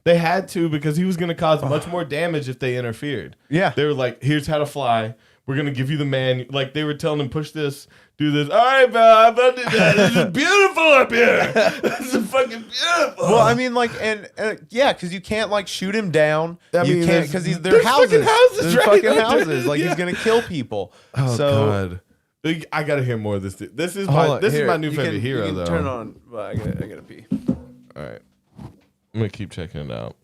S2: They had to because he was going to cause much more damage if they interfered.
S3: Yeah.
S2: They were like, here's how to fly. We're going to give you the man. Like, they were telling him, push this, do this. All right, bro, I'm about to do that. This is beautiful up here. This is fucking beautiful.
S3: Well, I mean, like, and yeah, because you can't, like, shoot him down. You can't, because they're
S2: there's
S3: houses.
S2: fucking houses,
S3: There's
S2: right?
S3: fucking houses. Like,
S2: Yeah.
S3: he's going to kill people.
S2: Oh,
S3: so,
S2: God. I got to hear more of this. This is
S3: Hold
S2: my
S3: on,
S2: this
S3: here,
S2: is my new
S3: you
S2: favorite
S3: can-
S2: hero,
S3: you can
S2: though.
S3: Turn on. Well, I gotta pee.
S2: All right. I'm going to keep checking it out.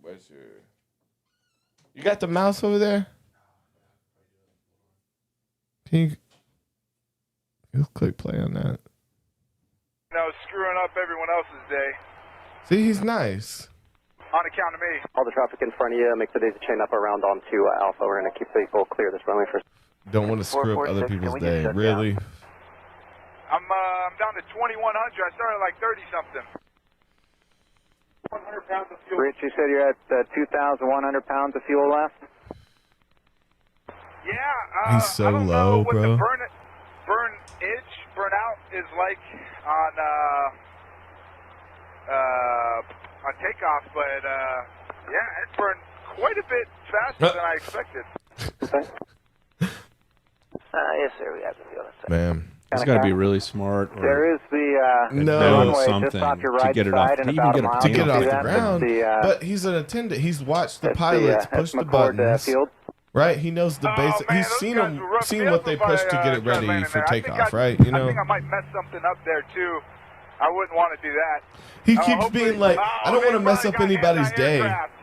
S2: Where's your... You got the mouse over there? Can you click play on that?
S13: No, screwing up everyone else's day.
S2: See, he's nice.
S13: On account of me.
S14: All the traffic in front of you, make the daisy chain up around onto Alpha. We're going to keep people clear this runway first.
S2: Don't want to screw up other people's day. Really?
S13: I'm down to 2,100. I started like 30-something. 100 pounds of fuel.
S15: Rich, you said you're at 2,100 pounds of fuel left?
S13: Yeah.
S2: He's so
S13: I don't
S2: low,
S13: know what
S2: bro.
S13: the burnout is like on takeoff, but yeah, it's burned quite a bit faster than I expected.
S15: Yes, sir. We have the fuel.
S2: Man.
S7: He's got to be really smart. Or
S15: There is the
S2: No.
S15: runway
S7: something
S15: just off your
S7: to
S15: right
S7: get it
S15: side
S7: off-
S15: and
S7: to even
S15: about
S7: get
S15: a
S7: a
S15: mile
S2: To get it
S15: to
S2: off
S15: do
S2: the
S15: that.
S2: ground. But he's an attendant. He's watched the
S15: that's
S2: pilots
S15: that's
S2: push the
S15: McCord,
S2: buttons.
S15: field.
S2: Right? He knows the basic.
S13: Man,
S2: He's
S13: those
S2: seen
S13: guys
S2: them,
S13: were rough
S2: seen
S13: fields
S2: what they
S13: if I,
S2: pushed to get it
S13: tried
S2: ready
S13: landing
S2: for
S13: there. I think
S2: takeoff,
S13: I-
S2: right? You
S13: I
S2: know?
S13: think I might mess something up there too. I wouldn't want to do that.
S2: He keeps
S13: hopefully-
S2: being like, I don't want to
S13: they
S2: mess up
S13: probably got
S2: anybody's day.
S13: anti-aircraft.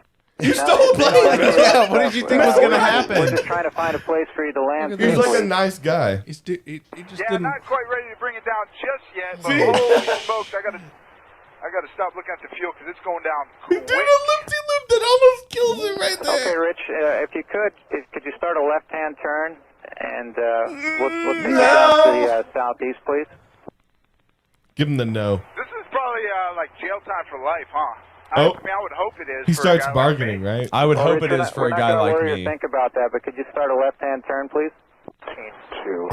S2: You stole a plane.
S3: Yeah, what did you think was going to happen?
S15: We're just trying to find a place for you to land.
S2: He's like a
S15: safely.
S2: nice guy.
S7: he just
S13: Yeah,
S7: didn't.
S13: not quite ready to bring it down just yet. But
S2: See?
S13: holy smokes, I gotta stop looking at the fuel because it's going down
S2: He
S13: quick.
S2: did a loop-de-loop that almost kills him right there.
S15: Okay, Rich, if you could you start a left-hand turn and we'll take you down to the southeast, please.
S2: Give him the no.
S13: This is probably like jail time for life, huh?
S2: Oh.
S13: I mean, I would hope it is.
S2: He
S13: for a
S2: starts
S13: guy
S2: bargaining,
S13: like me.
S2: right?
S3: I would
S15: Well,
S3: hope
S15: Rich,
S3: it is for a guy
S15: We're not
S3: like
S15: gonna worry or
S3: me.
S15: think about that, but could you start a left-hand turn, please?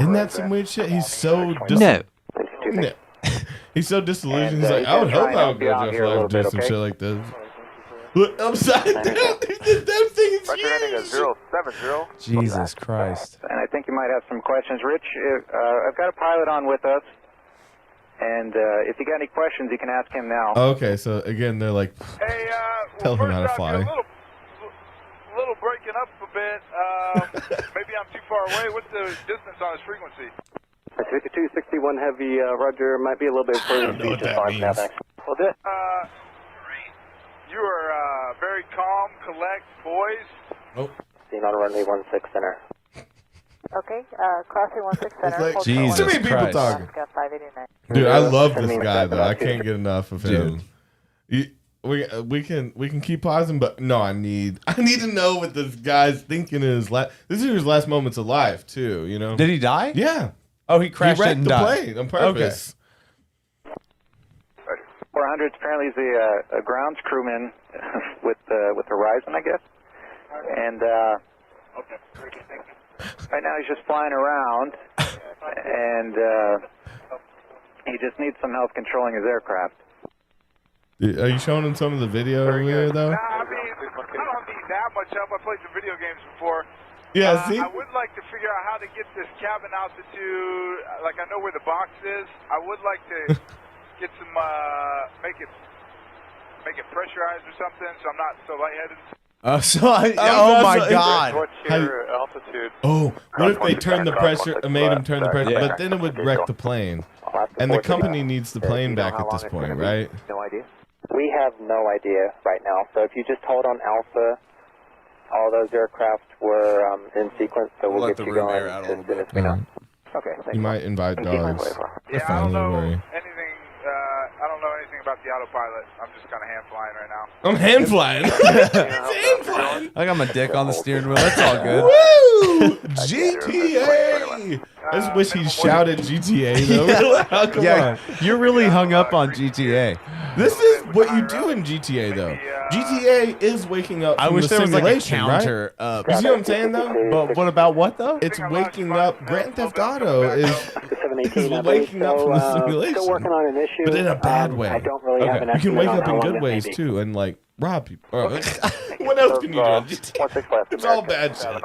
S2: Isn't that some weird shit? He's so
S15: No.
S2: No. He's so disillusioned.
S15: And,
S2: He's like,
S15: he's
S2: I would
S15: gonna
S2: hope
S15: try and
S2: I
S15: help
S2: would
S15: you
S2: go
S15: out
S2: Jeff
S15: here a
S2: Live
S15: little
S2: and do
S15: bit,
S2: some
S15: okay?
S2: shit like this. Look, upside down. That thing is
S15: Roger, ending
S2: huge.
S15: 070.
S3: Jesus Christ.
S15: And I think you might have some questions. Rich, I've got a pilot on with us, and if you got any questions, you can ask him now.
S2: Okay, so again, they're like,
S13: Hey,
S2: tell him how to
S13: first off,
S2: fly.
S13: you're a little breaking up a bit. Maybe I'm too far away. What's the distance on this frequency?
S14: 5261 heavy, Roger, might be a little bit further.
S2: know what that means.
S14: Well, this.
S13: You are very calm, collect, poised.
S2: Oh,
S14: Seen on runway 16 center.
S16: Okay, crossing 16
S2: it's
S16: center.
S2: like
S16: hold
S3: Jesus
S2: too many people
S3: Christ.
S2: talking.
S16: Got 589.
S2: Dude, I love
S14: Send
S2: this
S14: me
S2: guy
S14: a
S2: though. I can't get enough of him. We can keep pausing, but no, I need to know what this guy's thinking in his last. This is his last moments of life too. You know?
S3: Did he die?
S2: Yeah.
S3: Oh, he crashed
S2: he
S3: it
S2: wrecked
S3: and
S2: the
S3: died.
S2: plane on purpose.
S15: 400 apparently is a grounds crewman with Horizon, I guess. And
S13: Okay.
S15: Right now he's just flying around, and he just needs some help controlling his aircraft.
S2: Are you showing him some of the video here, though?
S13: Nah, I mean, I don't need that much help. I played some video games before.
S2: Yeah, see?
S13: I would like to figure out how to get this cabin altitude. Like, I know where the box is. I would like to get some, make it pressurized or something, so I'm not so lightheaded.
S3: Oh my God!
S15: What's your altitude?
S2: Oh, what if they turned the pressure, made him turn the pressure, but then it would wreck the plane. And the company needs the plane back at this point, right?
S14: No idea. We have no idea right now. So if you just hold on Alpha, all those aircraft were in sequence, so we'll get you going as soon as we know. Okay, thanks.
S2: You might invite dogs.
S13: Yeah, I don't know anything. I don't know anything about the autopilot. I'm just kind of hand flying right now.
S2: I'm hand flying.
S3: Hand flying. I got my dick on the steering wheel. That's all good.
S2: Woo! GTA! I just wish he shouted GTA though. Come on.
S3: You're really hung up on GTA.
S2: This is what you do in GTA though. GTA is waking up from
S3: I wish
S2: the
S3: there was like a
S2: simulation,
S3: counter
S2: right?
S3: up.
S2: You see what I'm saying though?
S3: But what about what though?
S2: It's waking up. Grand Theft Auto is waking up from the simulation.
S14: Still working on an issue.
S2: But in a bad way.
S14: I don't really have an
S2: You can
S14: estimate
S2: wake
S14: on
S2: up
S14: how
S2: in
S14: long
S2: good
S14: this
S2: ways
S14: may be.
S2: too, and like rob people. What else can you do on GTA? It's all bad shit.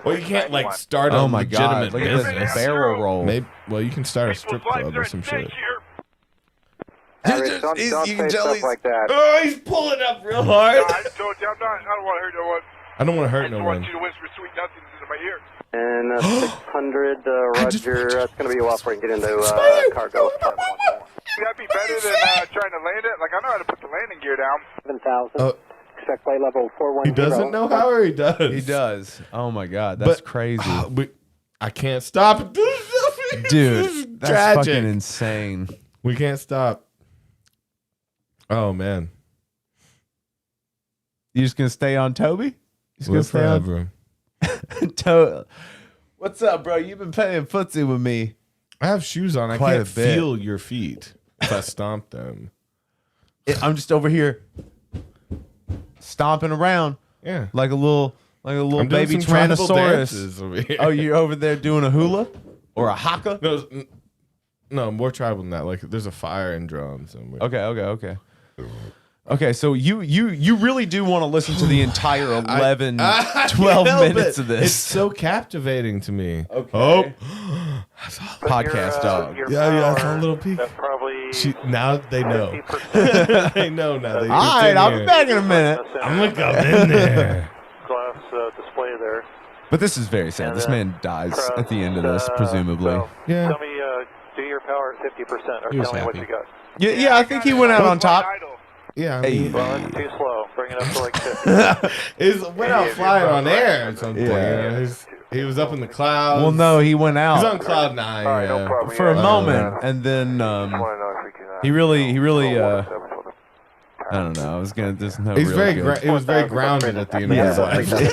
S2: Well, you can't like start a
S3: my God,
S2: legitimate
S3: look at this
S2: business.
S3: barrel roll.
S2: Maybe, well, you can start a strip club or some shit.
S15: Don't say stuff like that.
S2: Oh, he's pulling up real hard.
S13: I told you, I don't want to hurt no one.
S2: I don't want to hurt no
S13: I want
S2: one.
S13: you to whisper sweet nothings into my ear.
S14: And 600, Roger. That's going to be a while before we get into cargo.
S13: Would that be better than trying to land it? Like, I know how to put the landing gear down.
S14: 7,000. Expect flight level 410.
S2: He doesn't know how, or he does?
S3: He does. Oh my God, that's crazy.
S2: I can't stop.
S3: Dude, that's
S2: tragic.
S3: fucking insane.
S2: We can't stop. Oh man,
S3: you just gonna stay on Toby? Just
S2: Live forever.
S3: What's up, bro? You've been playing footsie with me.
S2: I have shoes on. I
S3: Quite
S2: can't
S3: a bit.
S2: feel your feet if I stomp them.
S3: I'm just over here stomping around.
S2: Yeah,
S3: like a little
S2: I'm
S3: baby
S2: doing some tribal
S3: Tyrannosaurus.
S2: dances over here.
S3: Oh, you're over there doing a hula or a haka?
S2: No, more tribal than that. Like there's a fire and drums. And
S3: Okay, so you really do want to listen to the entire 12 minutes of this.
S2: It's so captivating to me.
S3: Okay.
S2: Oh,
S3: podcast dog.
S2: Yeah, that's a little peek. Now they know. They know now.
S3: All right, I'll be back in a minute.
S2: I'm gonna come in there.
S15: Glass display there.
S3: But this is very sad. This man dies at the end of this, presumably.
S2: Yeah.
S15: Tell me, do your power at 50%, or tell me what you got.
S3: Yeah, I think he went out on top.
S2: Yeah, I
S3: Hey.
S2: mean,
S15: Well, that's too slow. Bring it up to like 50.
S2: went out flying on air at some point.
S3: Yeah.
S2: You know, he was up in the clouds.
S3: Well, no, he went out.
S2: He's on cloud 9.
S15: All right, no problem.
S3: For a moment, and then he really I don't know. I was gonna. There's no.
S2: He's
S3: real
S2: very.
S3: good.
S2: He was very grounded at the end of his life.
S15: Their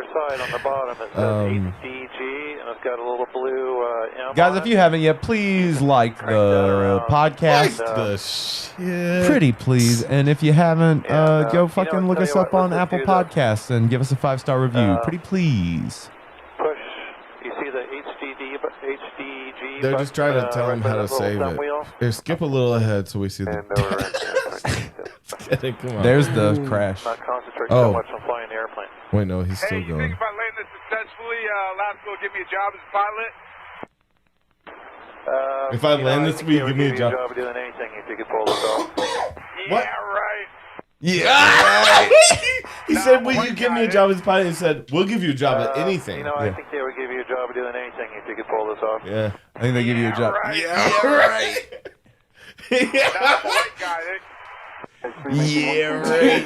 S15: side on the bottom it says HDG, and it's got a little blue M.
S3: Guys, if you haven't yet, please like the podcast.
S2: The shit.
S3: Pretty please. And if you haven't, go fucking look us up on Apple Podcasts and give us a 5-star review. Pretty please.
S15: Push. You see the HDG.
S2: They're just trying to tell him how to save it. Here, skip a little ahead so we see the. Come on.
S3: There's the crash.
S15: Not concentrate so much on flying the airplane.
S2: Wait, no, he's still
S13: You
S2: going.
S13: think if I land this successfully, Labs will give me a job as a pilot?
S2: If I land this week, give me a job.
S15: Doing anything if you could pull this off.
S2: What?
S13: Yeah, right.
S2: Yeah. He said, "Will you give me a job as a pilot?" He said, "We'll give you a job at anything."
S15: I think they would give you a job doing anything if you could pull this off.
S2: Yeah,
S3: I think they give you a job.
S13: Right.
S2: Yeah, right. Yeah, right.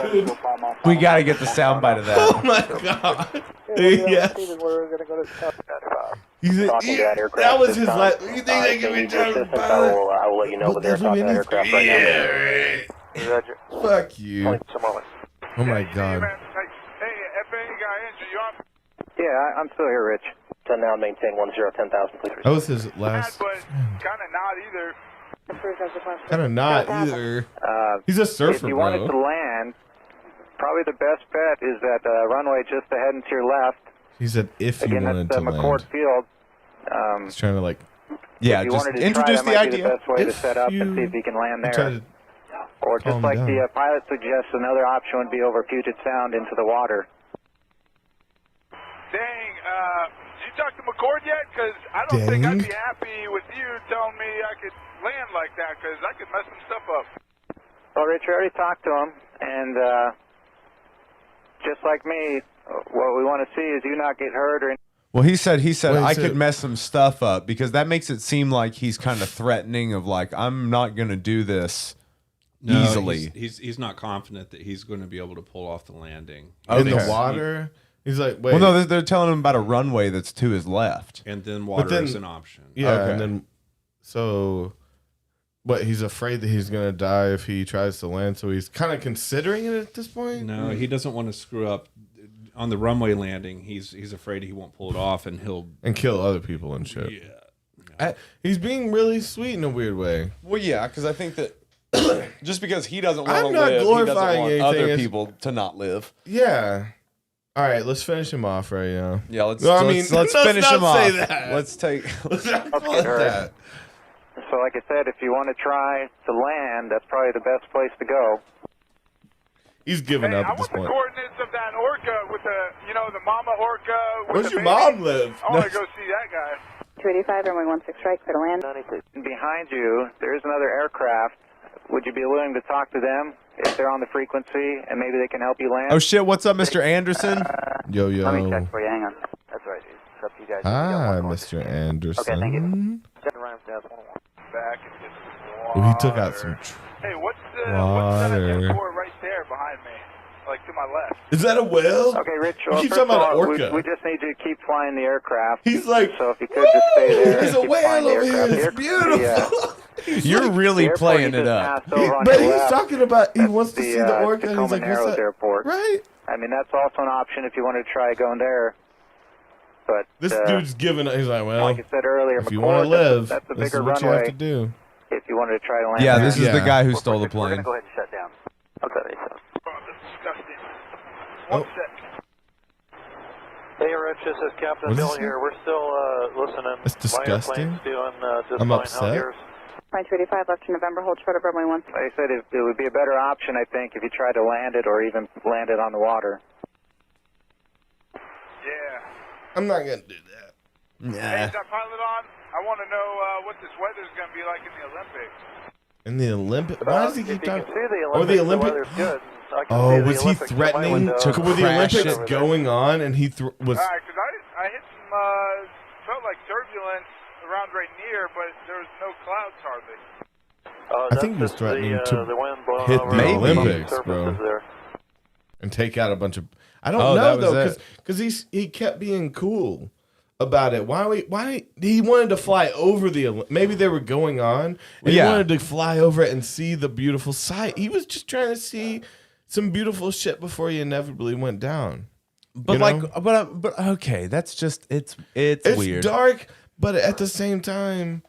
S3: We gotta get the soundbite of that.
S2: Oh my god. Yes. He said, that was his last. You think they give me a job as a pilot?
S14: I will let you know when they're talking to aircraft right now.
S2: Yeah, right. Fuck you. Oh my god.
S13: Hey, FA guy, Andrew, you on?
S15: Yeah, I'm still here, Rich.
S14: So now maintain 1010,000, please.
S2: That was his last.
S13: But kind of not either.
S2: Kind of not either. He's a surfer,
S15: If you
S2: bro.
S15: wanted to land, probably the best bet is that runway just ahead and to your left,
S2: He said if you
S15: Again,
S2: wanted
S15: that's
S2: to
S15: McCord
S2: land.
S15: Field.
S2: He's trying to like.
S3: Yeah,
S15: if you
S3: just
S15: wanted to
S3: introduce
S15: try, that
S3: the
S15: might be
S3: idea.
S15: the best way to
S2: If
S15: set up and
S2: you-
S15: see if you can land
S2: I
S15: there.
S2: tried to
S15: Or just
S2: calm
S15: like
S2: down.
S15: the pilot suggests, another option would be over Puget Sound into the water.
S13: Dang, did you talk to McCord yet? Because I don't think I'd be happy with you telling me I could land like that, because I could mess some stuff up.
S15: Well, Rich, we already talked to him, and just like me, what we want to see is you not get hurt or.
S3: Well, he said
S2: Wait,
S3: I
S2: so-
S3: could mess some stuff up because that makes it seem like he's kind of threatening of like I'm not going to do this easily.
S7: He's not confident that he's going to be able to pull off the landing.
S2: In the water. He's like, wait.
S3: Well, no, they're telling him about a runway that's to his left.
S7: And then water is an option.
S2: Yeah,
S3: Okay.
S2: and then so what? He's afraid that he's gonna die if he tries to land, so he's kind of considering it at this point.
S7: No, he doesn't want to screw up on the runway landing. He's afraid he won't pull it off, and he'll
S2: kill other people and shit.
S7: Yeah,
S2: he's being really sweet in a weird way.
S3: Well, yeah, because I think that just because he doesn't want to
S2: I'm not
S3: live, he
S2: glorifying
S3: doesn't want
S2: anything.
S3: other
S2: It's-
S3: people to not live.
S2: Yeah. All right, let's finish him off right now.
S3: Yeah, let's.
S2: No, I
S3: let's
S2: mean,
S3: finish
S2: not
S3: him off.
S2: say that.
S3: Let's take.
S2: Let's not call
S15: Okay,
S2: it
S15: all right.
S2: that.
S15: So, like I said, if you want to try to land, that's probably the best place to go.
S2: He's giving
S13: Hey,
S2: up
S13: I
S2: at this
S13: want the
S2: point.
S13: coordinates of that orca with the, the mama orca with
S2: Where's
S13: the
S2: your
S13: baby.
S2: mom live?
S13: I want to go see that guy.
S16: 285, runway 16 right, clear to land.
S15: And behind you, there is another aircraft. Would you be willing to talk to them if they're on the frequency and maybe they can help you land?
S3: Oh shit! What's up, Mr. Anderson?
S2: Yo, yo.
S14: Let me check for you. Hang on. That's right. It's up to you guys.
S2: Hi, Mr. Anderson.
S14: Okay, thank you.
S13: Back and get some
S2: Oh, he
S13: water.
S2: took out some
S13: Hey, what's that
S2: water.
S13: airport right there behind me? Like to my left.
S2: Is that a whale?
S15: Okay, Rich.
S2: You
S15: Well,
S2: keep
S15: first
S2: talking
S15: of
S2: about
S15: all,
S2: an orca.
S15: we just need you to keep flying the aircraft.
S2: He's like,
S15: so if you could just stay there.
S2: There's
S15: and
S2: a
S15: keep
S2: whale
S15: flying the
S2: over here.
S15: aircraft.
S2: It's beautiful.
S3: You're really
S15: airport
S3: playing
S15: you
S3: it
S15: just
S3: up.
S15: passed over on
S2: But
S15: your
S2: he's
S15: left,
S2: talking about he wants to
S15: the,
S2: see the orca. And
S15: Tacoma
S2: he's like,
S15: Narrows
S2: what's that?
S15: Airport.
S2: Right?
S15: I mean, that's also an option if you wanted to try going there. But
S2: This dude's giving up. He's like, well,
S15: like I said earlier,
S2: if you
S15: McCord,
S2: want to live,
S15: that's a
S2: this is
S15: bigger
S2: what you
S15: runway.
S2: have to do.
S15: If you wanted to try to land
S3: Yeah,
S15: there.
S3: this is the guy who stole the
S15: We're
S3: plane.
S15: gonna go ahead and shut down. Okay.
S13: Oh, that's disgusting. One sec.
S17: Hey, Rich, this is Captain
S2: What is
S17: Bill
S2: this?
S17: here. We're still listening.
S2: That's disgusting.
S17: My airplane's doing just
S2: I'm
S17: fine.
S2: upset.
S17: How's yours?
S16: Flight 285, left to November, hold short of runway 16.
S15: Like I said, it would be a better option, I think, if you tried to land it or even land it on the water.
S13: Yeah.
S2: I'm not going to do that.
S13: Hey, is that pilot on? I want to know what this weather's going to be like in the Olympics.
S2: In the Olympic, why does he keep
S17: If you can
S2: talking?
S17: see the
S2: Or the
S17: Olympics,
S2: Olympic?
S17: the weather's good. I can
S2: Oh,
S17: see the
S2: was he
S17: Olympics from my
S2: threatening
S17: window.
S2: to were the
S3: crash
S2: Olympics
S3: it?
S2: going on and he was?
S13: All right, because I hit some, felt like turbulence around Rainier, but there was no clouds hardly.
S2: I think he was
S17: That's just
S2: threatening to
S17: the wind blowing
S2: hit
S17: over
S2: the
S17: all
S2: Olympics,
S17: surfaces
S2: bro,
S17: there.
S2: and take out a bunch of. I don't
S3: Oh,
S2: know
S3: that was
S2: though, because he kept being cool about it. Why he wanted to fly over the? Maybe they were going on, and he wanted to fly over it and see the beautiful sight. He was just trying to see some beautiful shit before he inevitably went down.
S3: But
S2: You know?
S3: but okay, that's just it's weird.
S2: Dark, but at the same time,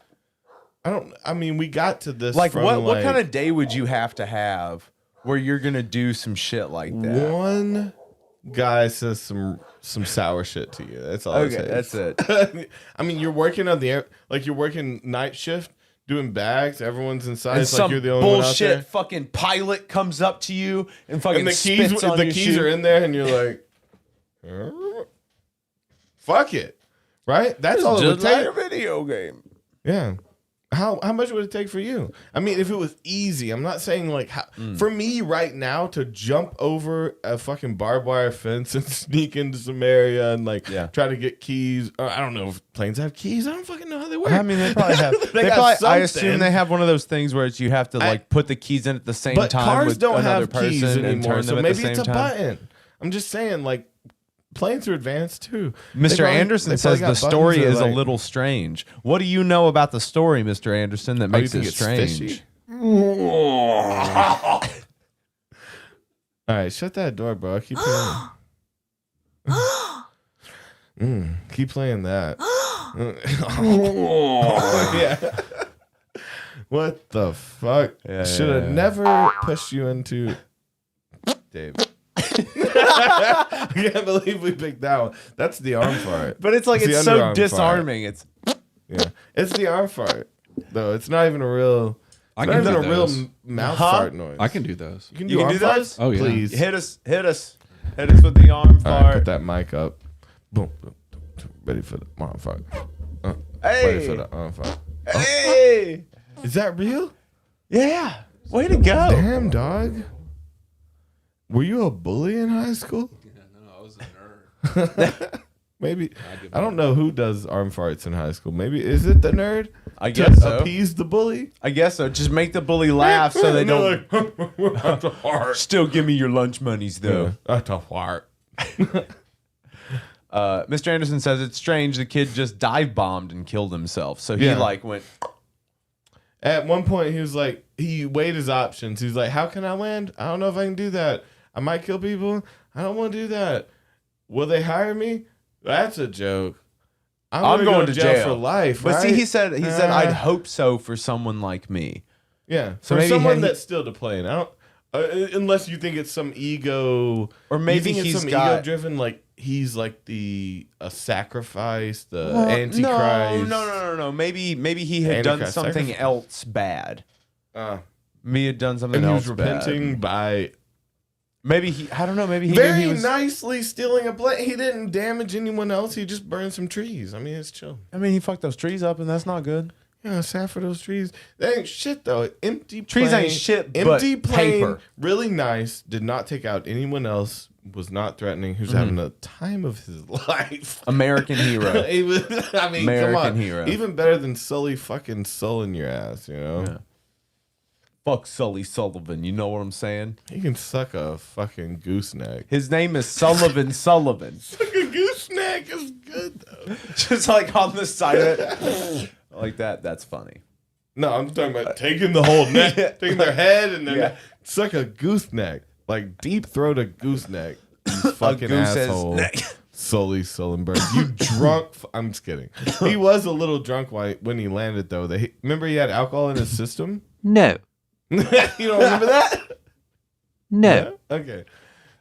S2: we got to this.
S3: Like
S2: from,
S3: what kind of day would you have to have where you're gonna do some shit like that?
S2: One guy says some sour shit to you. That's all.
S3: Okay,
S2: it
S3: that's
S2: takes.
S3: it.
S2: I mean, you're working on the air, like you're working night shift, doing bags. Everyone's inside.
S3: And
S2: It's
S3: some
S2: like you're the only one out
S3: bullshit
S2: there.
S3: fucking pilot comes up to you and fucking
S2: And the keys,
S3: spits on
S2: the
S3: your
S2: keys
S3: shoe.
S2: are in there, and you're like, fuck it, right? That's
S3: It's
S2: all it would
S3: just like
S2: take.
S3: a video game.
S2: Yeah. How much would it take for you? I mean, if it was easy, I'm not saying like for me right now to jump over a fucking barbed wire fence and sneak into some area and like try to get keys. I don't know if planes have keys. I don't fucking know how they work.
S3: I mean, they probably have.
S2: They
S3: they
S2: got
S3: probably, I
S2: something.
S3: assume they have one of those things where it's you have to like put the keys in at the same
S2: But
S3: time
S2: cars
S3: with
S2: don't
S3: another
S2: have keys
S3: person and
S2: anymore,
S3: turn
S2: so
S3: them at
S2: maybe
S3: the
S2: it's
S3: same
S2: a
S3: time.
S2: button. I'm just saying, like planes are advanced too.
S3: Mr. Anderson says the story is a little strange. What do you know about the story, Mr. Anderson, that makes
S2: you
S3: it
S2: think it's
S3: strange?
S2: fishy? All right, shut that door, bro. Keep playing. Keep playing that. Yeah. What the fuck?
S3: Yeah,
S2: Should have
S3: yeah.
S2: never pushed you into Dave. I can't believe we picked that one. That's the arm fart.
S3: But it's like it's so disarming.
S2: Fart. It's the arm fart. Though it's not even a real.
S7: I can do
S2: a real
S7: those.
S2: mouth fart noise.
S7: I can do those.
S2: You can do arm farts?
S7: Oh yeah.
S2: Please
S3: hit us with the arm fart.
S2: All right, put that mic up. Boom, boom, boom, boom. Ready for the arm fart. Ready for the arm fart.
S3: Hey,
S2: is that real?
S3: Yeah. Way to go.
S2: Damn, dog. Were you a bully in high school?
S7: Yeah, no, I was a nerd.
S2: Maybe. I don't know who does arm farts in high school. Maybe is it the nerd?
S3: I guess so.
S2: Appease the bully?
S3: I guess so. Just make the bully laugh so they don't.
S2: That's a fart.
S3: Still give me your lunch monies though.
S2: That's a fart.
S3: Mr. Anderson says it's strange the kid just dive bombed and killed himself. So he went.
S2: At one point, he was like, he weighed his options. He's like, how can I land? I don't know if I can do that. I might kill people. I don't want to do that. Will they hire me? That's a joke. I'm going to jail for life.
S3: But
S2: right?
S3: see, he said I'd hope so for someone like me.
S2: Yeah,
S3: so
S2: for someone that's still to play. And I don't, unless you think it's some ego,
S3: or maybe
S2: you think
S3: he's
S2: it's some
S3: got
S2: ego-driven, like he's like a sacrifice, the antichrist.
S3: No. Maybe he had done something else bad. Me had done something else
S2: and he was repenting by.
S3: Maybe he. I don't know. Maybe he
S2: very
S3: knew he was
S2: nicely stealing a plane. He didn't damage anyone else. He just burned some trees. I mean, it's chill.
S3: I mean, he fucked those trees up, and that's not good.
S2: Yeah, sad for those trees. They ain't shit though. Empty
S3: trees
S2: plane,
S3: ain't shit.
S2: Empty
S3: but
S2: plane,
S3: paper.
S2: Really nice. Did not take out anyone else. Was not threatening. Who's having the time of his life.
S3: American hero.
S2: He was, I mean,
S3: American
S2: come on.
S3: hero.
S2: Even better than Sully fucking sulling your ass. You know.
S3: Yeah. Fuck Sully Sullivan. You know what I'm saying?
S2: He can suck a fucking gooseneck.
S3: His name is Sullivan Sullivan.
S2: Suck a gooseneck is good though.
S3: Just like on the side of it. Like that. That's funny.
S2: No, I'm talking about taking the whole neck, taking their head and then suck a gooseneck. Like deep throat a gooseneck. You fucking asshole. Sully Sullenberg. You drunk. I'm just kidding. He was a little drunk when he landed though. Remember he had alcohol in his system?
S18: No.
S2: You don't remember that?
S18: No.
S2: Yeah? Okay.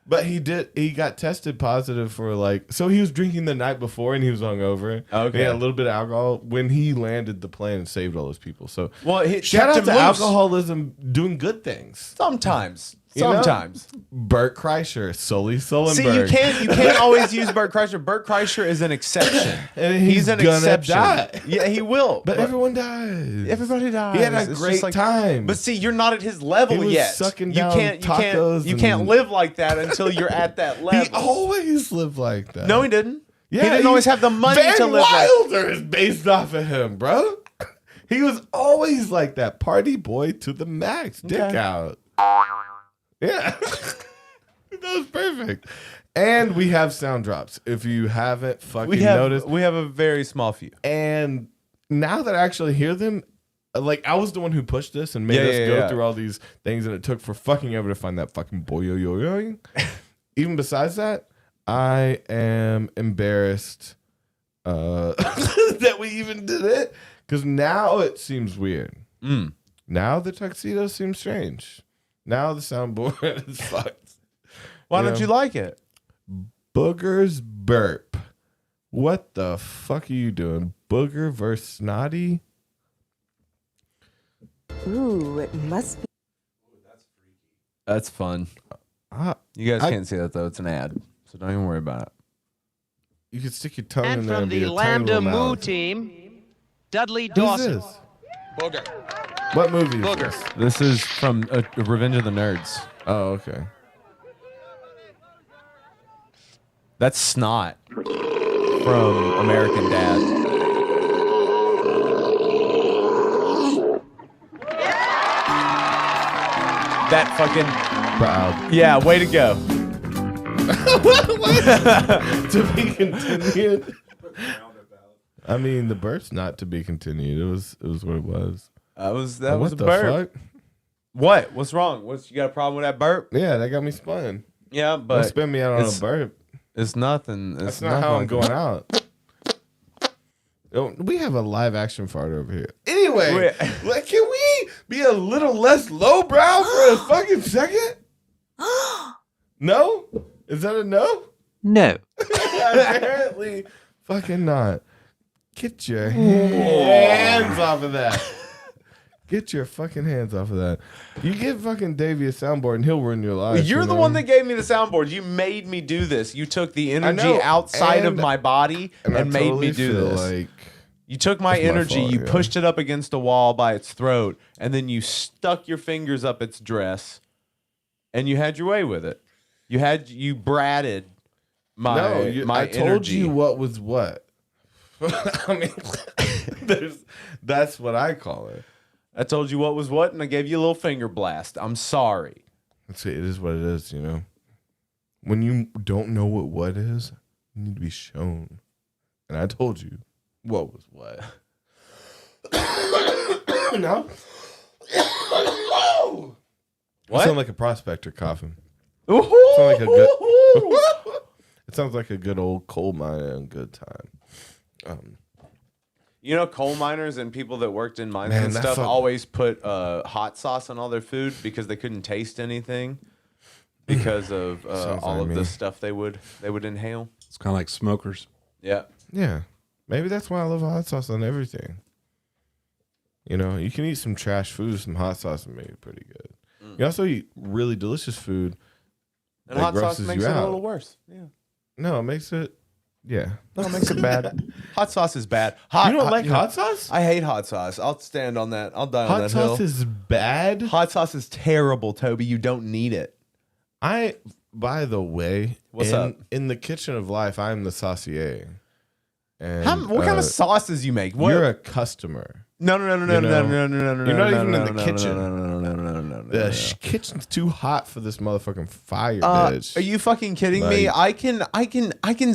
S2: But he got tested positive for so he was drinking the night before and he was hungover.
S3: Okay.
S2: He had a little bit of alcohol when he landed the plane and saved all those people. So
S3: kept
S2: shout out
S3: him
S2: to
S3: loose.
S2: alcoholism doing good things.
S3: Sometimes.
S2: You know?
S3: Sometimes.
S2: Bert Kreischer, Sully Sullenberg.
S3: See, you can't always use Bert Kreischer. Bert Kreischer is an exception.
S2: And
S3: he's an
S2: gonna
S3: exception.
S2: die.
S3: Yeah, he will.
S2: But everyone dies.
S3: Everybody dies.
S2: He had a
S3: It's
S2: great
S3: just
S2: time.
S3: But see, you're not at his level
S2: He was
S3: yet.
S2: sucking
S3: you
S2: down tacos
S3: you can't
S2: and-
S3: live like that until you're at that level.
S2: He always lived like that.
S3: No, he didn't.
S2: Yeah,
S3: he didn't always have the money
S2: Van
S3: to live
S2: Wilder is based off of him, bro. He was always like that party boy to the max, dick out. Yeah. That was perfect. And we have sound drops. If you haven't fucking noticed.
S3: We have a very small few.
S2: And now that I actually hear them, I was the one who pushed this and made us go through all these things, and it took for fucking ever to find that fucking boy-yo-yo-yo. Even besides that, I am embarrassed that we even did it, because now it seems weird. Now the tuxedo seems strange. Now the soundboard is fucked.
S3: Why don't you like it?
S2: Boogers burp. What the fuck are you doing? Booger versus snotty?
S19: Ooh, it must be.
S3: That's fun. You guys can't see that though. It's an ad, so don't even worry about it.
S2: You can stick your tongue
S20: And
S2: in there
S20: from
S2: and be
S20: the
S2: a tiny
S20: Lambda
S2: little
S20: Mu
S2: mouth.
S20: team, Dudley
S2: Who's
S20: Dawson.
S2: this? What movie is this?
S3: This is from Revenge of the Nerds.
S2: Oh, okay.
S3: That's Snot from American Dad. That fucking
S2: proud.
S3: Yeah, way to go.
S2: To be continued. I mean, the burp's not to be continued. It was what it was.
S3: That was
S2: what
S3: a
S2: the
S3: burp.
S2: fuck?
S3: What? What's wrong? You got a problem with that burp?
S2: Yeah, that got me spun.
S3: Yeah, but
S2: Don't spin me out on a burp.
S3: It's nothing.
S2: That's not how I'm going out. We have a live action fart over here. Anyway, can we be a little less lowbrow for a fucking second? No? Is that a no?
S20: No.
S2: Apparently, fucking not. Get your hands off of that. Get your fucking hands off of that. You give fucking Davey a soundboard and he'll ruin your life.
S3: You're the one that gave me the soundboard. You made me do this. You took the energy outside of my body and made me do this.
S2: Like
S3: you took my energy, you pushed it up against a wall by its throat, and then you stuck your fingers up its dress, and you had your way with it. You bratted my
S2: I told
S3: energy.
S2: you what was what. I mean, that's what I call it.
S3: I told you what was what, and I gave you a little finger blast. I'm sorry.
S2: It is what it is, you know. When you don't know what is, you need to be shown. And I told you what was what. No. What? You sound like a prospector coughing. It sounds like a good old coal miner and good time.
S3: You know, coal miners and people that worked in mines and stuff always put hot sauce on all their food because they couldn't taste anything because of all of the stuff they would inhale.
S7: It's kind of like smokers.
S3: Yeah.
S2: Yeah. Maybe that's why I love hot sauce on everything. You know, you can eat some trash food, some hot sauce, and make it pretty good. You also eat really delicious food.
S3: And hot sauce makes it a little worse. Yeah.
S2: No, it makes it. Yeah.
S3: No, it makes it bad. Hot sauce is bad.
S2: You don't like hot sauce?
S3: I hate hot sauce. I'll stand on that. I'll die on that hill.
S2: Hot sauce is bad?
S3: Hot sauce is terrible, Toby. You don't need it.
S2: By the way,
S3: what's up?
S2: In the kitchen of life, I'm the saucier.
S3: And what kind of sauces you make?
S2: You're a customer.
S3: No.
S2: You're not even in the kitchen. The kitchen's too hot for this motherfucking fire, bitch.
S3: Are you fucking kidding me? I can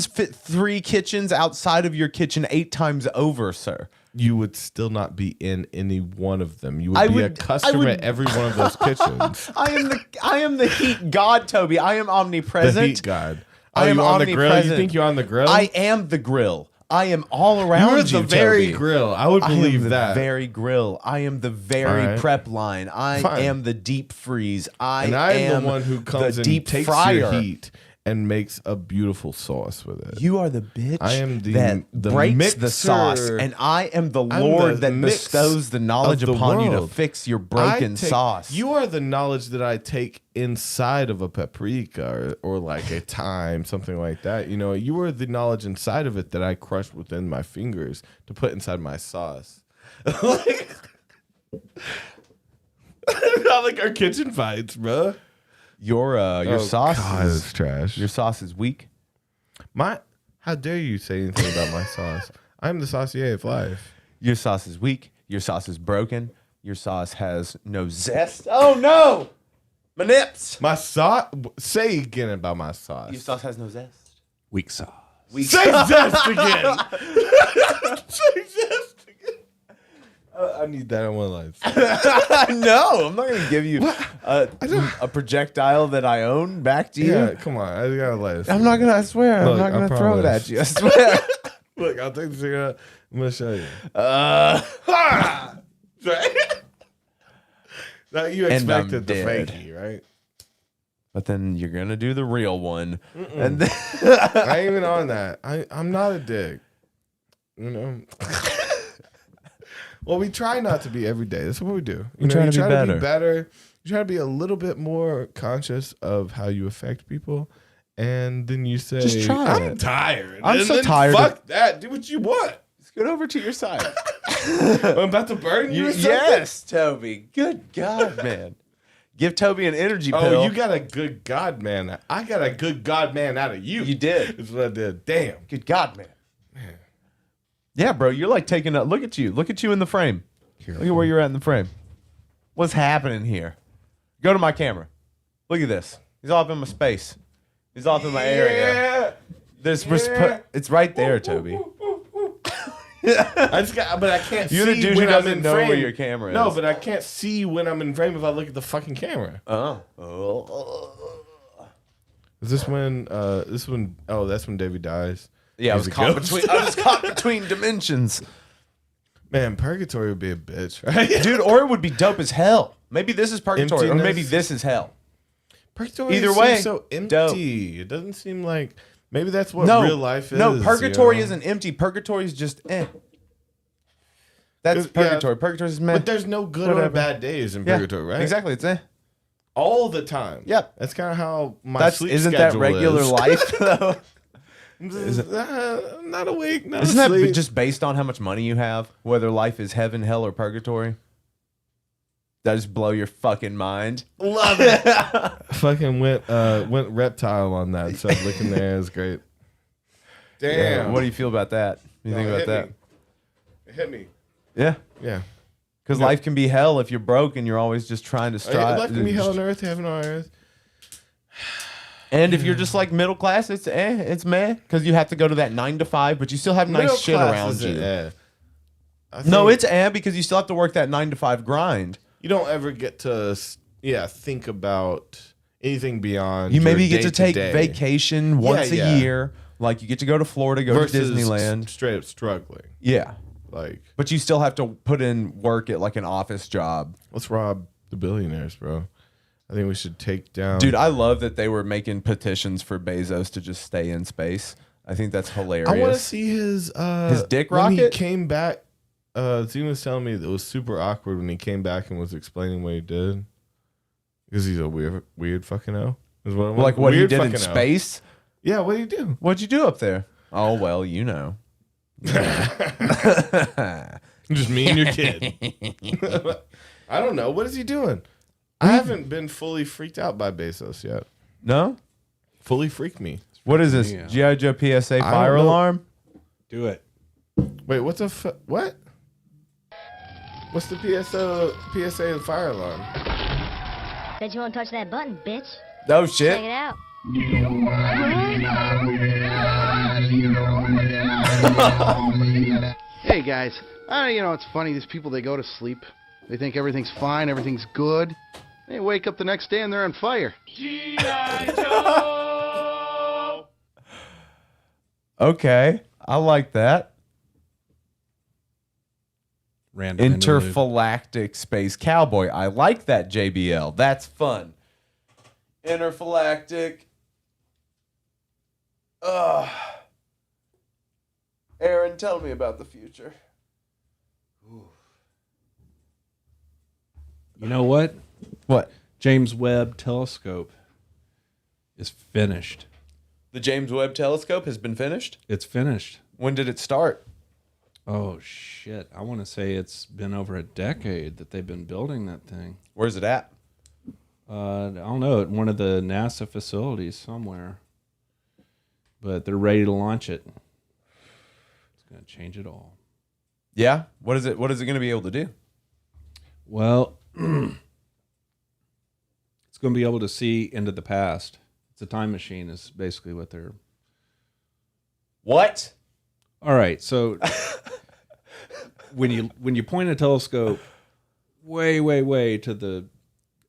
S3: fit 3 kitchens outside of your kitchen 8 times over, sir.
S2: You would still not be in any one of them. You would be a customer at every one of those kitchens.
S3: I am the heat god, Toby. I am omnipresent.
S2: The heat god. I am on the grill. You think you're on the grill?
S3: I am the grill. I am all around you,
S2: You're the very
S3: Toby.
S2: grill. I would believe that.
S3: Very grill. I am the very prep line. I am the deep freeze. I am
S2: the one who comes and takes your heat and makes a beautiful sauce with it.
S3: You are the bitch
S2: I am
S3: that breaks
S2: mixer.
S3: the sauce, and I am the Lord that bestows the knowledge upon you to fix your broken sauce.
S2: You are the knowledge that I take inside of a paprika or like a thyme, something like that. You know, you are the knowledge inside of it that I crush within my fingers to put inside my sauce. Not like our kitchen fights, bro.
S3: Your sauce
S2: is trash.
S3: Your sauce is weak.
S2: How dare you say anything about my sauce? I'm the saucier of life.
S3: Your sauce is weak. Your sauce is broken. Your sauce has no zest. Oh no, my nips.
S2: My sauce. Say again about my sauce.
S3: Your sauce has no zest.
S7: Weak sauce.
S2: Say zest again. Say zest again. I need that in one line.
S3: No, I'm not going to give you a projectile that I own back to you.
S2: Yeah, come on. I gotta let it.
S3: I'm not going to, I swear, I'm not going to throw it at you. I swear.
S2: Look, I'll take the cigarette. I'm going to show you. Now you expected the fakey, right?
S3: But then you're going to do the real one. And then
S2: I ain't even on that. I'm not a dick. You know? Well, we try not to be every day. That's what we do.
S3: We try to be
S2: better. You try to be a little bit more conscious of how you affect people. And then you say,
S3: just try
S2: I'm tired.
S3: I'm so
S2: then
S3: tired.
S2: Fuck that. Do what you want.
S3: Scoot over to your side.
S2: I'm about to burn you or something?
S3: Yes, Toby. Good God, man. Give Toby an energy pill.
S2: Oh, you got a good God man. I got a good God man out of you.
S3: You did.
S2: That's what I did. Damn.
S3: Good God, man. Yeah, bro, you're like taking a look at you. Look at you in the frame. Look at where you're at in the frame. What's happening here? Go to my camera. Look at this. He's off in my space. He's off in my area. It's right there, Toby.
S2: But I can't
S3: You're the
S2: see
S3: dude
S2: when
S3: who
S2: I'm
S3: doesn't
S2: in
S3: know
S2: frame.
S3: where your camera is.
S2: No, but I can't see when I'm in frame if I look at the fucking camera. Is this when? Oh, that's when Davey dies.
S3: Yeah, I was caught between dimensions.
S2: Man, purgatory would be a bitch, right?
S3: Dude, or it would be dope as hell. Maybe this is purgatory, or maybe
S2: Emptiness.
S3: this is hell.
S2: Purgatory
S3: Either way,
S2: seems so empty.
S3: dope.
S2: It doesn't seem like maybe that's what real life is.
S3: No, purgatory
S2: you know?
S3: isn't empty. Purgatory is just That's purgatory. Purgatory is meh.
S2: But there's no good or bad days in purgatory, right?
S3: Exactly. It's
S2: all the time.
S3: Yep.
S2: That's kind of how my sleep
S3: isn't
S2: schedule
S3: that regular
S2: is.
S3: life though?
S2: Not awake, not
S3: Isn't
S2: asleep.
S3: that just based on how much money you have? Whether life is heaven, hell, or purgatory? That just blow your fucking mind.
S2: Love it. Fucking went reptile on that. So looking there is great. Damn.
S3: Yeah, what do you feel about that? What do you think about that?
S2: It hit me.
S3: Yeah.
S2: Yeah.
S3: Because life can be hell if you're broke and you're always just trying to strive.
S2: Life can be hell on earth, heaven on earth.
S3: And if you're just like middle class, it's meh. Because you have to go to that 9 to 5, but you still have nice shit around you. No, it's because you still have to work that 9 to 5 grind.
S2: You don't ever get to think about anything beyond.
S3: You maybe
S2: your
S3: get to take
S2: day-to-day.
S3: vacation once a year. Like you get to go to Florida, go to Disneyland.
S2: Straight up struggling.
S3: Yeah.
S2: Like,
S3: but you still have to put in work at like an office job.
S2: Let's rob the billionaires, bro. I think we should take down.
S3: Dude, I love that they were making petitions for Bezos to just stay in space. I think that's hilarious.
S2: I want to see his
S3: dick
S2: when he
S3: rocket.
S2: came back. Zine was telling me that it was super awkward when he came back and was explaining what he did because he's a weird fucking O. Is what
S3: Like what he
S2: weird
S3: did in
S2: fucking O.
S3: space?
S2: Yeah, what did you do?
S3: What'd you do up there? Oh well, you know.
S2: Just me and your kid. I don't know. What is he doing? I haven't been fully freaked out by Bezos yet.
S3: No?
S2: Fully freaked me.
S3: What is this? G.I. Joe PSA fire alarm?
S7: Do it.
S2: Wait, what's a what? What's the PSA fire alarm?
S4: Said you won't touch that button, bitch.
S3: Oh shit.
S4: Check it out.
S18: Hey guys, it's funny. These people, they go to sleep. They think everything's fine, everything's good. They wake up the next day and they're on fire.
S3: Okay, I like that.
S7: Random
S3: Intergalactic Space Cowboy. I like that, JBL. That's fun. Intergalactic. Aaron, tell me about the future.
S7: You know what?
S3: What?
S7: James Webb Telescope is finished.
S3: The James Webb Telescope has been finished?
S7: It's finished.
S3: When did it start?
S7: Oh, shit. I want to say it's been over a decade that they've been building that thing.
S3: Where's it at?
S7: I don't know. At one of the NASA facilities somewhere. But they're ready to launch it. It's going to change it all.
S3: Yeah? What is it going to be able to do?
S7: Well, it's going to be able to see into the past. It's a time machine is basically what they're...
S3: What?
S7: All right, so when you point a telescope way, way, way to the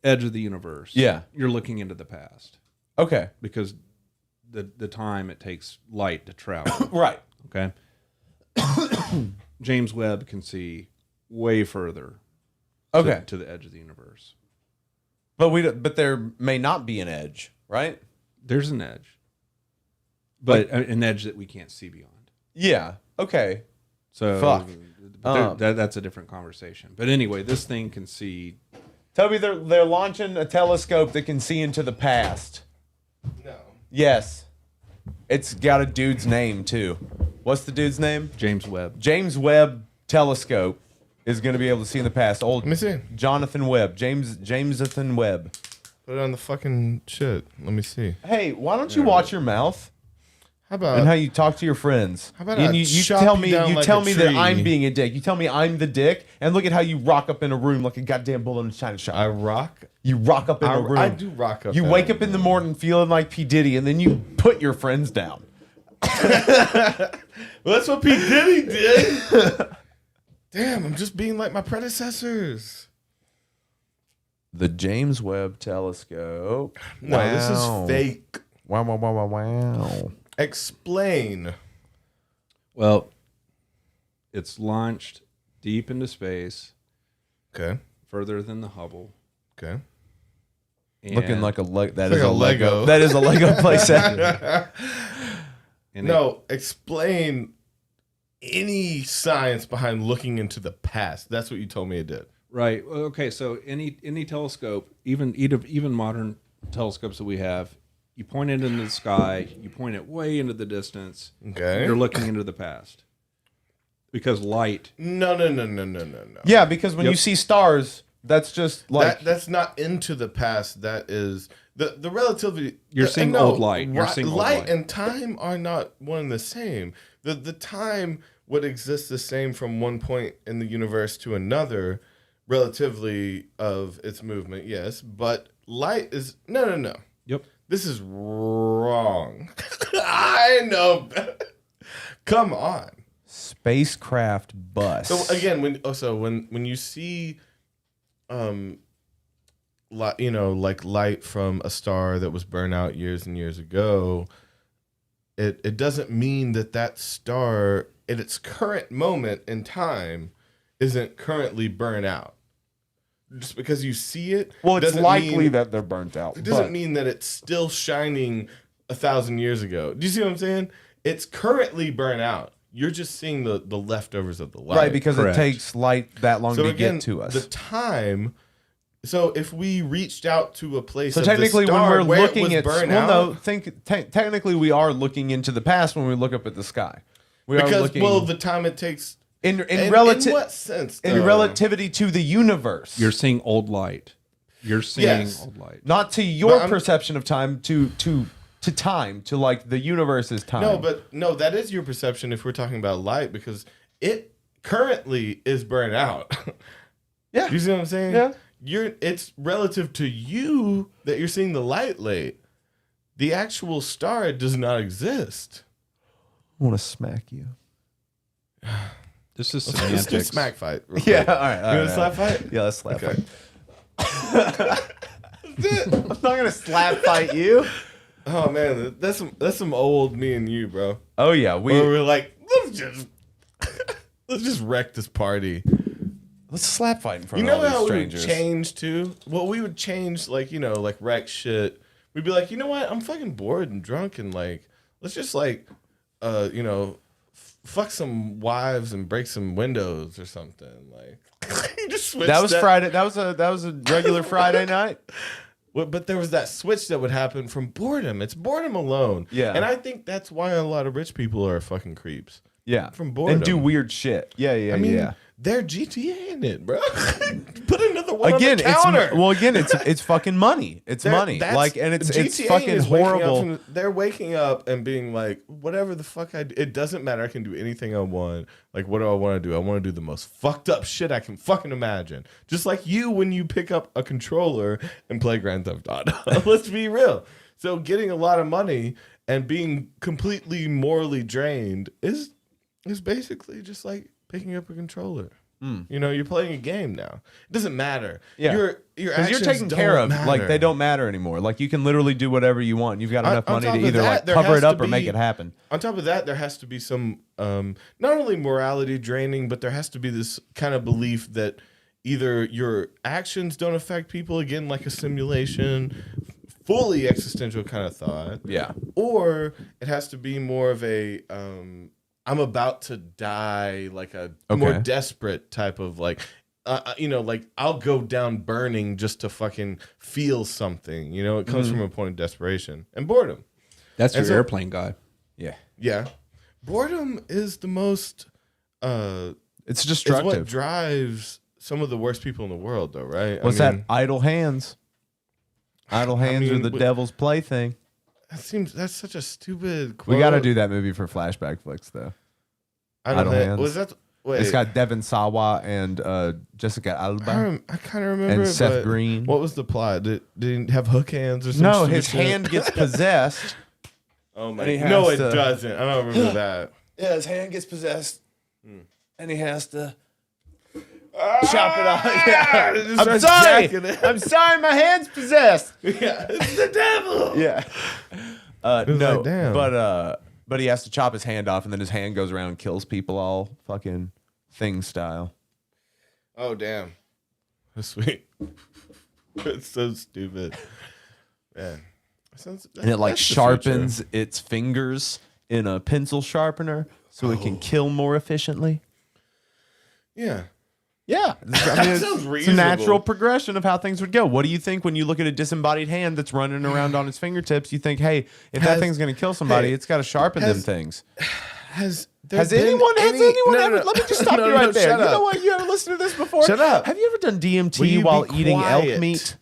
S7: edge of the universe,
S3: yeah,
S7: you're looking into the past.
S3: Okay.
S7: Because the time it takes light to travel.
S3: Right.
S7: Okay. James Webb can see way further to the edge of the universe.
S3: But there may not be an edge, right?
S7: There's an edge. But an edge that we can't see beyond.
S3: Yeah. Okay.
S7: So
S3: fuck.
S7: That's a different conversation. But anyway, this thing can see.
S3: Toby, they're launching a telescope that can see into the past.
S2: No.
S3: Yes. It's got a dude's name too. What's the dude's name?
S7: James Webb.
S3: James Webb Telescope is going to be able to see in the past. Old
S2: Let me see.
S3: Jonathan Webb. Jamesathan Webb.
S2: Put it on the fucking shit. Let me see.
S3: Hey, why don't you watch your mouth?
S2: How about
S3: and how you talk to your friends?
S2: How about
S3: and
S2: I
S3: you
S2: chop
S3: tell
S2: you
S3: me
S2: down
S3: you
S2: like
S3: tell
S2: a
S3: me that
S2: tree?
S3: I'm being a dick. You tell me I'm the dick, and look at how you rock up in a room like a goddamn bull in a china shop.
S2: I rock.
S3: You rock up in a room.
S2: I do rock up.
S3: You wake up in the morning feeling like P Diddy, and then you put your friends down.
S2: Well, that's what P Diddy did. Damn, I'm just being like my predecessors.
S3: The James Webb Telescope.
S2: No,
S3: wow.
S2: this is fake.
S3: Wow.
S2: Explain.
S7: Well, it's launched deep into space.
S2: Okay.
S7: Further than the Hubble.
S2: Okay.
S3: Looking like a that
S2: It's
S3: is
S2: like
S3: a
S2: a
S3: Lego.
S2: Lego.
S3: That is a Lego playset.
S2: No, explain any science behind looking into the past. That's what you told me it did.
S7: Right. Okay. So any telescope, even modern telescopes that we have, you point it into the sky, you point it way into the distance.
S2: Okay.
S7: You're looking into the past. Because light.
S2: No.
S3: Yeah, because when you see stars, that's just like
S2: that's not into the past. That is the relativity.
S7: You're seeing old light. You're seeing old light
S2: and time are not one and the same. The time would exist the same from one point in the universe to another, relatively of its movement. Yes, but light is no.
S7: Yep.
S2: This is wrong. I know. Come on.
S3: Spacecraft bus.
S2: So again, when you see, like light from a star that was burned out years and years ago, it doesn't mean that star at its current moment in time isn't currently burned out. Just because you see it,
S3: well, it's
S2: doesn't
S3: likely
S2: mean,
S3: that they're burnt out.
S2: It doesn't mean that it's still shining 1,000 years ago. Do you see what I'm saying? It's currently burnt out. You're just seeing the leftovers of the light.
S3: Right, because it takes light that long to get to us.
S2: The time. So if we reached out to a place,
S3: So
S2: of
S3: technically,
S2: the star
S3: when we're
S2: where
S3: looking
S2: it was
S3: at,
S2: burned
S3: well,
S2: out,
S3: no, technically we are looking into the past when we look up at the sky. We are looking,
S2: the time it takes
S3: in
S2: what sense?
S3: In relativity to the universe,
S7: you're seeing old light. You're seeing old light.
S3: Not to your perception of time, to time, to like the universe's time.
S2: No, that is your perception if we're talking about light, because it currently is burned out.
S3: Yeah.
S2: You see what I'm saying?
S3: Yeah.
S2: It's relative to you that you're seeing the light late. The actual star does not exist.
S3: I want to smack you.
S7: This is
S2: Let's do a smack fight.
S3: Yeah, all right.
S2: You want to slap fight?
S3: Yeah, let's slap fight. I'm not gonna slap fight you.
S2: Oh man, that's some old me and you, bro.
S3: Oh yeah,
S2: we're like, let's just wreck this party.
S3: Let's slap fight in front
S2: of
S3: all these
S2: how
S3: strangers.
S2: We would change too? Well, we would change like wreck shit. We'd be like, you know what? I'm fucking bored and drunk and like, let's just like, fuck some wives and break some windows or something. Like, just switch
S3: that was Friday. That was a regular Friday night.
S2: Well, but there was that switch that would happen from boredom. It's boredom alone.
S3: Yeah.
S2: And I think that's why a lot of rich people are fucking creeps.
S3: Yeah.
S2: From boredom.
S3: And do weird shit. Yeah.
S2: I mean, they're GTA in it, bro. Put another one on the counter.
S3: It's fucking money. It's money. Like, and it's fucking horrible.
S2: They're waking up and being like, whatever the fuck it doesn't matter. I can do anything I want. Like, what do I want to do? I want to do the most fucked up shit I can fucking imagine. Just like you when you pick up a controller and play Grand Theft Auto. Let's be real. So getting a lot of money and being completely morally drained is basically just like picking up a controller. You know, you're playing a game now. It doesn't matter.
S3: Yeah.
S2: Your
S3: actions you're taken care of.
S2: Matter.
S3: Like, they don't matter anymore. Like, you can literally do whatever you want. You've got enough money to either like cover it up or make it happen.
S2: On top of that, there has to be some not only morality draining, but there has to be this kind of belief that either your actions don't affect people, again, like a simulation, fully existential kind of thought.
S3: Yeah.
S2: Or it has to be more of a I'm about to die, like a more desperate type of like, like I'll go down burning just to fucking feel something. You know, it comes from a point of desperation and boredom.
S7: That's your airplane guy.
S3: Yeah.
S2: Yeah. Boredom is the most.
S3: It's destructive.
S2: It's what drives some of the worst people in the world, though, right?
S3: What's that? Idle hands. Idle hands are the devil's plaything.
S2: That's such a stupid quote.
S3: We got to do that movie for Flashback Flicks, though.
S2: Idle Hands. Was that? Wait.
S3: It's got Devin Sawa and Jessica Alba.
S2: I kind of remember.
S3: And Seth Green.
S2: What was the plot? Did he have hook hands or something?
S3: No, his hand gets possessed.
S2: Oh my! No, it doesn't. I don't remember that.
S3: Yeah, his hand gets possessed, and he has to chop it off. Yeah. I'm sorry. I'm sorry. My hand's possessed.
S2: Yeah, it's the devil.
S3: Yeah. No,
S2: like, damn.
S3: But he has to chop his hand off, and then his hand goes around and kills people all fucking Thing style.
S2: Oh, damn. That's sweet. It's so stupid. Man.
S3: And it like sharpens its fingers in a pencil sharpener so it can kill more efficiently.
S2: Yeah.
S3: Yeah. I mean, it's a natural progression of how things would go. What do you think when you look at a disembodied hand that's running around on its fingertips? You think, hey, if that thing's going to kill somebody, it's got to sharpen them things.
S2: Has
S3: anyone ever?
S2: No.
S3: Let me just stop you right there. You know what? You haven't listened to this before?
S2: Shut up.
S3: Have you ever done DMT while eating elk meat?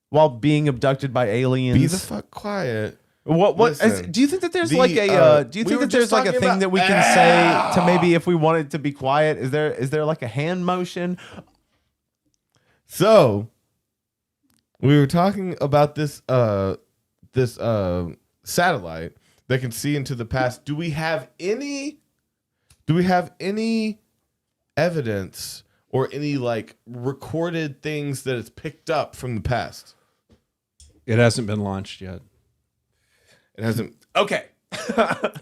S3: While being abducted by aliens?
S2: Be the fuck quiet.
S3: Do you think that there's like a do you think that there's like a thing that we can say to maybe if we wanted to be quiet? Is there like a hand motion?
S2: So we were talking about this satellite that can see into the past. Do we have any evidence or any like recorded things that it's picked up from the past?
S7: It hasn't been launched yet.
S2: It hasn't.
S3: Okay.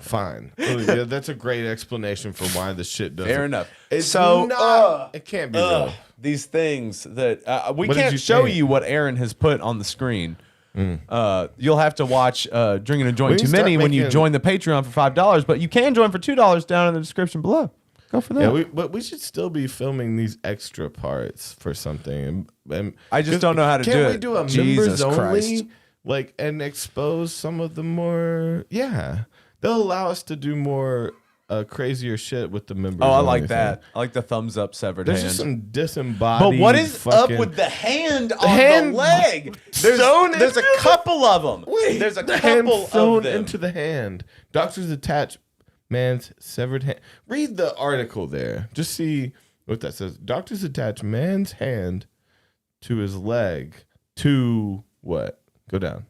S2: Fine. Yeah, that's a great explanation for why this shit doesn't.
S3: Fair enough.
S2: It's not. It can't be real.
S3: These things that we can't show you what Aaron has put on the screen. You'll have to watch Drinking a Joint Too Many when you join the Patreon for $5, but you can join for $2 down in the description below. Go for that.
S2: Yeah, but we should still be filming these extra parts for something. And
S3: I just don't know how to do it.
S2: Can't we do a
S3: Jesus
S2: members
S3: Christ.
S2: only? Like, and expose some of the more, they'll allow us to do more crazier shit with the members.
S3: Oh, I
S2: only
S3: like
S2: thing.
S3: that. I like the thumbs up severed
S2: There's
S3: hand.
S2: just some disembodied.
S3: But what is up with the hand on the leg? There's a couple of them.
S2: Wait,
S3: there's a
S2: the hand
S3: couple
S2: sewn
S3: of them.
S2: into the hand. Doctors attach man's severed hand. Read the article there. Just see what that says. Doctors attach man's hand to his leg to what? Go down.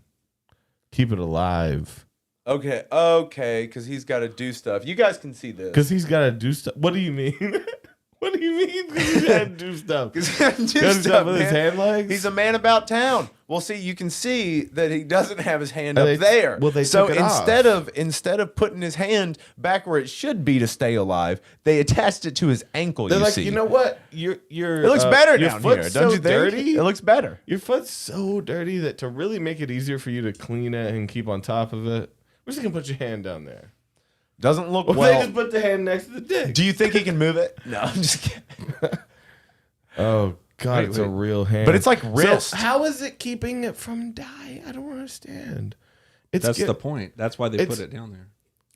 S2: Keep it alive.
S3: Okay, because he's got to do stuff. You guys can see this.
S2: Because he's got to do stuff. What do you mean? What do you mean? Because he's got to do stuff.
S3: Because he's got to do stuff with his hand legs? He's a man about town. Well, see, you can see that he doesn't have his hand up there.
S2: Well, they
S3: so
S2: took it
S3: instead of putting his hand back where it should be to stay alive, they attached it to his ankle.
S2: They're
S3: you
S2: like,
S3: see,
S2: you know what? It
S3: looks better down here. Don't you think?
S2: Dirty.
S3: It looks better.
S2: Your foot's so dirty that to really make it easier for you to clean it and keep on top of it, we're just gonna put your hand down there.
S3: Doesn't look
S2: well.
S3: well.
S2: They just put the hand next to the dick.
S3: Do you think he can move it? No, I'm just kidding.
S2: Oh God, it's a real hand.
S3: But it's like wrist.
S2: So how is it keeping it from dying? I don't understand.
S7: That's the point. That's why they put it down there.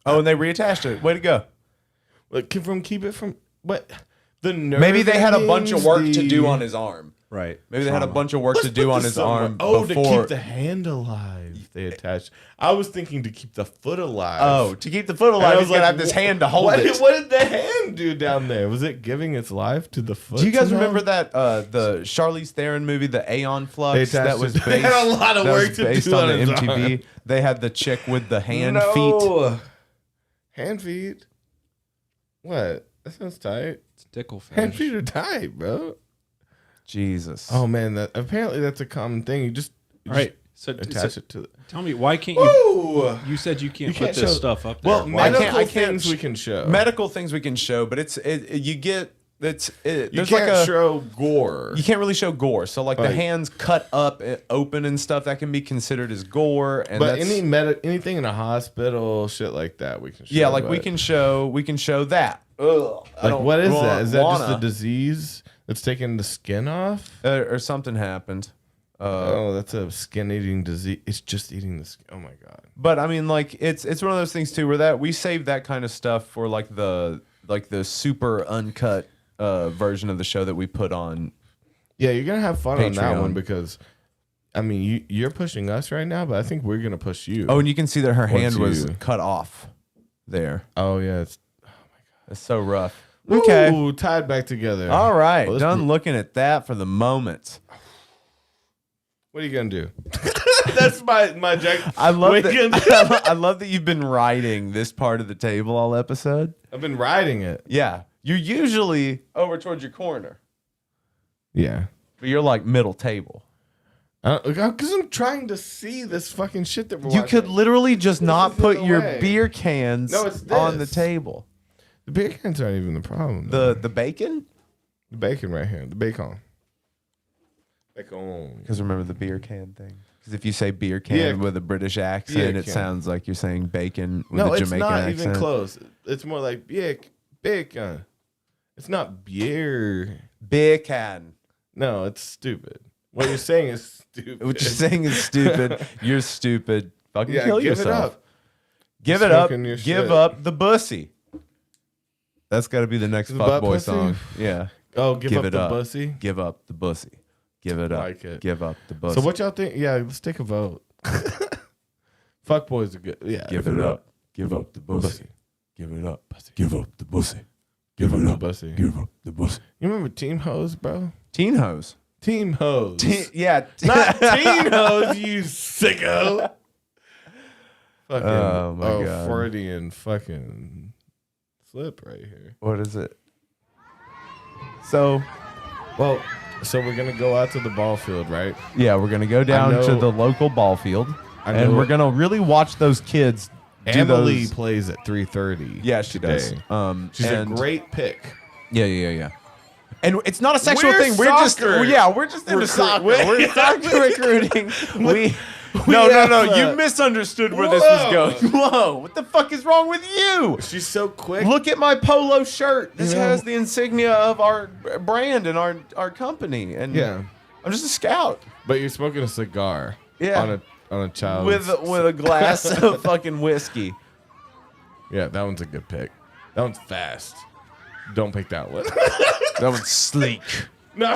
S3: Oh, and they reattached it. Way to go.
S2: Like keep it from what? The nerve.
S3: Maybe they had a bunch of work to do on his arm.
S7: Right.
S3: Maybe they had a bunch of work to do on his arm.
S2: Oh,
S3: before.
S2: to keep the hand alive. They attached. I was thinking to keep the foot alive.
S3: Oh, to keep the foot alive, he's gonna have this hand to hold it.
S2: What did the hand do down there? Was it giving its life to the foot?
S3: Do you guys
S2: somehow?
S3: remember that the Charlize Theron movie, the Aeon Flux? That was based,
S2: they had a lot of work to
S3: based
S2: do
S3: on
S2: on
S3: the
S2: his
S3: MTV.
S2: arm.
S3: They had the chick with the hand feet.
S2: Hand feet. What? That sounds tight.
S7: It's tickle fetish.
S2: Hand feet are tight, bro.
S3: Jesus.
S2: Oh man, apparently that's a common thing. You just attach it to.
S7: Tell me, why can't you? You said you can't put this stuff up there.
S2: Well, medical things we can show.
S3: Medical things we can show, but you
S2: can't show gore.
S3: You can't really show gore. So like the hands cut up, open and stuff that can be considered as gore. And
S2: but anything in a hospital, shit like that, we can show.
S3: Yeah, like we can show that. Ugh,
S2: like what is that? Is that just a disease that's taking the skin off,
S3: or something happened?
S2: Oh, that's a skin-eating disease. It's just eating the skin. Oh my god!
S3: But I mean, like it's one of those things too, where that we save that kind of stuff for like the super uncut version of the show that we put on.
S2: Yeah, you're gonna have fun on that
S3: Patreon.
S2: one because, I mean, you're pushing us right now, but I think we're gonna push you.
S3: Oh, and you can see that her hand was cut off there.
S2: Oh yeah,
S3: it's so rough.
S2: Okay, ooh, tied back together.
S3: All right,
S2: well,
S3: done looking at that for the moment.
S2: What are you gonna do? That's my Jack.
S3: I love that. I love that you've been riding this part of the table all episode.
S2: I've been riding it.
S3: Yeah, you're usually over towards your corner.
S2: Yeah,
S3: but you're like middle table.
S2: Because I'm trying to see this fucking shit that we're
S3: You
S2: watching.
S3: could literally just not put your
S2: way.
S3: beer cans on the table.
S2: The beer cans aren't even the problem.
S3: The bacon?
S2: The bacon right here. The bacon.
S3: Because remember the beer can thing. Because if you say beer can with a British accent, it sounds like you're saying bacon with a Jamaican accent. No, it's not
S2: even close. It's more like bacon. It's not beer.
S3: Beer can.
S2: No, it's stupid. What you're saying is stupid.
S3: What you're saying is stupid. You're stupid. Fucking kill yourself.
S2: Give
S3: it up. Give up the bussy. That's got to be the next fuckboy song. Yeah.
S2: Oh, give up the bussy?
S3: Give up the bussy. Give it up.
S2: Like it.
S3: Give up the bussy.
S2: So what y'all think? Yeah, let's take a vote. Fuck boys are good. Yeah.
S3: Give it up. Give up the bussy. Give it up. Give up the bussy. Give up the bussy. Give up the bussy.
S2: You remember Team Hose, bro?
S3: Teen Hose.
S2: Team Hose.
S3: Yeah.
S2: Not Teen Hose, you sicko. Fucking,
S3: oh my God.
S2: Freudian fucking slip right here.
S3: What is it? So
S2: we're going to go out to the ball field, right?
S3: Yeah, we're going to go down to the local ball field. And we're going to really watch those kids do
S2: Emily
S3: those.
S2: plays at 3:30.
S3: Yeah, she does.
S2: She's a great pick.
S3: Yeah. And it's not a sexual thing. We're just into soccer. We're soccer recruiting. No. You misunderstood where this was going. Whoa, what the fuck is wrong with you?
S2: She's so quick.
S3: Look at my polo shirt. This has the insignia of our brand and our company. And I'm just a scout.
S2: But you're smoking a cigar.
S3: Yeah.
S2: On a child
S3: with a glass of fucking whiskey.
S2: Yeah, that one's a good pick. That one's fast. Don't pick that one.
S3: That one's sleek.
S2: No,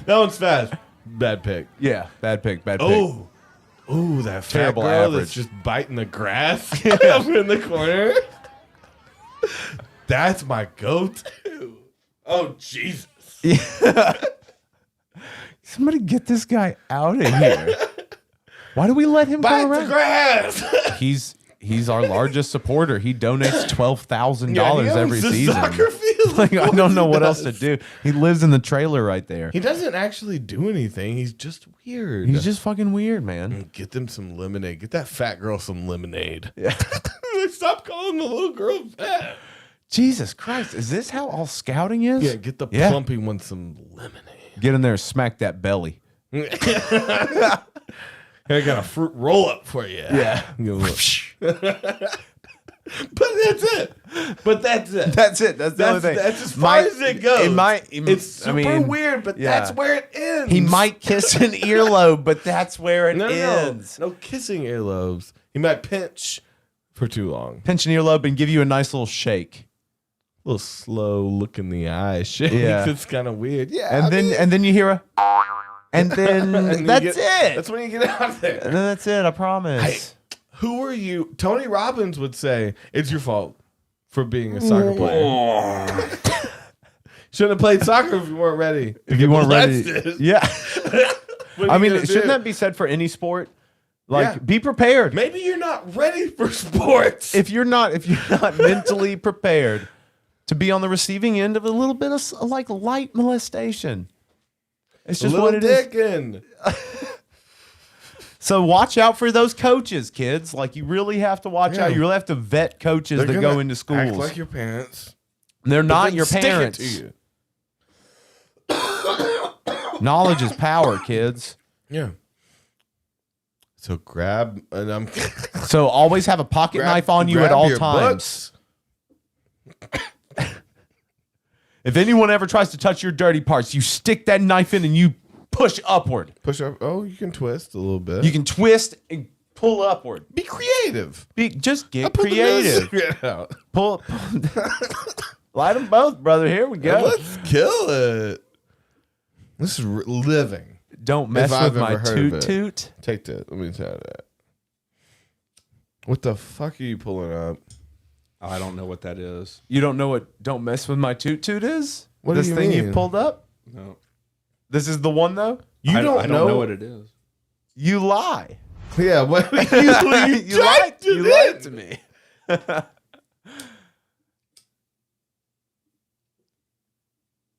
S2: that one's fast. Bad pick.
S3: Yeah, bad pick.
S2: Oh, that
S3: terrible
S2: fat girl
S3: average.
S2: that's just biting the grass up in the corner. That's my go-to. Oh Jesus!
S3: Yeah. Somebody get this guy out of here. Why do we let him
S2: bite
S3: go around?
S2: the grass?
S3: He's our largest supporter. He donates $12,000 every season.
S2: Soccer field.
S3: Like I don't know what else to do. He lives in the trailer right there.
S2: He doesn't actually do anything. He's just weird.
S3: He's just fucking weird, man.
S2: Get them some lemonade. Get that fat girl some lemonade.
S3: Yeah.
S2: Stop calling the little girl fat.
S3: Jesus Christ. Is this how all scouting is?
S2: Yeah, get the plumpy one some lemonade.
S3: Get in there and smack that belly.
S2: I got a fruit roll up for you.
S3: Yeah.
S2: But that's it.
S3: That's it. That's the only thing.
S2: That's as far as it goes. It's super weird, but
S3: yeah.
S2: that's where it ends.
S3: He might kiss an earlobe, but that's where it ends.
S2: No kissing earlobes. He might pinch for too long.
S3: Pinch an earlobe and give you a nice little shake.
S2: A little slow look in the eye shake.
S3: Yeah.
S2: It's kind of weird. Yeah.
S3: And then you hear a and then that's it.
S2: That's when you get out there.
S3: And then that's it, I promise.
S2: Hey, who are you? Tony Robbins would say, it's your fault for being a soccer player. Shouldn't have played soccer if you weren't ready.
S3: If you weren't ready. Yeah. I mean, shouldn't that be said for any sport? Like, be prepared.
S2: Maybe you're not ready for sports.
S3: If you're not mentally prepared to be on the receiving end of a little bit of like light molestation. It's just what it is. So watch out for those coaches, kids. Like you really have to watch out. You really have to vet coaches that go into schools.
S2: Act like your parents.
S3: They're not your parents.
S2: Stick it
S3: to you. Knowledge is power, kids.
S2: Yeah. So grab and
S3: So always have a pocket knife on you at all times. If anyone ever tries to touch your dirty parts, you stick that knife in and you push upward.
S2: Push up. Oh, you can twist a little bit.
S3: You can twist and pull upward.
S2: Be creative.
S3: Just get creative. Pull. Light them both, brother. Here we go.
S2: Let's kill it. This is living.
S3: Don't mess with my toot.
S2: Take that. Let me tell you that. What the fuck are you pulling up?
S7: I don't know what that is.
S3: You don't know what "Don't mess with my toot toot" is?
S2: What
S3: this
S2: do you
S3: thing
S2: mean?
S3: you pulled up?
S7: No.
S3: This is the one though.
S7: I don't know what it is.
S3: You lie.
S2: Yeah, what
S3: you lied to me.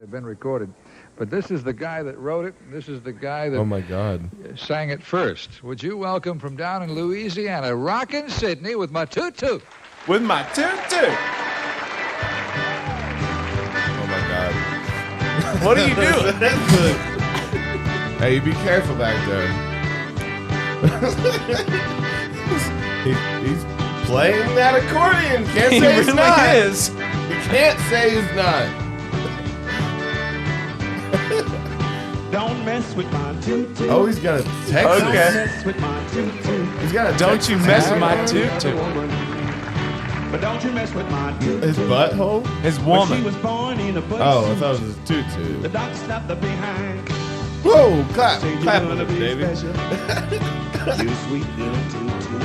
S21: They've been recorded. But this is the guy that wrote it, and this is the guy that
S2: oh my God.
S21: sang it first. Would you welcome from down in Louisiana, Rockin' Sydney with my toot-toot.
S3: With my toot-toot.
S2: Oh my God.
S3: What are you doing?
S2: Hey, be careful back there. he's playing that accordion. Can't say he's
S3: really
S2: not.
S3: is.
S2: You can't say he's not.
S5: Don't mess with my tutu.
S2: Oh, he's got a text.
S3: Okay.
S5: Don't mess with my tutu.
S2: He's got a
S3: Don't you mess with my tutu.
S5: But don't you mess with my tutu.
S2: His butthole?
S3: His
S5: When
S3: woman.
S5: she was born in a butt
S2: Oh, I
S5: suit.
S2: thought it was his tutu.
S5: The doc stopped her behind.
S2: Whoa, clap.
S5: Said you're
S2: Clap
S5: gonna
S2: it,
S5: be
S2: baby.
S5: special. You sweet little tutu.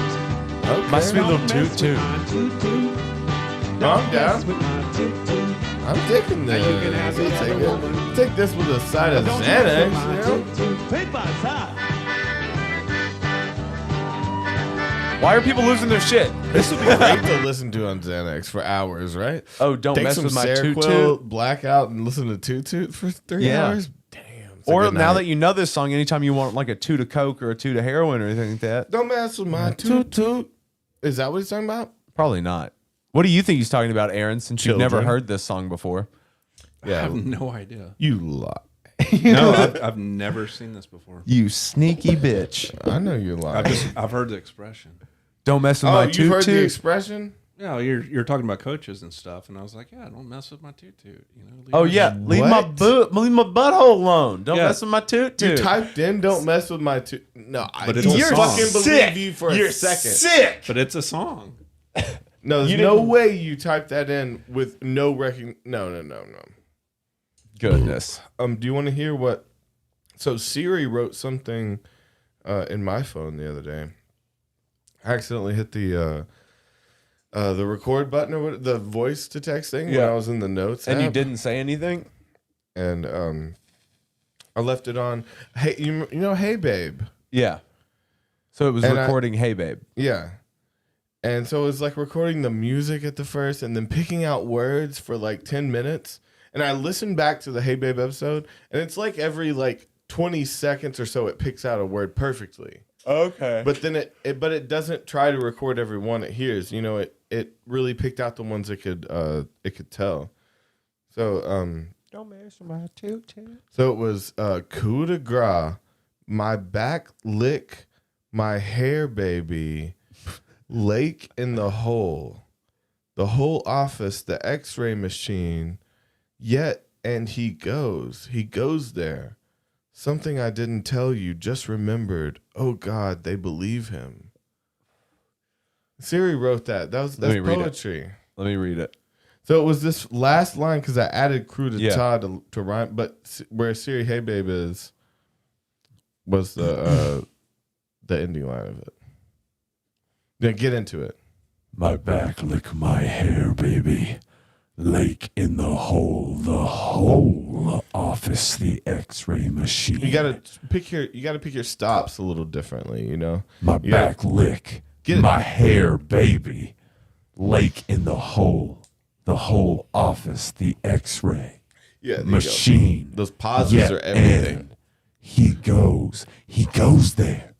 S2: Okay.
S3: My sweet little
S5: Don't mess with
S3: tutu.
S5: my tutu.
S2: I'm
S5: Don't
S2: down.
S5: mess with my tutu.
S2: I'm taking this.
S5: Now you can have
S2: I'll
S5: another woman.
S2: take this with a side of
S5: Don't mess with
S2: Xanax.
S5: my
S2: You know?
S5: tutu. Paper's hot.
S3: Why are people losing their shit?
S2: This would be great to listen to on Xanax for hours, right?
S3: Oh, don't
S2: Take
S3: mess
S2: some
S3: with my
S2: Seroquel,
S3: tutu.
S2: black out, and listen to Toot Toot for 3
S3: Yeah.
S2: hours. Damn. it's a
S3: Or
S2: good
S3: now
S2: night.
S3: that you know this song, anytime you want like a toot of coke or a toot of heroin or anything like that.
S2: Don't mess with my Toot Toot. Is that what he's talking about?
S3: Probably not. What do you think he's talking about, Aaron, since you've never
S2: Children.
S3: heard this song before?
S7: I have no idea.
S2: You lie.
S7: No, I've never seen this before.
S3: You sneaky bitch.
S2: I know you lie.
S7: I've heard the expression.
S3: Don't mess with
S2: Oh,
S3: my
S2: you've
S3: toot
S2: heard the
S3: toot.
S2: expression?
S7: No, you're talking about coaches and stuff, and I was like, yeah, don't mess with my tutu. You know. leave
S3: Oh
S7: my-
S3: yeah, leave
S2: What?
S3: my butthole alone. Don't
S7: Yeah.
S3: mess with my toot
S2: You
S3: toot.
S2: typed in "Don't mess with my toot." No, I
S7: But it's
S2: don't
S7: a song.
S2: fucking believe
S3: sick.
S2: you for
S3: You're
S2: a second.
S3: sick.
S7: But it's a song.
S2: No, there's
S3: You
S2: no
S3: didn't-
S2: way you typed that in with no No.
S3: Goodness.
S2: Do you want to hear what? So Siri wrote something in my phone the other day. I accidentally hit the record button or what, the voice to text thing when
S3: Yeah.
S2: I was in the notes,
S3: And you
S2: app.
S3: didn't say anything?
S2: And I left it on. Hey, you know, hey babe.
S3: Yeah. So it was
S2: And
S3: recording Hey Babe.
S2: Yeah. And so it was like recording the music at the first and then picking out words for like 10 minutes. And I listened back to the Hey Babe episode, and it's like every like 20 seconds or so it picks out a word perfectly.
S3: Okay.
S2: But then it doesn't try to record every one it hears. You know, it really picked out the ones it could tell. So
S3: Don't mess with my toot toot.
S2: so it was coup de grace, my back lick, my hair baby, lake in the whole office, the x-ray machine, yet and he goes there. Something I didn't tell you, just remembered. Oh God, they believe him. Siri wrote that. That's
S3: Let me read it.
S2: poetry.
S3: Let me read it.
S2: So it was this last line because I added crew to
S3: Yeah.
S2: Todd to rhyme, but where Siri Hey Babe is was the ending line of it. Yeah, get into it.
S5: My back lick my hair, baby. Lake in the whole office, the x-ray machine.
S2: You gotta pick your stops a little differently, you know.
S5: My
S2: You
S5: back
S2: gotta-
S5: lick,
S2: Get it.
S5: my hair, baby. Lake in the whole office, the x-ray
S2: Yeah, there you go.
S5: machine.
S2: Those pauses
S5: Yet
S2: are everything.
S5: and he goes there.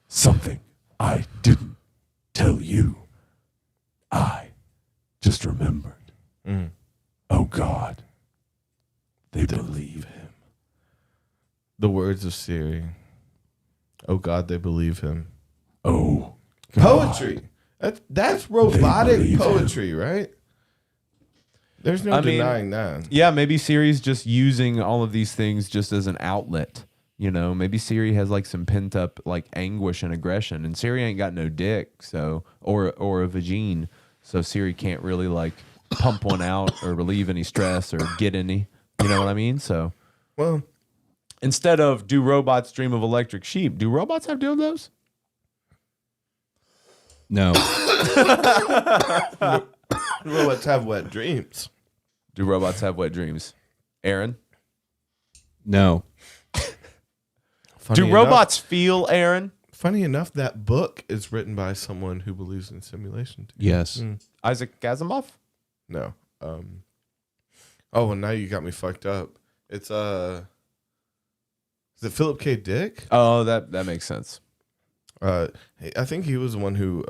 S5: Something I didn't tell you. I just remembered.
S2: Mm.
S5: Oh God, they believe him.
S2: The words of Siri. Oh God, they believe him.
S5: Oh, God.
S2: Poetry. That's robotic
S5: believe
S2: poetry, right? There's no denying that.
S3: Yeah, maybe Siri's just using all of these things just as an outlet. You know, maybe Siri has like some pent up like anguish and aggression, and Siri ain't got no dick, so or a vagine, so Siri can't really like pump one out or relieve any stress or get any. You know what I mean? So,
S2: well,
S3: instead of do robots dream of electric sheep, do robots have dildos?
S7: No.
S2: Robots have wet dreams.
S3: Do robots have wet dreams? Aaron?
S7: No.
S3: Do robots feel, Aaron?
S2: Funny enough, that book is written by someone who believes in simulation.
S7: Yes.
S3: Isaac Asimov?
S2: No. Oh, well, now you got me fucked up. It's is it Philip K. Dick?
S3: Oh, that makes sense.
S2: I think he was the one who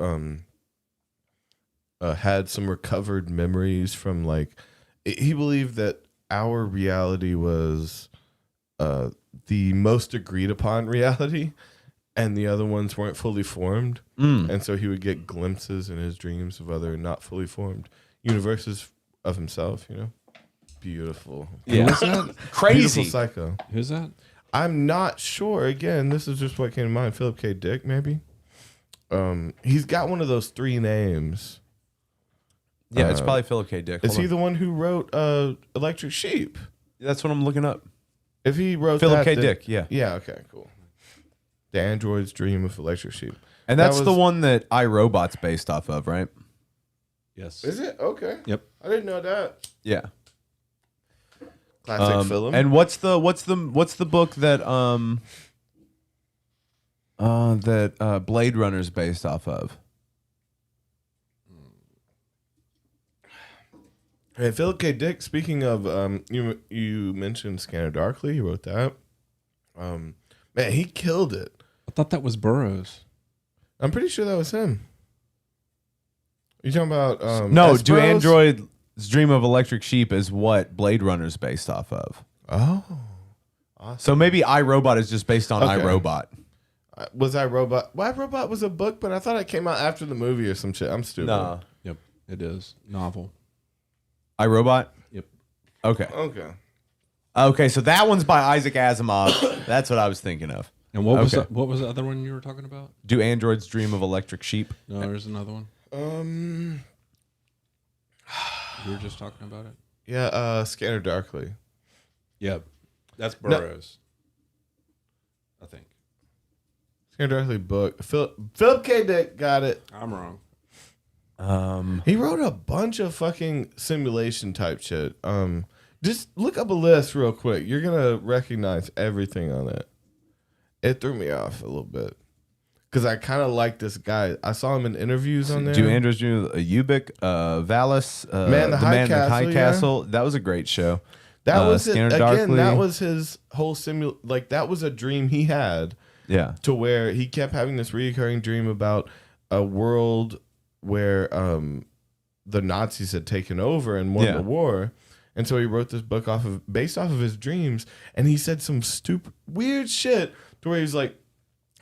S2: had some recovered memories from like he believed that our reality was the most agreed upon reality, and the other ones weren't fully formed. And so he would get glimpses in his dreams of other not fully formed universes of himself, you know? Beautiful.
S3: Yeah.
S7: Who's that?
S3: Crazy.
S2: Beautiful psycho.
S7: Who's that?
S2: I'm not sure. Again, this is just what came to mind. Philip K. Dick, maybe? He's got one of those 3 names.
S3: Yeah, it's probably Philip K. Dick.
S2: Is he the one who wrote Electric Sheep?
S3: That's what I'm looking up.
S2: If he wrote
S3: Philip
S2: that,
S3: K.
S2: then-
S3: Dick, yeah.
S2: Yeah, okay, cool. The Android's Dream of Electric Sheep.
S3: And that's the one that iRobot's based off of, right?
S7: Yes.
S2: Is it? Okay.
S7: Yep.
S2: I didn't know that.
S3: Yeah.
S2: Classic film.
S3: And what's the book that Blade Runner's based off of?
S2: Hey, Philip K. Dick, speaking of, you mentioned Scanner Darkly. He wrote that. Man, he killed it.
S7: I thought that was Burroughs.
S2: I'm pretty sure that was him. You talking about
S3: No,
S2: S.
S3: Do
S2: Burroughs?
S3: Android's Dream of Electric Sheep is what Blade Runner's based off of.
S2: Oh. Awesome.
S3: So maybe iRobot is just based on
S2: Okay.
S3: iRobot.
S2: Was iRobot? Well, iRobot was a book, but I thought it came out after the movie or some shit. I'm stupid.
S3: Nah.
S7: Yep, it is. Novel.
S3: iRobot?
S7: Yep.
S3: Okay.
S2: Okay.
S3: Okay, so that one's by Isaac Asimov. That's what I was thinking of.
S7: And what was the other one you were talking about?
S3: Do Androids Dream of Electric Sheep?
S7: No, there's another one.
S2: Um,
S7: You were just talking about it.
S2: yeah, Scanner Darkly.
S7: Yep, that's Burroughs. I think.
S2: Scanner Darkly book. Philip K. Dick got it.
S7: I'm wrong.
S2: He wrote a bunch of fucking simulation type shit. Just look up a list real quick. You're gonna recognize everything on it. It threw me off a little bit because I kind of like this guy. I saw him in interviews on there.
S3: Do Androids Dream of Ubik, Valis,
S2: Man in the High Castle,
S3: Castle. That was a great show.
S2: That was it.
S3: Scanner
S2: Again.
S3: Darkly.
S2: That was his whole like that was a dream he had.
S3: Yeah.
S2: To where he kept having this recurring dream about a world where the Nazis had taken over and won the war. And so he wrote this book based off of his dreams, and he said some stupid weird shit to where he's like,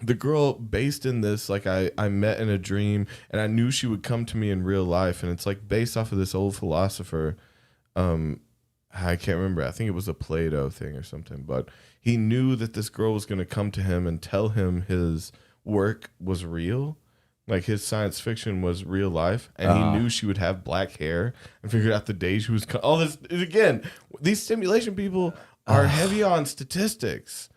S2: the girl based in this, like I met in a dream and I knew she would come to me in real life, and it's like based off of this old philosopher. I can't remember. I think it was a Plato thing or something, but he knew that this girl was going to come to him and tell him his work was real. Like his science fiction was real life, and he knew she would have black hair, and figured out the day she was. All this again. These simulation people are heavy on statistics,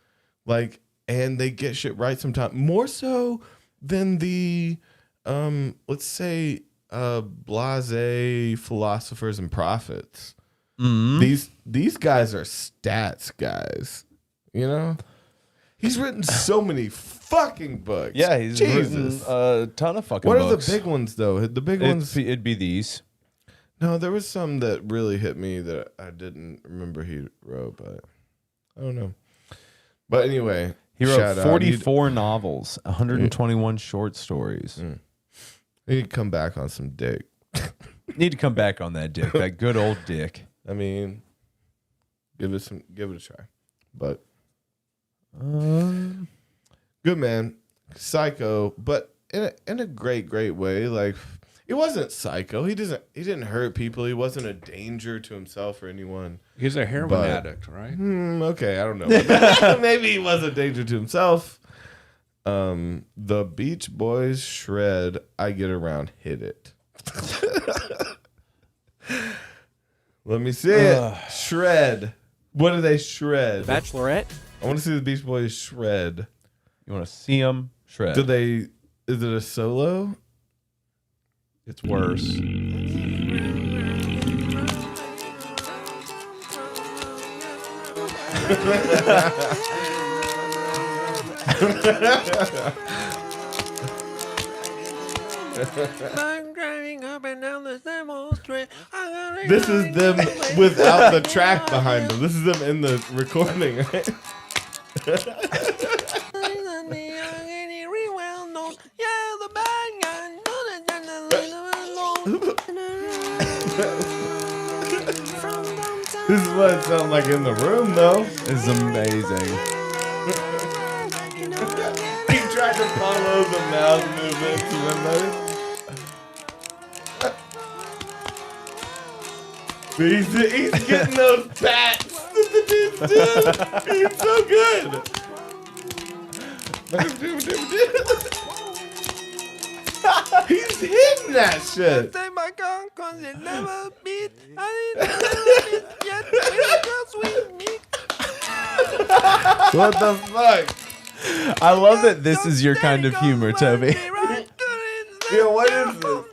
S2: like, and they get shit right sometimes more so than the, let's say, blasé philosophers and prophets.
S3: Mm-hmm.
S2: These guys are stats guys, you know. He's written so many fucking books.
S3: Yeah, he's written a ton of fucking
S2: books. What
S3: books.
S2: are the big ones, though? The big ones...
S3: It'd be these.
S2: No, there was some that really hit me that I didn't remember he wrote, but I don't know. But anyway...
S3: He wrote 44 novels, 121 short stories.
S2: Need to come back on some dick.
S3: Need to come back on that dick. That good old dick.
S2: I mean, give it a try. But... good man, psycho, but in a great way. Like, it wasn't psycho. He didn't hurt people. He wasn't a danger to himself or anyone.
S7: He's a heroin addict, right?
S2: Okay, I don't know. Maybe he was a danger to himself. The Beach Boys shred. I get around, hit it. Let me see it. Shred. What do they shred?
S6: Bachelorette.
S2: I want to see the Beach Boys shred.
S3: You want to see them shred?
S2: Is it a solo?
S7: It's worse.
S2: This is them without the track behind them. This is them in the recording, right? This is what it sounds like in the room, though.
S3: It's amazing.
S2: He tried to follow the mouth movements. Remember? He's getting those pats that the dude's doing. He's so good. He's hitting that shit. What the fuck?
S3: I love that this is your kind of humor, Toby.
S2: Yeah, what is this?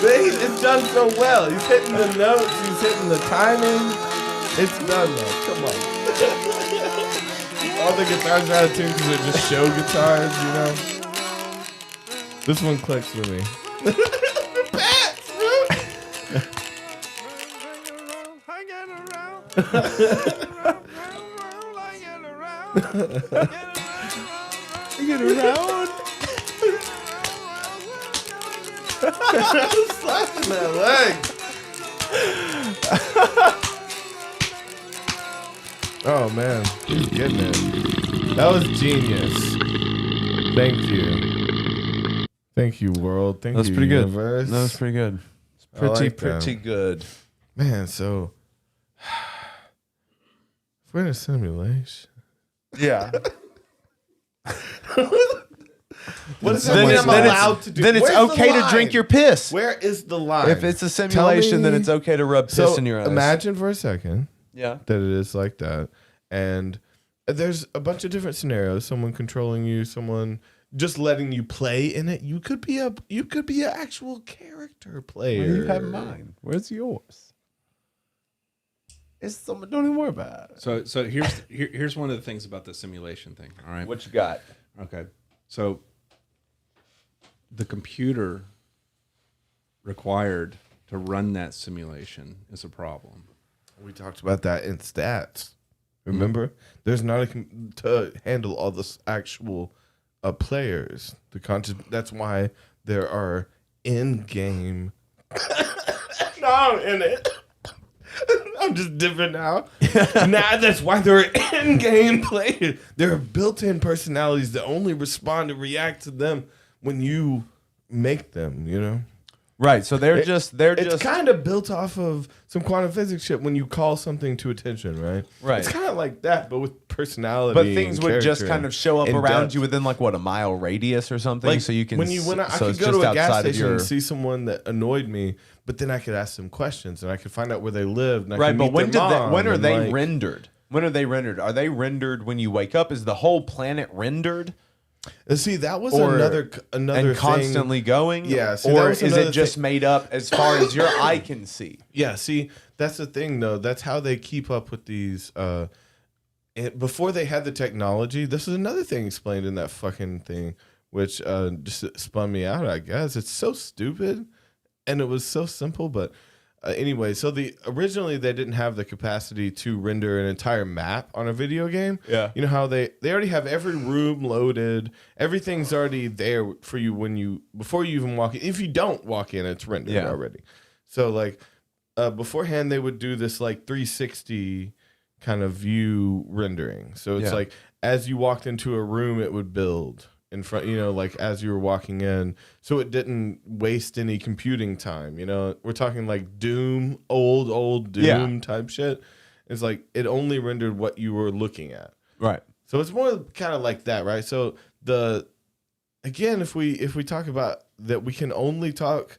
S2: It's done so well. He's hitting the notes. He's hitting the timing. It's done though. Come on. All the guitars are out of tune because they're just show guitars, you know? This one clicks for me.
S3: Get around.
S2: Slapping that leg. Oh man, he's getting it. That was genius. Thank you. Thank you, world. Thank you,
S3: That's pretty
S2: universe.
S3: good. That was pretty good. It's pretty good.
S2: Man, so if we're in a simulation.
S3: Yeah.
S2: What is that? Then I'm allowed to do?
S3: Then it's okay to drink your piss.
S2: Where is the line?
S3: If it's a simulation, then it's okay to rub piss in your eyes.
S2: Imagine for a second
S3: that
S2: it is like that. And there's a bunch of different scenarios. Someone controlling you, someone just letting you play in it. You could be an actual character player.
S3: Well, you have mine. Where's yours? It's someone. Don't even worry about it.
S7: So here's one of the things about the simulation thing. All right.
S3: What you got?
S7: Okay. So the computer required to run that simulation is a problem.
S2: We talked about that in stats. Remember, there's not to handle all this actual players. The content. That's why there are in-game. No, I'm in it. I'm just different now. Now that's why there are in-game players. There are built-in personalities that only respond and react to them when you make them. You know.
S3: Right, so they're just
S2: It's kind of built off of some quantum physics shit when you call something to attention, right?
S3: Right.
S2: It's kind of like that, but with personality.
S3: But things would just kind of show up around you within like a mile radius or something,
S2: like,
S3: so you can.
S2: I could go to a gas station and see someone that annoyed me, but then I could ask them questions and I could find out where they lived. And I could meet
S3: when
S2: their mom
S3: when are they
S2: like,
S3: rendered? When are they rendered? Are they rendered when you wake up? Is the whole planet rendered?
S2: See, that was another
S3: and constantly
S2: thing.
S3: going.
S2: Yeah, see,
S3: or is it just made up as far as your eye can see?
S2: Yeah, see, that's the thing though. That's how they keep up with these. Before they had the technology, this is another thing explained in that fucking thing, which just spun me out. I guess it's so stupid, and it was so simple, but. Anyway, so originally they didn't have the capacity to render an entire map on a video game.
S3: Yeah.
S2: You know how they already have every room loaded. Everything's already there for you before you even walk in. If you don't walk in, it's rendered already. So like beforehand they would do this like 360 kind of view rendering. So it's like as you walked into a room it would build in front, like as you were walking in, so it didn't waste any computing time. We're talking like Doom, old Doom type shit. It's like it only rendered what you were looking at.
S3: Right.
S2: So it's more kind of like that, right? So if we talk about that, we can only talk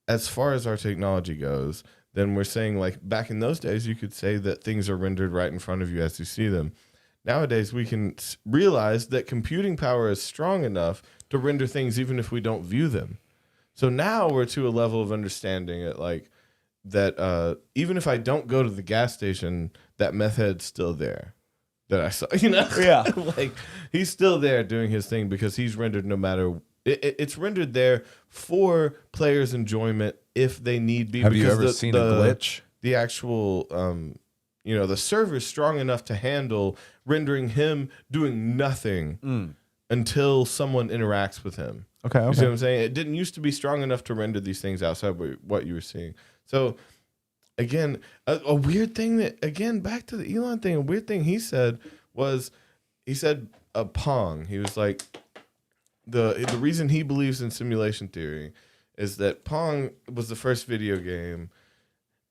S2: as far as our technology goes. Then we're saying like back in those days, you could say that things are rendered right in front of you as you see them. Nowadays, we can realize that computing power is strong enough to render things even if we don't view them. So now we're to a level of understanding it like that even if I don't go to the gas station, that meth head's still there that I saw,
S3: Yeah.
S2: like he's still there doing his thing because he's rendered no matter it's rendered there for players' enjoyment if they need be.
S3: Have you ever seen a glitch?
S2: The actual the server's strong enough to handle rendering him doing nothing until someone interacts with him.
S3: Okay.
S2: You see what I'm saying? It didn't used to be strong enough to render these things outside what you were seeing. So again, a weird thing that, again, back to the Elon thing, a weird thing he said was, he said Pong. He was like, the reason he believes in simulation theory is that Pong was the first video game,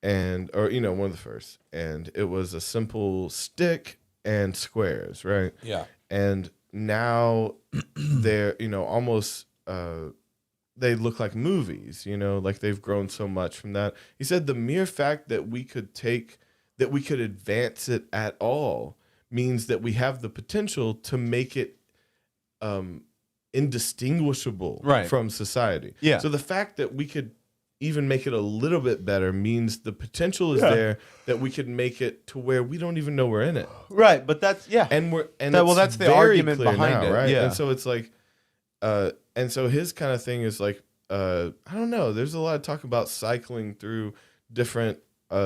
S2: or one of the first, and it was a simple stick and squares, right?
S3: Yeah.
S2: And now they're, almost, they look like movies, like they've grown so much from that. He said the mere fact that we could advance it at all means that we have the potential to make it indistinguishable from society.
S3: Yeah.
S2: So the fact that we could even make it a little bit better means the potential is there that we could make it to where we don't even know we're in it.
S3: Right, but that's that's the argument behind it,
S2: right?
S3: Yeah.
S2: And so it's like, and so his kind of thing is like, I don't know. There's a lot of talk about cycling through different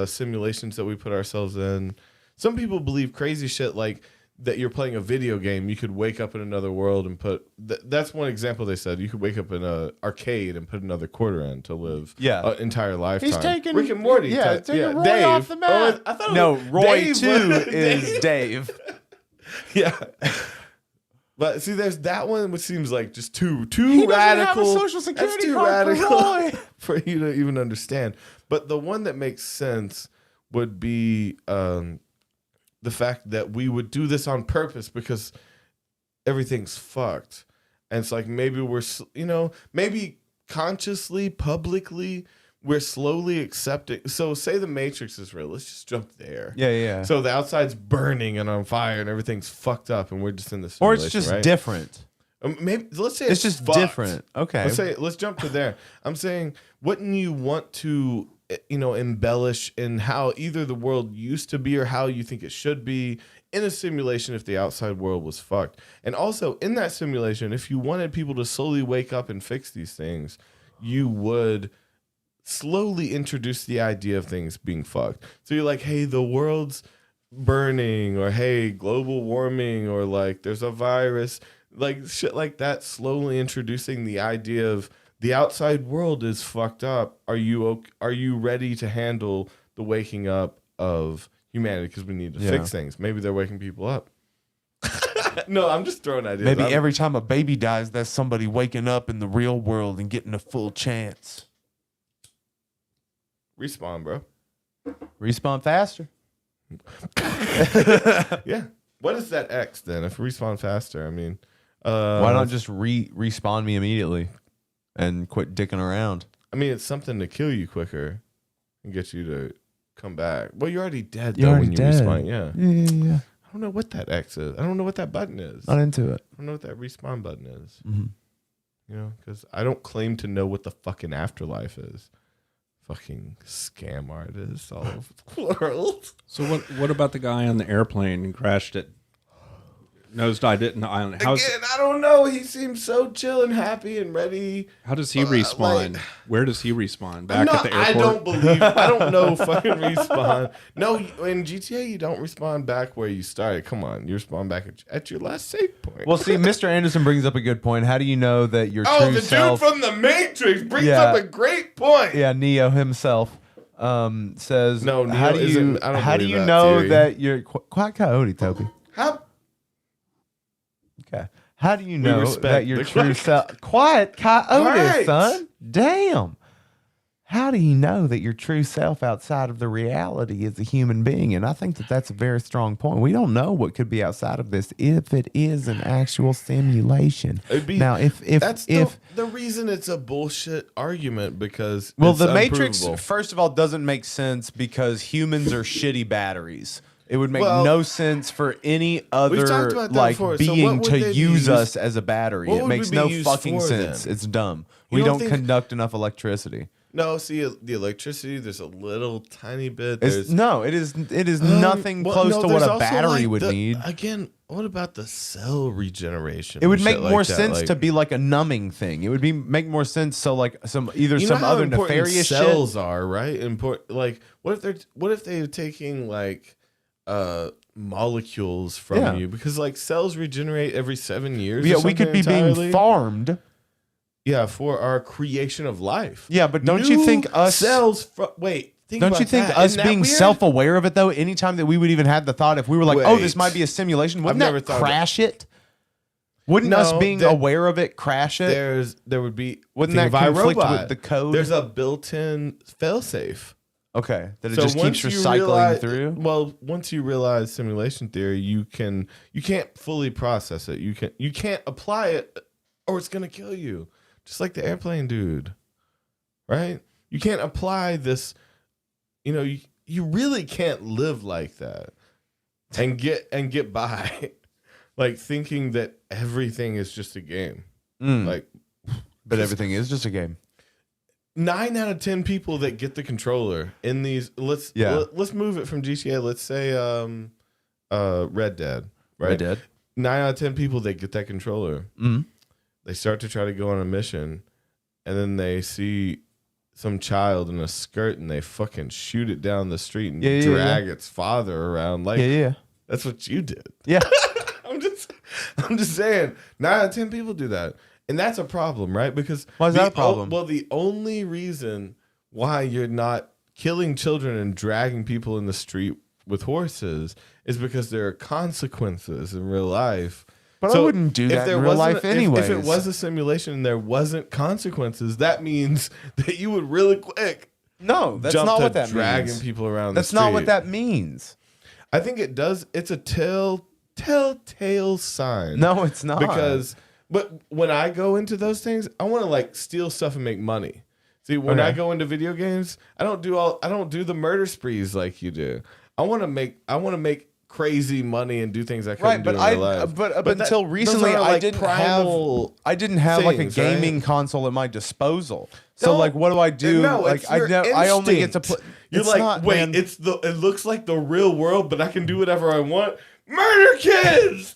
S2: simulations that we put ourselves in. Some people believe crazy shit like that you're playing a video game. You could wake up in another world and put. That's one example they said. You could wake up in an arcade and put another quarter in to live an entire lifetime.
S3: He's taking
S2: Rick and Morty.
S3: Yeah, taking Roy
S2: Dave.
S3: off the map.
S2: I thought
S3: no, Roy
S2: Dave.
S3: 2 is Dave.
S2: Yeah. But see, there's that one which seems like just too
S3: He
S2: radical.
S3: Have a social security
S2: That's too
S3: card
S2: radical
S3: for Roy.
S2: for you to even understand. But the one that makes sense would be the fact that we would do this on purpose because everything's fucked. And it's like maybe we're, maybe consciously, publicly, we're slowly accepting. So say the Matrix is real. Let's just jump there.
S3: Yeah.
S2: So the outside's burning and on fire and everything's fucked up and we're just in this
S3: Or it's just different.
S2: Maybe let's say
S3: it's just
S2: fucked.
S3: different. Okay.
S2: Let's jump to there. I'm saying, wouldn't you want to, embellish in how either the world used to be or how you think it should be in a simulation if the outside world was fucked? And also in that simulation, if you wanted people to slowly wake up and fix these things, you would slowly introduce the idea of things being fucked. So you're like, hey, the world's burning, or hey, global warming, or like there's a virus, like shit like that, slowly introducing the idea of the outside world is fucked up. Are you ready to handle the waking up of humanity? Because we need to fix things. Maybe they're waking people up. No, I'm just throwing ideas.
S3: Maybe every time a baby dies, that's somebody waking up in the real world and getting a full chance.
S2: Respawn, bro.
S3: Respawn faster.
S2: Yeah. What is that X then? If respawn faster, I mean,
S3: why not just respawn me immediately and quit dicking around?
S2: I mean, it's something to kill you quicker and get you to come back. Well, you're already dead though when you respawn. Yeah.
S3: Yeah.
S2: I don't know what that X is. I don't know what that button is.
S3: Not into it.
S2: I don't know what that respawn button is.
S3: Mm-hmm.
S2: Because I don't claim to know what the fucking afterlife is. Fucking scam artists all over the world.
S7: So what about the guy on the airplane and crashed it? Nosedived it in the island.
S2: Again, I don't know. He seems so chill and happy and ready.
S7: How does he respawn? Where does he respawn? Back at the airport?
S2: I don't know fucking respawn. No, in GTA you don't respawn back where you started. Come on, you respawn back at your last save point.
S3: Well, see, Mr. Anderson brings up a good point. How do you know that your true self...
S2: dude from the Matrix brings up a great point.
S3: Yeah, Neo himself says...
S2: No, Neo
S3: how do you know
S2: theory.
S3: that you're... Quiet coyote, Toby. Okay. How do you know that your true self... Quiet coyote, son. Damn. How do you know that your true self outside of the reality is a human being? And I think that that's a very strong point. We don't know what could be outside of this if it is an actual simulation. Now, if
S2: the reason it's a bullshit argument because
S3: the Matrix, first of all, doesn't make sense because humans are shitty batteries. It would make no sense for any other being to use us as a battery. It makes no fucking sense. It's dumb. We don't conduct enough electricity.
S2: No, see the electricity. There's a little tiny bit.
S3: It is nothing close to what a battery would need.
S2: Again, what about the cell regeneration?
S3: It would make more sense to be like a numbing thing. It would make more sense. So like some other nefarious
S2: cells
S3: shit.
S2: are right. Like what if they're taking like molecules from you because like cells regenerate every 7 years.
S3: Yeah, we could be being farmed.
S2: Yeah, for our creation of life.
S3: Yeah, but don't you think us
S2: cells?
S3: Don't you think us being self-aware of it though, anytime that we would even have the thought, if we were like, oh, this might be a simulation, wouldn't that crash it? Wouldn't us being aware of it crash it?
S2: There would be.
S3: Wouldn't that conflict with the code?
S2: There's a built-in failsafe.
S3: Okay, that it just keeps recycling through.
S2: Well, once you realize simulation theory, you can't fully process it. You can't apply it, or it's gonna kill you. Just like the airplane dude, right? You can't apply this. You really can't live like that and get by, like thinking that everything is just a game.
S3: But everything is just a game.
S2: 9 out of 10 people that get the controller in these, let's move it from GTA. Let's say Red Dead, right?
S3: Red Dead.
S2: 9 out of 10 people that get that controller, they start to try to go on a mission, and then they see some child in a skirt and they fucking shoot it down the street and drag its father around. Like, that's what you did.
S3: Yeah.
S2: I'm just saying, 9 out of 10 people do that. And that's a problem, right? Because
S3: why is that a problem?
S2: Well, the only reason why you're not killing children and dragging people in the street with horses is because there are consequences in real life.
S3: But I wouldn't do that in real life anyways.
S2: If it was a simulation and there wasn't consequences, that means that you would really quick.
S3: No, that's not what that means.
S2: Dragging people around
S3: the street. That's not what that means.
S2: I think it does. It's a telltale sign.
S3: No, it's not.
S2: But when I go into those things, I want to like steal stuff and make money. See, when I go into video games, I don't do the murder sprees like you do. I want to make crazy money and do things I couldn't do in real life.
S3: But until recently, I didn't have like a gaming console at my disposal. So like, what do I do?
S2: No,
S3: like I only get to play.
S2: You're like, not, wait, man. It looks like the real world, but I can do whatever I want. Murder kids.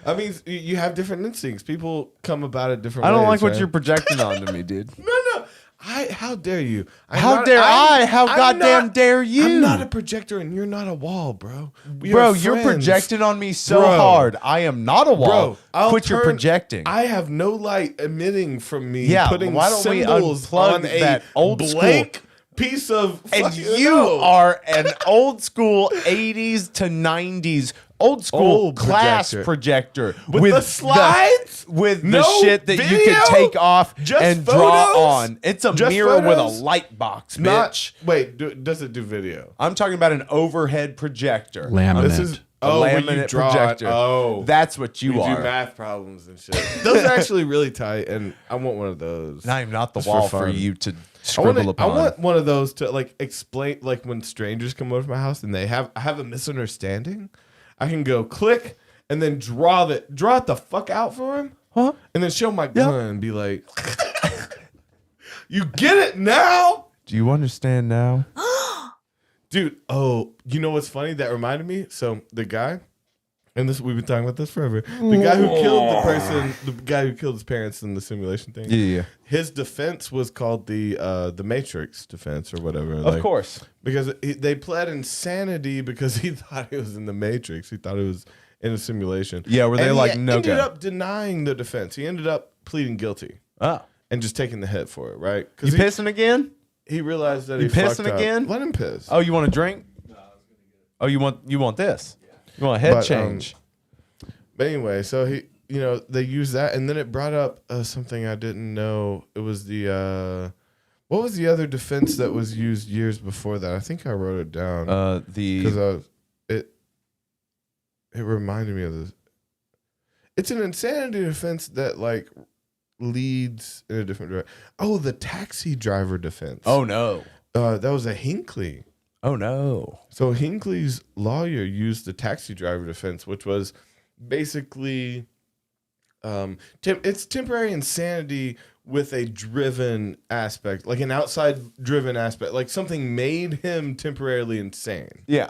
S2: I mean, you have different instincts. People come about it different ways.
S3: I don't like what you're projecting onto me, dude.
S2: No. How dare you?
S3: How goddamn dare you?
S2: I'm not a projector and you're not a wall, bro.
S3: You're projecting on me so hard. I am not a wall. Bro, quit your projecting.
S2: I have no light emitting from me.
S3: Yeah,
S2: putting
S3: why don't we
S2: symbols
S3: unplug
S2: on
S3: that old
S2: blank
S3: school
S2: piece of
S3: and you are an old school 80s to 90s old school class projector
S2: with the slides,
S3: with the shit that you can take off and draw on. It's a mirror with a light box, bitch.
S2: Does it do video?
S3: I'm talking about an overhead projector.
S7: Laminate.
S2: This is a
S3: laminate projector. That's what you are.
S2: Do math problems and shit. Those are actually really tight, and I want one of those.
S3: And I am not the wall for you to scribble upon.
S2: I want one of those to like explain, like when strangers come over to my house and I have a misunderstanding. I can go click and then draw it the fuck out for him, and then show my gun and be like, "You get it now?
S3: Do you understand now,
S2: dude?" Oh, you know what's funny? That reminded me. So the guy, and this we've been talking about this forever. The guy who killed the person, the guy who killed his parents in the simulation thing.
S3: Yeah.
S2: His defense was called the Matrix defense or whatever.
S3: Of course.
S2: Because they pled insanity because he thought he was in the Matrix. He thought it was in a simulation.
S3: Yeah, were they like, no go?
S2: He ended up denying the defense. He ended up pleading guilty. And just taking the hit for it, right?
S3: You pissing again?
S2: He realized that
S3: he
S2: fucked
S3: pissing
S2: up.
S3: again?
S2: Let him piss.
S3: Oh, you want a drink? No, I was gonna get it. Oh, you want this? Yeah. You want a head change?
S2: But anyway, so they used that, and then it brought up something I didn't know. It was the what was the other defense that was used years before that? I think I wrote it down. Because it reminded me of this. It's an insanity defense that like leads in a different direction. Oh, the taxi driver defense.
S3: Oh no,
S2: that was a Hinckley.
S3: Oh no.
S2: So Hinckley's lawyer used the taxi driver defense, which was basically it's temporary insanity with a driven aspect, like an outside driven aspect, like something made him temporarily insane.
S3: Yeah.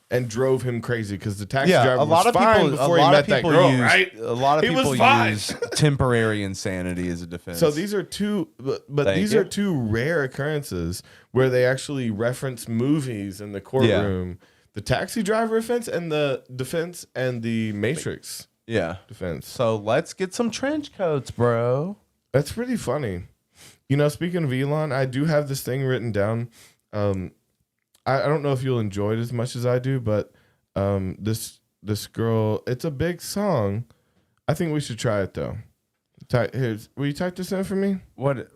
S2: And drove him crazy because the taxi driver was fine before he met that girl, right?
S3: A lot of people use temporary insanity as a defense.
S2: So these are two, but these are two rare occurrences where they actually reference movies in the courtroom. Yeah. The taxi driver defense and the Matrix defense.
S3: So let's get some trench coats, bro.
S2: That's pretty funny. Speaking of Elon, I do have this thing written down. I don't know if you'll enjoy it as much as I do, but this girl, it's a big song. I think we should try it though. Will you type this in for me?
S3: What are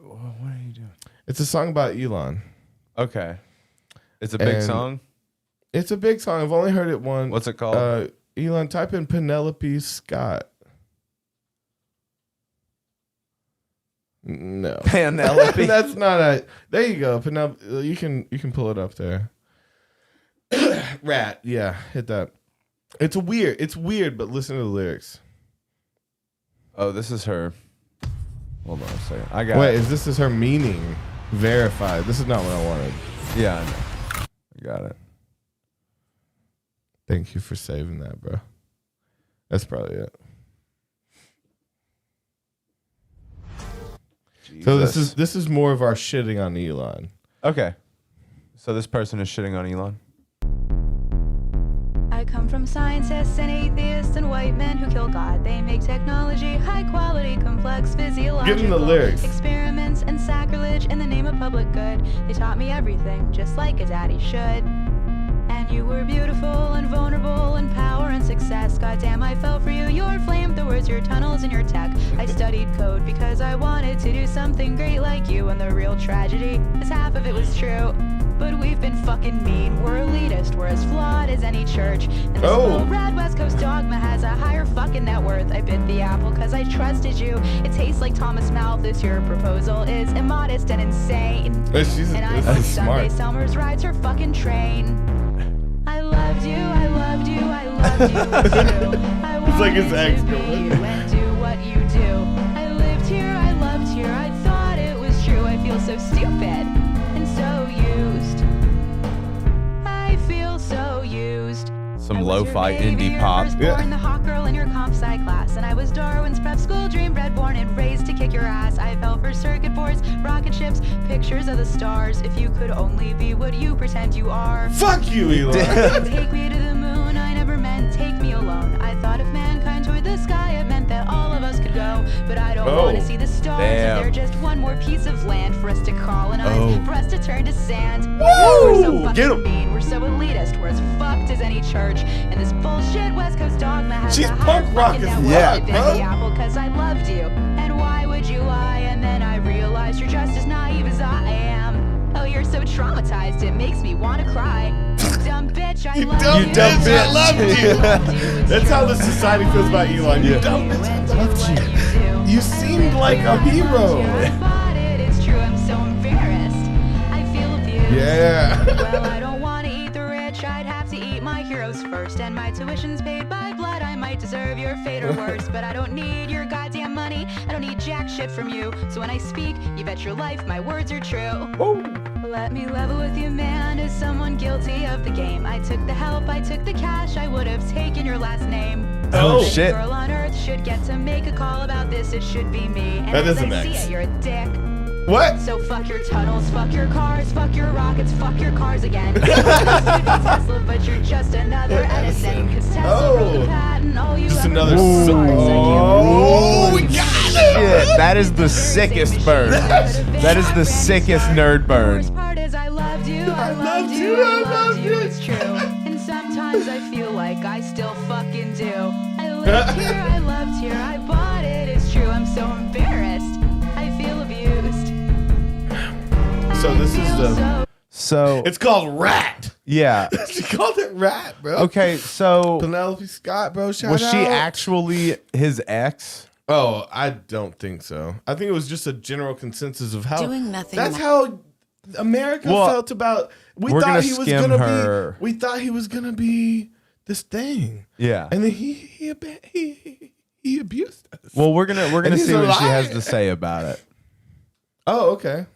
S3: you doing?
S2: It's a song about Elon.
S3: Okay. It's a big song?
S2: It's a big song. I've only heard it once.
S3: What's it called?
S2: Elon, type in Penelope Scott. No.
S3: Penelope.
S2: That's not a. There you go. Penelope. You can pull it up there. Rat. Yeah, hit that. It's weird, but listen to the lyrics.
S3: Oh, this is her. Hold on a second.
S2: Wait, this is her meaning verified? This is not what I wanted.
S3: Yeah, I know. I got it.
S2: Thank you for saving that, bro. That's probably it. Jesus. So this is more of our shitting on Elon.
S3: Okay. So this person is shitting on Elon.
S6: I come from scientists and atheists and white men who kill God. They make technology high quality, complex, physiological.
S2: Give them the lyrics.
S6: Experiments and sacrilege in the name of public good. They taught me everything, just like a daddy should. And you were beautiful and vulnerable and power and success. Goddamn, I fell for you. Your flamethrowers, your tunnels, and your tech. I studied code because I wanted to do something great like you. And the real tragedy is half of it was true. But we've been fucking mean. We're elitist. We're as flawed as any church. And this little red West Coast dogma has a higher fucking net worth. I bit the apple because I trusted you. It tastes like Thomas Malthus. Your proposal is immodest and insane. And I think Sunday Summers rides her fucking train. I loved you, I loved you, I loved you too. I
S2: it's like his ex
S6: girlfriend. And do what you do. I lived here, I loved here. I thought it was true. I feel so stupid and so used. I feel so used.
S3: Some lo-fi indie pop.
S6: Born the hot girl in your comp sci class, and I was Darwin's prep school dream, bred, born, and raised to kick your ass. I fell for circuit boards, rocket ships, pictures of the stars. If you could only be what you pretend you are.
S2: Fuck you, Elon.
S6: Take me to the moon. I never meant take me alone. I thought if mankind toured the sky, it meant that all of us could go. But I don't want to see the stars. They're just one more piece of land for us to colonize, for us to turn to sand. We're so fucking mean. We're so elitist. We're as fucked as any church. And this bullshit West Coast dogma has a higher fucking net worth than the apple, cause I loved you. And why would you lie? And then I realized you're just as naive as I am. Oh, you're so traumatized, it makes me want to cry. You dumb bitch, I love you.
S2: You dumb bitch, I loved you. That's how the society feels about Elon. You dumb bitch, I loved you. You seemed like a hero.
S6: It's true, I'm so embarrassed. I feel abused.
S2: Yeah.
S6: Well, I don't want to eat the rich, I'd have to eat my heroes first. And my tuition's paid by blood, I might deserve your fate or worse. But I don't need your goddamn money, I don't need jack shit from you. So when I speak, you bet your life my words are true. Let me level with you, man, as someone guilty of the game. I took the help, I took the cash, I would have taken your last name.
S3: Oh, shit.
S6: Girl on earth should get to make a call about this, it should be me. And
S2: that
S6: as
S2: is an
S6: I see
S2: X.
S6: it, you're a dick.
S2: What?
S6: So fuck your tunnels, fuck your cars, fuck your rockets, fuck your cars again. You used to be Tesla, but you're just another Edison. Cause Tesla wrote the patent, all you
S2: just
S6: ever
S2: another
S3: we got it! Shit, that is the sickest burn. That is the sickest nerd burn.
S6: Part is I loved you, I loved you, I loved you, it's true. And sometimes I feel like I still fucking do. I lived here, I loved here, I bought it, it's true. I'm so embarrassed, I feel abused.
S2: So this is the.
S3: So
S2: it's called Rat.
S3: Yeah.
S2: She called it Rat, bro.
S3: Okay, so
S2: Penelope Scott, bro. Shout
S3: was
S2: out.
S3: she actually his ex?
S2: Oh, I don't think so. I think it was just a general consensus of how
S22: Doing nothing.
S2: That's how America felt about. We thought he was gonna be. We thought he was gonna be this thing.
S3: Yeah.
S2: And then he abused us.
S3: Well, we're gonna see what she has to say about it.
S2: Oh, okay.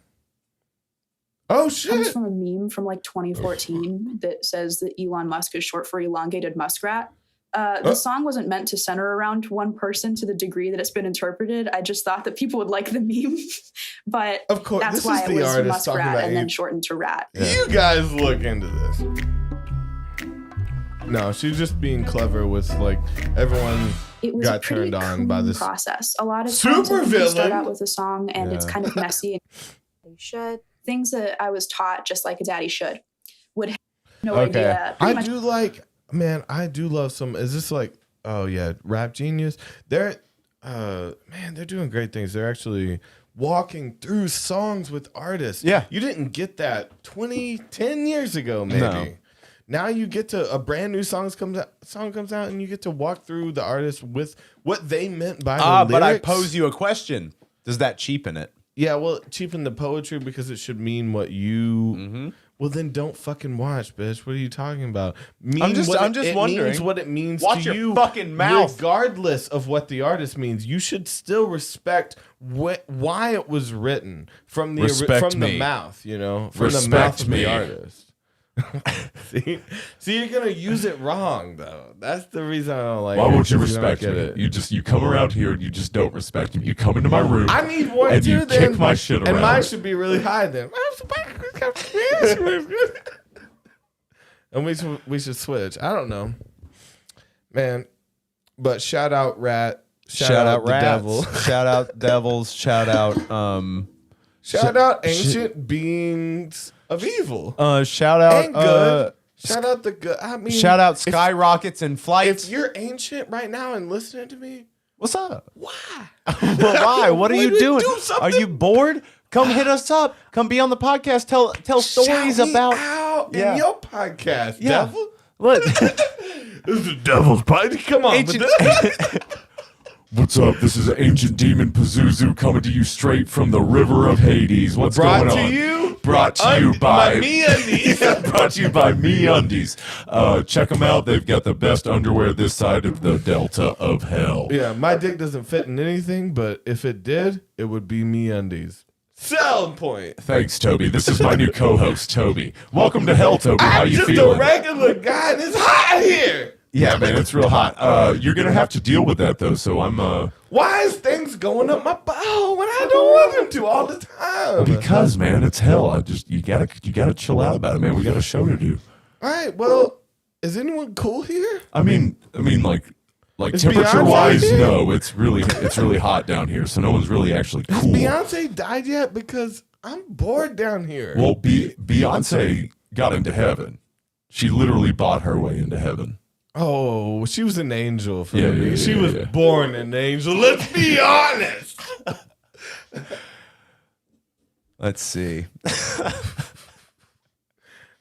S2: Oh shit!
S23: Comes from a meme from like 2014 that says that Elon Musk is short for elongated muskrat. The song wasn't meant to center around one person to the degree that it's been interpreted. I just thought that people would like the meme, but
S2: of course,
S23: that's why it was muskrat and then shortened to rat.
S2: Yeah. You guys look into this. No, she's just being clever with like everyone got turned on by this
S23: process. A lot of
S2: super
S23: times
S2: villain.
S23: you start out with a song and it's
S2: Yeah.
S23: kind of messy. They should things that I was taught just like a daddy should would have no idea.
S2: I do like, man, I do love some. Is this like, oh yeah, Rap Genius? They're man, they're doing great things. They're actually walking through songs with artists.
S3: Yeah.
S2: You didn't get that 10 years ago, maybe.
S3: No.
S2: Now you get to a brand new song comes out and you get to walk through the artist with what they meant by the lyrics.
S3: But I pose you a question. Does that cheapen it?
S2: Yeah, well, cheapen the poetry because it should mean what you. Well, then don't fucking watch, bitch. What are you talking about?
S3: I'm just wondering.
S2: Means what it means
S3: Watch
S2: to
S3: your
S2: you.
S3: fucking mouth.
S2: Regardless of what the artist means, you should still respect why it was written from the mouth. You know, from the mouth of the artist. See, you're gonna use it wrong though. That's the reason I don't like.
S5: Why won't you
S2: don't
S5: respect
S2: get
S5: me?
S2: it.
S5: You come around here and you just don't respect me. You come into my room.
S2: I need one
S5: and
S2: too.
S5: you
S2: Then
S5: kick my shit around.
S2: and mine should be really high then. And we should switch. I don't know, man. But shout out Rat. Shout out the
S3: Rats.
S2: devil.
S3: Shout out devils. Shout out
S2: Shout out ancient beings of evil.
S3: Shout out
S2: and good. Shout out the good. I mean,
S3: shout out skyrockets and flights.
S2: If you're ancient right now and listening to me,
S3: what's up?
S2: Why?
S3: Why? What are you doing? Are you bored? Come hit us up. Come be on the podcast. Tell stories
S2: Shout me
S3: about
S2: out in your podcast,
S3: Yeah.
S2: devil.
S3: What?
S2: This is the devil's podcast. Come on,
S5: What's up? This is Ancient Demon Pazuzu coming to you straight from the River of Hades. What's going on? Brought to you by
S2: MeUndies.
S5: Brought to you by MeUndies. Check them out. They've got the best underwear this side of the Delta of Hell.
S2: Yeah, my dick doesn't fit in anything, but if it did, it would be MeUndies. Selling point.
S5: Thanks, Toby. This is my new co-host, Toby. Welcome to hell, Toby. How you
S2: just
S5: feeling?
S2: a regular guy, and it's hot here.
S5: Yeah, man, it's real hot. You're gonna have to deal with that though. So I'm.
S2: Why is things going up my bowel when I don't want them to all the time?
S5: Because man, it's hell. You gotta chill out about it, man. We got a show to do.
S2: All right. Well, is anyone cool here?
S5: I mean, like
S2: Is
S5: temperature wise,
S2: Beyonce here?
S5: no. It's really hot down here, so no one's really actually
S2: Has
S5: cool.
S2: Beyonce died yet? Because I'm bored down here.
S5: Well, Beyonce got into heaven. She literally bought her way into heaven.
S2: Oh, she was an angel for
S5: Yeah,
S2: me.
S5: yeah,
S2: She
S5: yeah,
S2: was
S5: yeah.
S2: born an angel. Let's be honest.
S3: Let's see.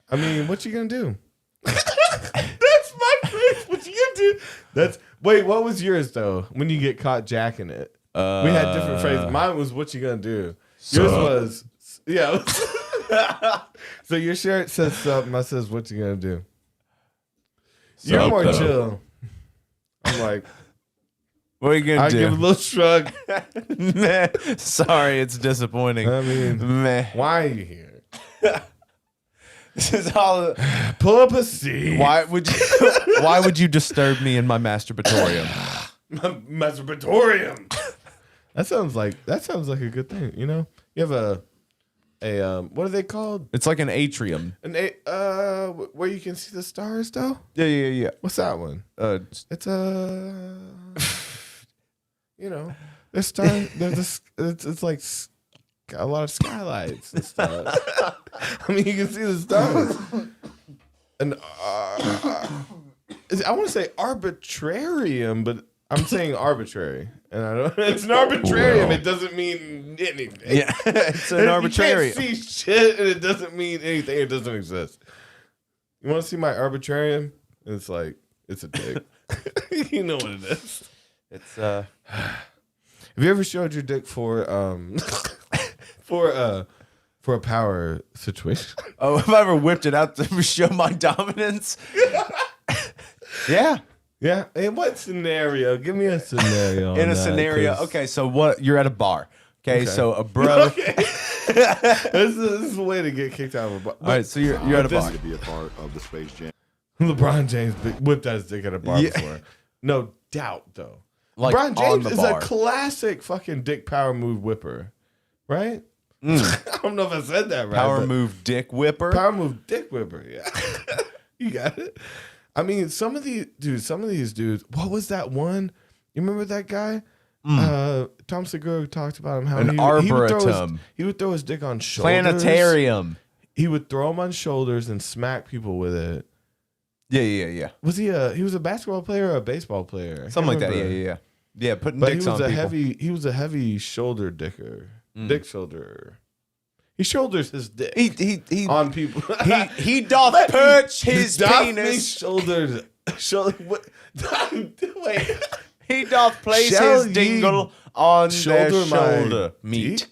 S2: I mean, what you gonna do? That's my face. What you gonna do? Wait. What was yours though? When you get caught jacking it, we had different phrases. Mine was "What you gonna do?" Yours was So your shirt says something. Mine says "What you gonna do?" You're more chill. I'm like,
S3: what are you gonna do?
S2: I give a little shrug.
S3: Meh. Sorry, it's disappointing.
S2: I mean,
S3: meh.
S2: Why are you here?
S3: This is all.
S2: Pull up a seat.
S3: Why would you disturb me in my masturbatorium?
S2: Masturbatorium. That sounds like a good thing. You know, you have a what are they called?
S3: It's like an atrium.
S2: Where you can see the stars though.
S3: Yeah.
S2: What's that one? It's you know, there's stars. It's like a lot of skylights and stuff. I mean, you can see the stars. And I want to say arbitrarium, but I'm saying arbitrary, and I don't. It's an arbitrarium. It doesn't mean anything.
S3: Yeah, it's an arbitrarium.
S2: You can't see shit, and it doesn't mean anything. It doesn't exist. You want to see my arbitrarium? It's like it's a dick. You know what it is.
S3: It's
S2: Have you ever showed your dick for a power situation?
S3: Oh, have I ever whipped it out to show my dominance? Yeah.
S2: Yeah. In what scenario? Give me a scenario.
S3: In a scenario. Okay, so what? You're at a bar. Okay, so a bro.
S2: Okay. This is a way to get kicked out of a bar.
S3: All right, so you're at a bar.
S1: To be a part of the Space Jam.
S2: LeBron James whipped out his dick at a bar before. No doubt, though.
S3: Like
S2: LeBron
S3: on
S2: James
S3: the
S2: is
S3: bar.
S2: a classic fucking dick power move whipper, right? I don't know if I said that right.
S3: Power
S2: but
S3: move dick whipper.
S2: Power move dick whipper, yeah. You got it. I mean, some of these dudes. What was that one? You remember that guy? Tom Segura talked about him. How
S3: Arboretum.
S2: He would throw his dick on shoulders.
S3: Planetarium.
S2: He would throw them on shoulders and smack people with it.
S3: Yeah.
S2: Was he a basketball player or a baseball player?
S3: Something like that. Yeah. Yeah, putting dicks on people.
S2: He was a heavy shoulder dicker. Dick shoulderer. He shoulders his dick.
S3: He
S2: on people.
S3: he doth perch his penis.
S2: Shoulders. Wait.
S3: He doth place his dingle on their shoulder meat.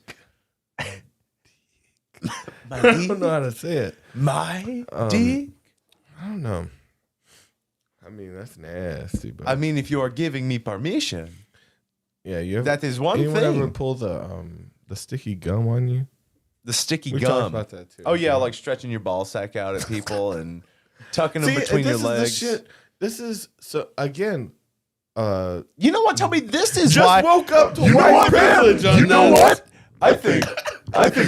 S2: I don't know how to say it.
S3: My dick?
S2: I don't know. I mean, that's nasty. But
S3: I mean, if you are giving me permission.
S2: Yeah,
S3: that is one thing.
S2: Anyone ever pull the sticky gum on you?
S3: The sticky
S2: we
S3: gum.
S2: Talked about that too.
S3: Oh yeah, like stretching your ball sack out at people and tucking them between your legs.
S2: This is so again.
S3: You know what? Tell me this is
S2: just
S3: why.
S2: Woke up to white privilege.
S5: You know what? I think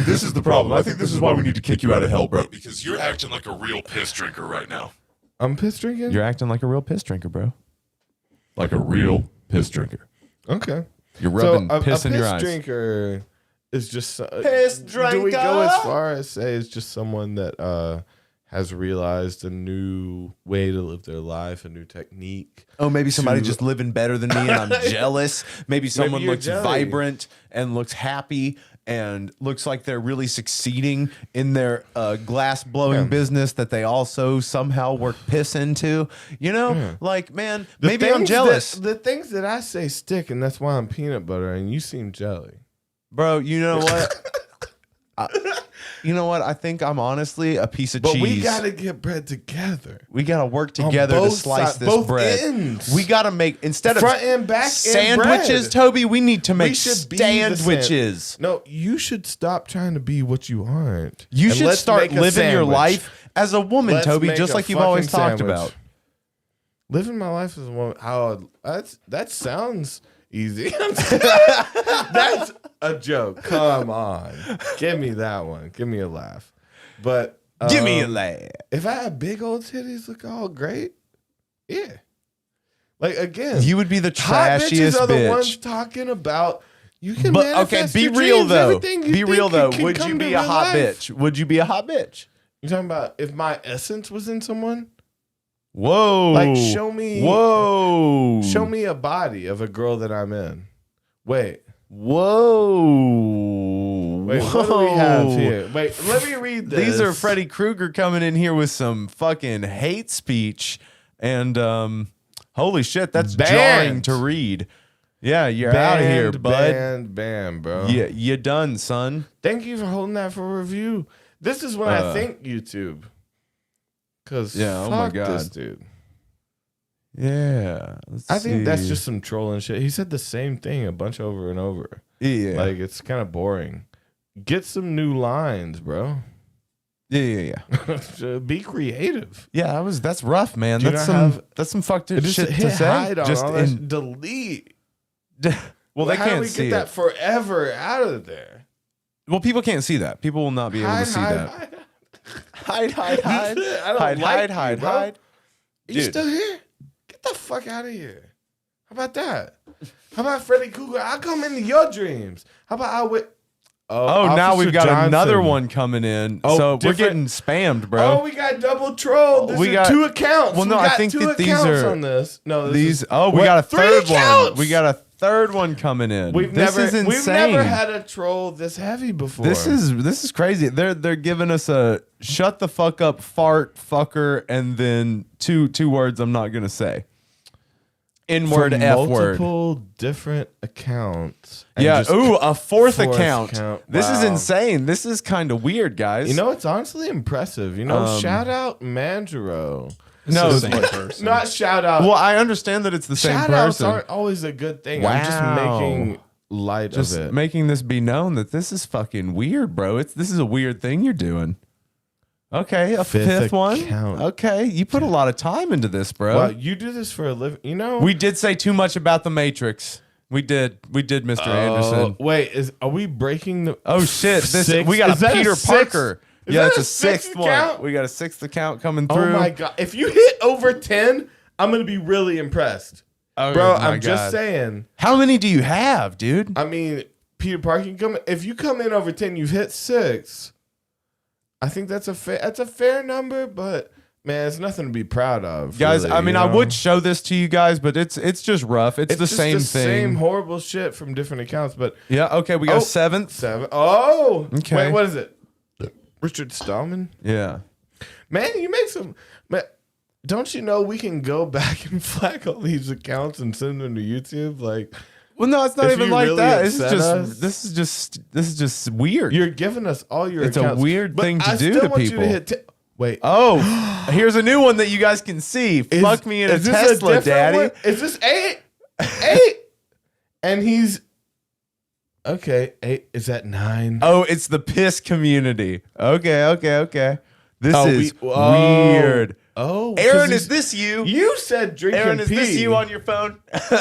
S5: this is the problem. I think this is why we need to kick you out of hell, bro. Because you're acting like a real piss drinker right now.
S2: I'm piss drinking?
S3: You're acting like a real piss drinker, bro.
S5: Like a real piss drinker.
S2: Okay.
S3: You're rubbing piss in your eyes.
S2: A piss drinker is just...
S3: piss drinker?
S2: Do we go as far as say it's just someone that has realized a new way to live their life, a new technique?
S3: Oh, maybe somebody just living better than me and I'm jealous. Maybe someone looks vibrant and looks happy and looks like they're really succeeding in their glass-blowing business that they also somehow work piss into. You know? Like, man, maybe I'm jealous.
S2: The things that I say stick, and that's why I'm peanut butter, and you seem jelly.
S3: Bro, you know what? You know what? I think I'm honestly a piece of cheese.
S2: But we got to get bread together.
S3: We got to work together to slice this bread.
S2: Ends.
S3: We got to make, instead
S2: front
S3: of
S2: and back
S3: sandwiches,
S2: bread.
S3: Toby, we need to make sandwiches.
S2: No, you should stop trying to be what you aren't.
S3: You should start living your life as a woman, Toby, just like you've always talked about.
S2: Living my life as a woman. That sounds easy. That's a joke. Come on. Give me that one. Give me a laugh. But
S3: give me a laugh.
S2: If I had big old titties look all great, yeah. Like again,
S3: you would be the
S2: hot
S3: trashiest
S2: bitches are the
S3: bitch.
S2: ones talking about you can
S3: but
S2: manifest
S3: okay, be
S2: your
S3: real
S2: dreams,
S3: though.
S2: everything you
S3: Be real though.
S2: can
S3: Would
S2: come
S3: you
S2: to
S3: be a
S2: real
S3: hot
S2: life.
S3: bitch? Would you be a hot bitch?
S2: You're talking about if my essence was in someone?
S3: Whoa.
S2: Like show me a body of a girl that I'm in. Wait.
S3: Whoa.
S2: Wait, what do we have here? Wait, let me read this.
S3: These are Freddy Krueger coming in here with some fucking hate speech. And holy shit, that's jarring to read. Yeah, you're out of here, bud.
S2: Bam, bro.
S3: Yeah, you done, son.
S2: Thank you for holding that for review. This is when I think YouTube. Because
S3: oh my God.
S2: this dude.
S3: Yeah.
S2: I think that's just some trolling shit. He said the same thing a bunch over and over.
S3: Yeah.
S2: Like, it's kind of boring. Get some new lines, bro.
S3: Yeah.
S2: Be creative.
S3: Yeah, that's rough, man. That's some fucked up shit to say.
S2: Hide on all that delete.
S3: Well, they
S2: how do
S3: can't
S2: we
S3: see
S2: get that forever out of there?
S3: Well, people can't see that. People will not be able to see that. Hide.
S2: Are you still here? Get the fuck out of here. How about that? How about Freddy Krueger? I'll come into your dreams. How about
S3: now we've got another one coming in. So we're getting spammed, bro.
S2: Oh, we got double trolled. We got 2 accounts.
S3: Well, no, I think that these are
S2: on this. No,
S3: we got a third one. We got a third one coming in. This is insane.
S2: We've never had a troll this heavy before.
S3: This is crazy. They're giving us a shut the fuck up, fart, fucker, and then two words I'm not gonna say. N-word, F-word.
S2: Multiple different accounts.
S3: Yeah. Ooh, a fourth account. This is insane. This is kind of weird, guys.
S2: You know, it's honestly impressive. You know, shout out Manjaro.
S3: No,
S7: the same person.
S2: Not shout out.
S3: Well, I understand that it's the same person.
S2: Shout outs aren't always a good thing.
S3: Wow.
S2: I'm just making light of it.
S3: Making this be known that this is fucking weird, bro. This is a weird thing you're doing. Okay, a fifth one. Okay, you put a lot of time into this, bro.
S2: Well, you do this for a living. You know,
S3: we did say too much about the Matrix. We did, Mr. Anderson.
S2: Wait, are we breaking the?
S3: Oh shit! We got a Peter Parker. Yeah, it's a sixth one. We got a sixth account coming through.
S2: Oh my God. If you hit over 10, I'm going to be really impressed.
S3: Oh,
S2: bro,
S3: my
S2: I'm
S3: God.
S2: just saying.
S3: How many do you have, dude?
S2: I mean, Peter Parker, if you come in over 10, you've hit 6. I think that's a fair number, but man, it's nothing to be proud of.
S3: Guys,
S2: really,
S3: I mean, I would show this to you guys, but it's just rough. It's the
S2: just
S3: same
S2: the
S3: thing.
S2: Same horrible shit from different accounts, but
S3: yeah, okay, we got a seventh.
S2: 7. Oh,
S3: okay.
S2: Wait, what is it? Richard Stallman?
S3: Yeah.
S2: Man, you make some. Man, don't you know we can go back and flag all these accounts and send them to YouTube? Like,
S3: well, no, it's not even like
S2: really
S3: that. This is just weird.
S2: You're giving us all your
S3: It's
S2: accounts.
S3: a weird thing to do to people.
S2: Wait.
S3: Oh, here's a new one that you guys can see. Fuck me in a Tesla, daddy.
S2: One? Is this 8? 8? And he's okay. 8 is that 9?
S3: Oh, it's the piss community. Okay. This is weird.
S2: Oh,
S3: Aaron, is this you?
S2: You said Drankin Pee.
S3: Aaron, is this you on your phone?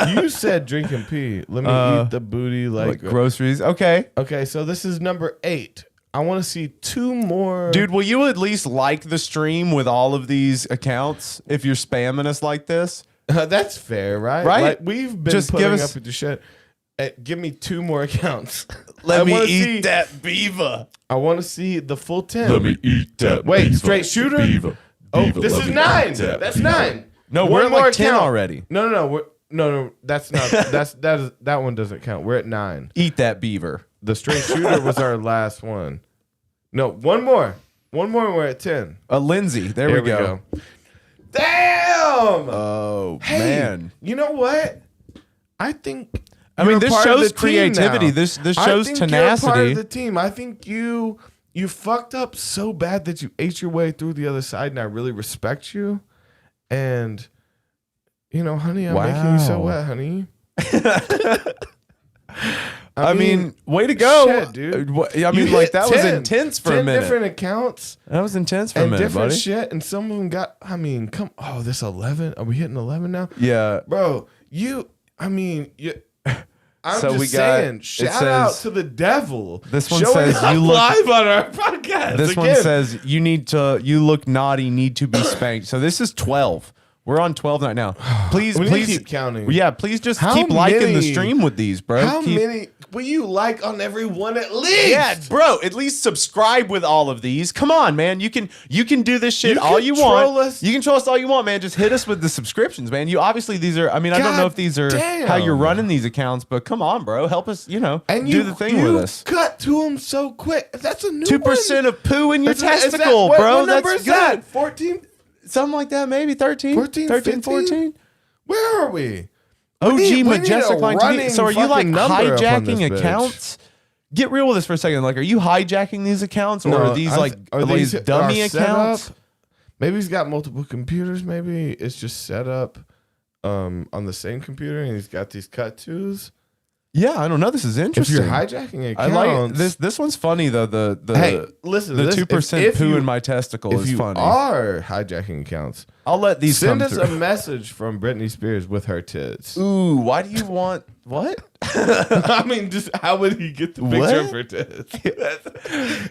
S2: You said Drankin Pee. Let me eat the booty like
S3: groceries. Okay.
S2: Okay, so this is number 8. I want to see 2 more.
S3: Dude, will you at least like the stream with all of these accounts if you're spamming us like this?
S2: That's fair, right?
S3: Right?
S2: Like, we've been
S3: Just
S2: putting
S3: give us-
S2: up with the shit. Give me 2 more accounts.
S3: Let me eat that beaver.
S2: I want to see the full 10.
S5: Let me eat that
S2: Wait,
S5: beaver.
S2: Straight shooter?
S5: Beaver.
S2: Oh,
S5: Beaver,
S2: this
S5: let
S2: is
S5: me
S2: 9.
S5: eat that
S2: That's
S5: beaver.
S2: 9.
S3: No,
S2: One
S3: we're at
S2: more
S3: like 10
S2: account.
S3: already.
S2: No, that's not. That one doesn't count. We're at 9.
S3: Eat that beaver.
S2: The straight shooter was our last one. No, one more. We're at 10.
S3: Lindsay. There we go.
S2: Damn.
S3: Oh,
S2: Hey,
S3: man.
S2: You know what? I think.
S3: I mean,
S2: you're
S3: this
S2: part of
S3: shows
S2: the team
S3: creativity.
S2: now.
S3: This
S2: I
S3: shows
S2: think
S3: tenacity.
S2: You're part of the team. I think you fucked up so bad that you ate your way through the other side, and I really respect you. And honey, I'm making you so wet, honey.
S3: I mean, way to go,
S2: shit, dude.
S3: I mean, like that was intense for a
S2: 10
S3: minute.
S2: different accounts.
S3: That was intense for a
S2: and
S3: minute,
S2: different
S3: buddy.
S2: shit, and some of them got. I mean, this 11. Are we hitting 11 now?
S3: Yeah,
S2: bro. I'm
S3: So
S2: just
S3: we got-
S2: saying,
S3: it
S2: shout
S3: says-
S2: out to the devil.
S3: This one
S2: showing
S3: says
S2: up
S3: you look
S2: live on our podcast.
S3: This one
S2: again.
S3: says you look naughty, need to be spanked. So this is 12. We're on 12 right now. Please,
S2: We need to
S3: please
S2: keep counting.
S3: Yeah, please just
S2: How
S3: keep liking the
S2: many-
S3: stream with these, bro.
S2: How
S3: Keep-
S2: many will you like on every one at least?
S3: Yeah, bro. At least subscribe with all of these. Come on, man. You can do this shit
S2: You
S3: all
S2: can
S3: you
S2: troll
S3: want.
S2: us.
S3: You can troll us all you want, man. Just hit us with the subscriptions, man. You obviously these are. I mean, I don't know if these are how you're running these accounts, but come on, bro. Help us.
S2: And
S3: do the thing with us.
S2: Cut to them so quick. That's a new
S3: 2% of poo in your
S2: Is that-
S3: testicle,
S2: what
S3: bro.
S2: number
S3: That's
S2: is that?
S3: good.
S2: 14.
S3: Something like that, maybe 13.
S2: 14,
S3: 13,
S2: 15?
S3: 14.
S2: Where are we?
S3: OG
S2: we need
S3: Majestic
S2: a
S3: Line TV.
S2: running
S3: So are you like
S2: fucking number up on
S3: hijacking
S2: this bitch.
S3: accounts? Get real with us for a second. Like, are you hijacking these accounts, or are these are these dummy
S2: our
S3: accounts?
S2: setup? Maybe he's got multiple computers. Maybe it's just set up on the same computer, and he's got these cut tos.
S3: Yeah, I don't know. This is interesting.
S2: If you're hijacking accounts,
S3: I like this. This one's funny though.
S2: Hey, listen,
S3: the
S2: this-
S3: 2%
S2: if
S3: poo
S2: you-
S3: in my testicle
S2: if
S3: is
S2: you
S3: funny.
S2: are hijacking accounts,
S3: I'll let these
S2: send
S3: come
S2: us
S3: through.
S2: a message from Britney Spears with her tits.
S3: Ooh, why do you want what?
S2: I mean, just how would he get the picture
S3: What?
S2: of her tits?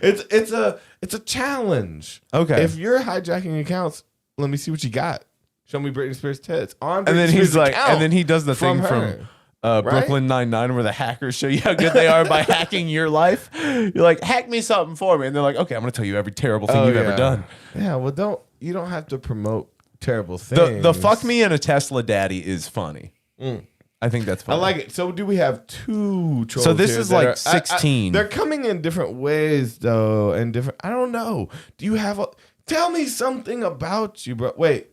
S2: It's a challenge.
S3: Okay.
S2: If you're hijacking accounts, let me see what you got. Show me Britney Spears tits on Britney
S3: And then
S2: Spears
S3: he's like,
S2: account
S3: and then he does the thing
S2: her.
S3: from
S2: Right?
S3: Brooklyn Nine-Nine where the hackers show you how good they are by hacking your life. You're like, hack me something for me, and they're like, okay, I'm gonna tell you every terrible thing you've ever done.
S2: Yeah, well, you don't have to promote terrible things.
S3: The fuck me in a Tesla daddy is funny. I think that's funny.
S2: I like it. So do we have 2 trolls?
S3: So this
S2: here
S3: is
S2: that
S3: like
S2: are-
S3: 16.
S2: They're coming in different ways though, and different. I don't know. Do you have tell me something about you, bro? Wait.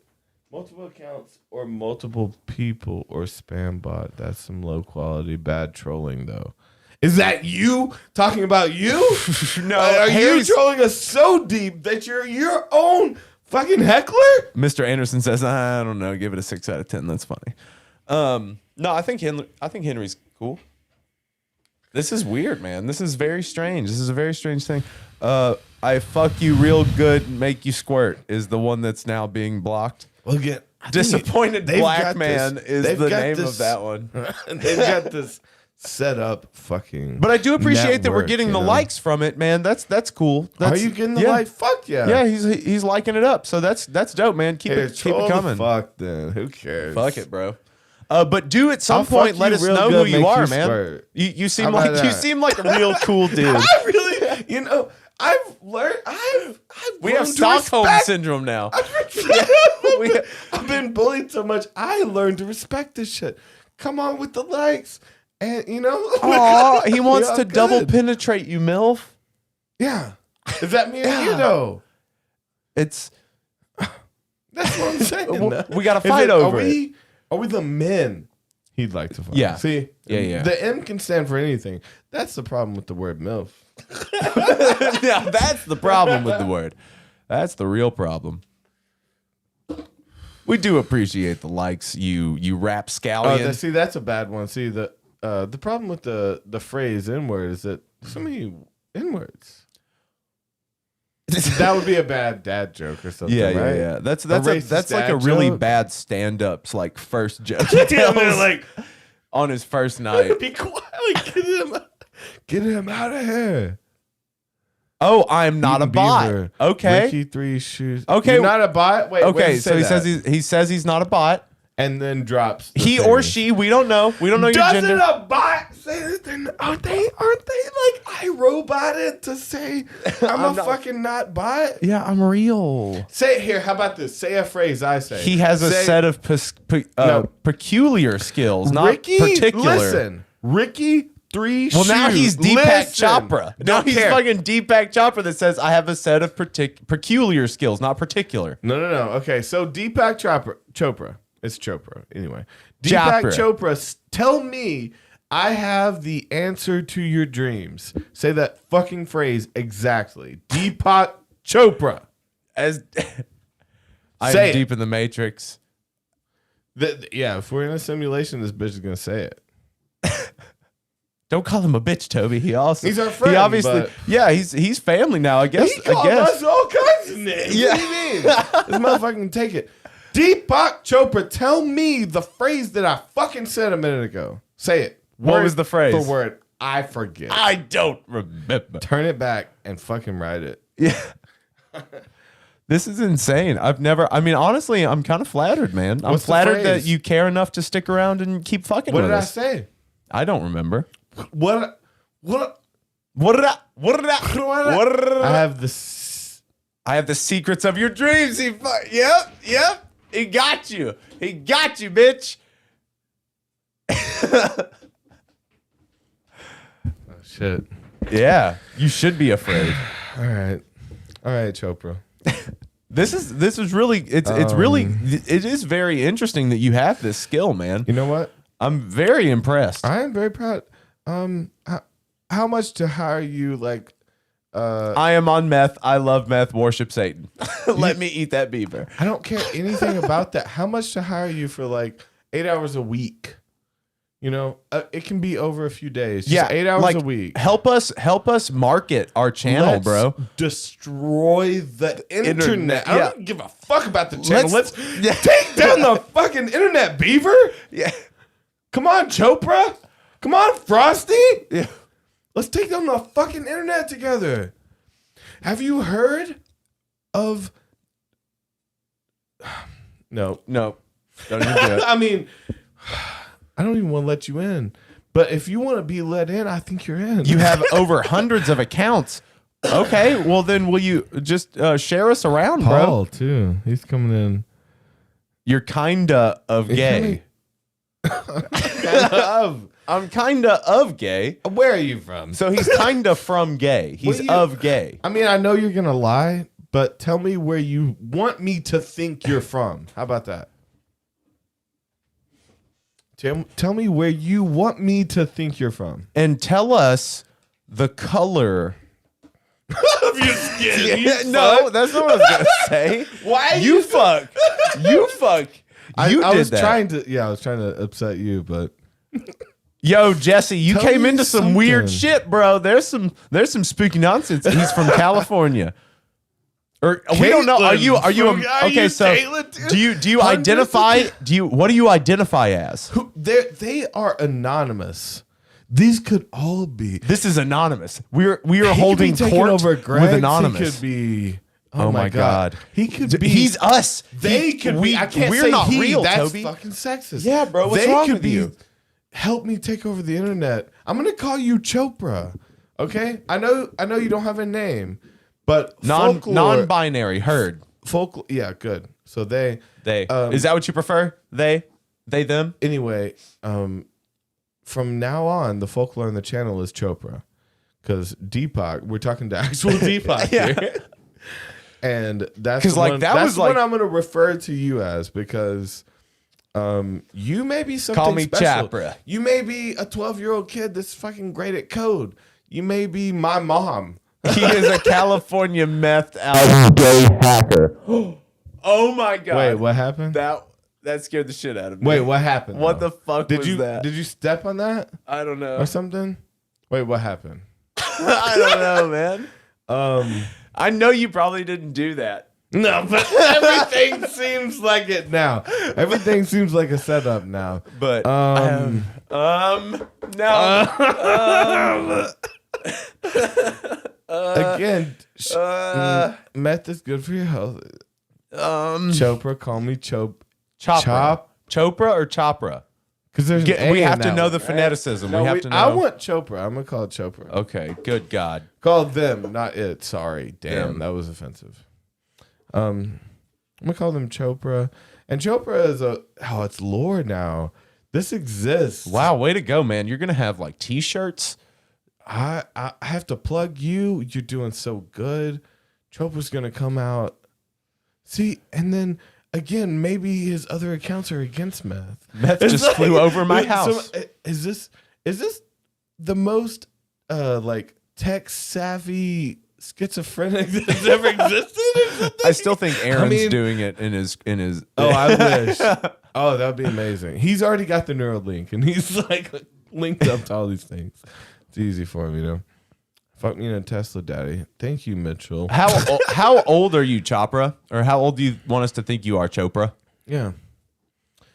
S2: Multiple accounts or multiple people or spam bot. That's some low quality, bad trolling, though. Is that you talking about you?
S3: No,
S2: are you
S3: Harry's-
S2: trolling us so deep that you're your own fucking heckler?
S3: Mr. Anderson says, I don't know, give it a 6 out of 10. That's funny. No, I think Henry's cool. This is weird, man. This is very strange. This is a very strange thing. I fuck you real good, make you squirt is the one that's now being blocked.
S2: Well, again, I think
S3: Disappointed
S2: they've
S3: Black
S2: got
S3: Man
S2: this-
S3: is
S2: they've
S3: the
S2: got
S3: name
S2: this-
S3: of that one.
S2: They've got this set up fucking.
S3: But I do appreciate that we're
S2: network,
S3: getting the likes from it, man. That's cool.
S2: Are you getting the like? Fuck yeah.
S3: Yeah, he's liking it up. So that's dope, man. Keep it coming.
S2: Fuck then. Who cares?
S3: Fuck it, bro. But do at some point let us know who you are, man. You seem like a real cool dude.
S2: I really, you know, I've learned.
S3: We have Stockholm syndrome now.
S2: I've been bullied so much. I learned to respect this shit. Come on with the likes, and you know.
S3: Oh, he wants to double penetrate you, MILF.
S2: Yeah, is that me and you though?
S3: It's.
S2: That's what I'm saying.
S3: We got to fight over it.
S2: Are we the men he'd like to fight?
S3: Yeah.
S2: See?
S3: Yeah.
S2: The M can stand for anything. That's the problem with the word MILF.
S3: Yeah, that's the problem with the word. That's the real problem. We do appreciate the likes, you rapscallion.
S2: Oh, see, that's a bad one. See, the problem with the phrase N-word is that so many N-words. That would be a bad dad joke or something, right?
S3: Yeah. That's like a really bad stand-up's like first joke.
S2: Like
S3: on his first night.
S2: Be quiet. Get him out of here.
S3: Oh, I'm not a bot.
S2: Beaver,
S3: okay.
S2: Ricky 3 shoes.
S3: Okay.
S2: You're not a bot? Wait,
S3: okay, so he says he's not a bot.
S2: And then drops.
S3: He or she, we don't know. We don't know your gender.
S2: Doesn't a bot say that aren't they like I roboted to say I'm a fucking not bot?
S3: Yeah, I'm real.
S2: Say it here. How about this? Say a phrase I say.
S3: He has a set of peculiar skills, not particular.
S2: Listen, Ricky 3
S3: Well,
S2: shoes.
S3: now he's Deepak Chopra. Now
S2: Don't
S3: he's
S2: care.
S3: fucking Deepak Chopra that says I have a set of peculiar skills, not particular.
S2: No. Okay, so Deepak Chopra. It's Chopra. Anyway. Deepak Chopra, tell me I have the answer to your dreams. Say that fucking phrase exactly. Deepak Chopra.
S3: I'm deep in the matrix.
S2: Yeah, if we're in a simulation, this bitch is going to say it.
S3: Don't call him a bitch, Toby. He's our
S2: friend.
S3: He obviously, he's family now. I guess.
S2: He called us all kinds of names.
S3: Yeah.
S2: What do you mean? This motherfucker can take it. Deepak Chopra, tell me the phrase that I fucking said a minute ago. Say it.
S3: What was the phrase?
S2: For word. I forget.
S3: I don't remember.
S2: Turn it back and fucking write it.
S3: Yeah. This is insane. Honestly, I'm kind of flattered, man. I'm flattered that you care enough to stick around and keep fucking with us.
S2: What did I say?
S3: I don't remember.
S2: What did I
S3: have the secrets of your dreams. Yep. He got you. He got you, bitch.
S2: Oh shit.
S3: Yeah, you should be afraid.
S2: All right, Chopra.
S3: This is really it is very interesting that you have this skill, man.
S2: You know what?
S3: I'm very impressed.
S2: I am very proud. How much to hire you? Like,
S3: I am on meth. I love meth. Worship Satan. Let me eat that beaver.
S2: I don't care anything about that. How much to hire you for like 8 hours a week? You know, it can be over a few days. Just 8 hours a week.
S3: Help us market our channel, bro.
S2: Destroy the internet. I don't give a fuck about the channel. Let's take down the fucking internet, Beaver.
S3: Yeah.
S2: Come on, Chopra. Come on, Frosty. Yeah. Let's take down the fucking internet together. Have you heard of... No.
S3: Don't even do it.
S2: I mean, I don't even want to let you in. But if you want to be let in, I think you're in.
S3: You have over hundreds of accounts. Okay, well then will you just share us around, bro?
S2: Paul, too. He's coming in.
S3: You're kinda of gay. I'm kinda of gay.
S2: Where are you from?
S3: So he's kinda from gay. He's of gay.
S2: I mean, I know you're gonna lie, but tell me where you want me to think you're from. How about that? Tell me where you want me to think you're from.
S3: And tell us the color
S2: of your skin.
S3: No, that's not what I was gonna say.
S2: Why
S3: you fuck? You fuck.
S2: I was trying to upset you, but
S3: yo, Jesse, you came into some weird shit, bro. There's some spooky nonsense. He's from California. Or we don't know. Are you okay? So
S2: Caitlin,
S3: do you identify? What do you identify as?
S2: They are anonymous. These could all be.
S3: This is anonymous. We are holding court
S2: over Greg.
S3: with anonymous.
S2: He could be.
S3: Oh my God.
S2: He could be.
S3: He's us.
S2: They could be. I can't
S3: we're
S2: say
S3: not
S2: he.
S3: real,
S2: That's
S3: Toby.
S2: fucking sexist.
S3: Yeah, bro. What's wrong with you?
S2: Help me take over the internet. I'm gonna call you Chopra. Okay. I know you don't have a name, but
S3: non-binary. Heard.
S2: Folklore. Yeah. Good. So they.
S3: Is that what you prefer? They, them.
S2: Anyway, from now on, the folklore on the channel is Chopra, because Deepak. We're talking to actual Deepak here, and that's what I'm going to refer to you as, because you may be something
S3: Call me
S2: special.
S3: Chopra.
S2: You may be a 12-year-old kid that's fucking great at code. You may be my mom.
S3: He is a California meth out gay hacker. Oh my God!
S2: Wait, what happened?
S3: That scared the shit out of me.
S2: Wait, what happened?
S3: What the fuck was that?
S2: Did you step on that?
S3: I don't know.
S2: Or something? Wait, what happened?
S3: I don't know, man. I know you probably didn't do that.
S2: No, but everything seems like it now. Everything seems like a setup now.
S3: But no.
S2: Again, meth is good for your health. Chopra, call me Chopra
S3: or Chopra?
S2: Because there's
S3: we have to know the phoneticism.
S2: No,
S3: we have to know.
S2: I want Chopra. I'm gonna call it Chopra.
S3: Okay, good God.
S2: Call them, not it. Sorry, damn,
S3: Them.
S2: that was offensive. I'm gonna call them Chopra, and Chopra is it's lore now. This exists.
S3: Wow, way to go, man! You're gonna have like T-shirts.
S2: I have to plug you. You're doing so good. Chopra's gonna come out. See, and then again, maybe his other accounts are against meth.
S3: Meth just flew over my house.
S2: So, is this the most like tech savvy schizophrenic that's ever existed?
S3: I still think Aaron's doing it in his.
S2: Oh, I wish. Oh, that'd be amazing. He's already got the Neuralink, and he's like linked up to all these things. It's easy for him, you know. Fuck me in a Tesla, daddy. Thank you, Mitchell.
S3: How old are you, Chopra? Or how old do you want us to think you are, Chopra?
S2: Yeah.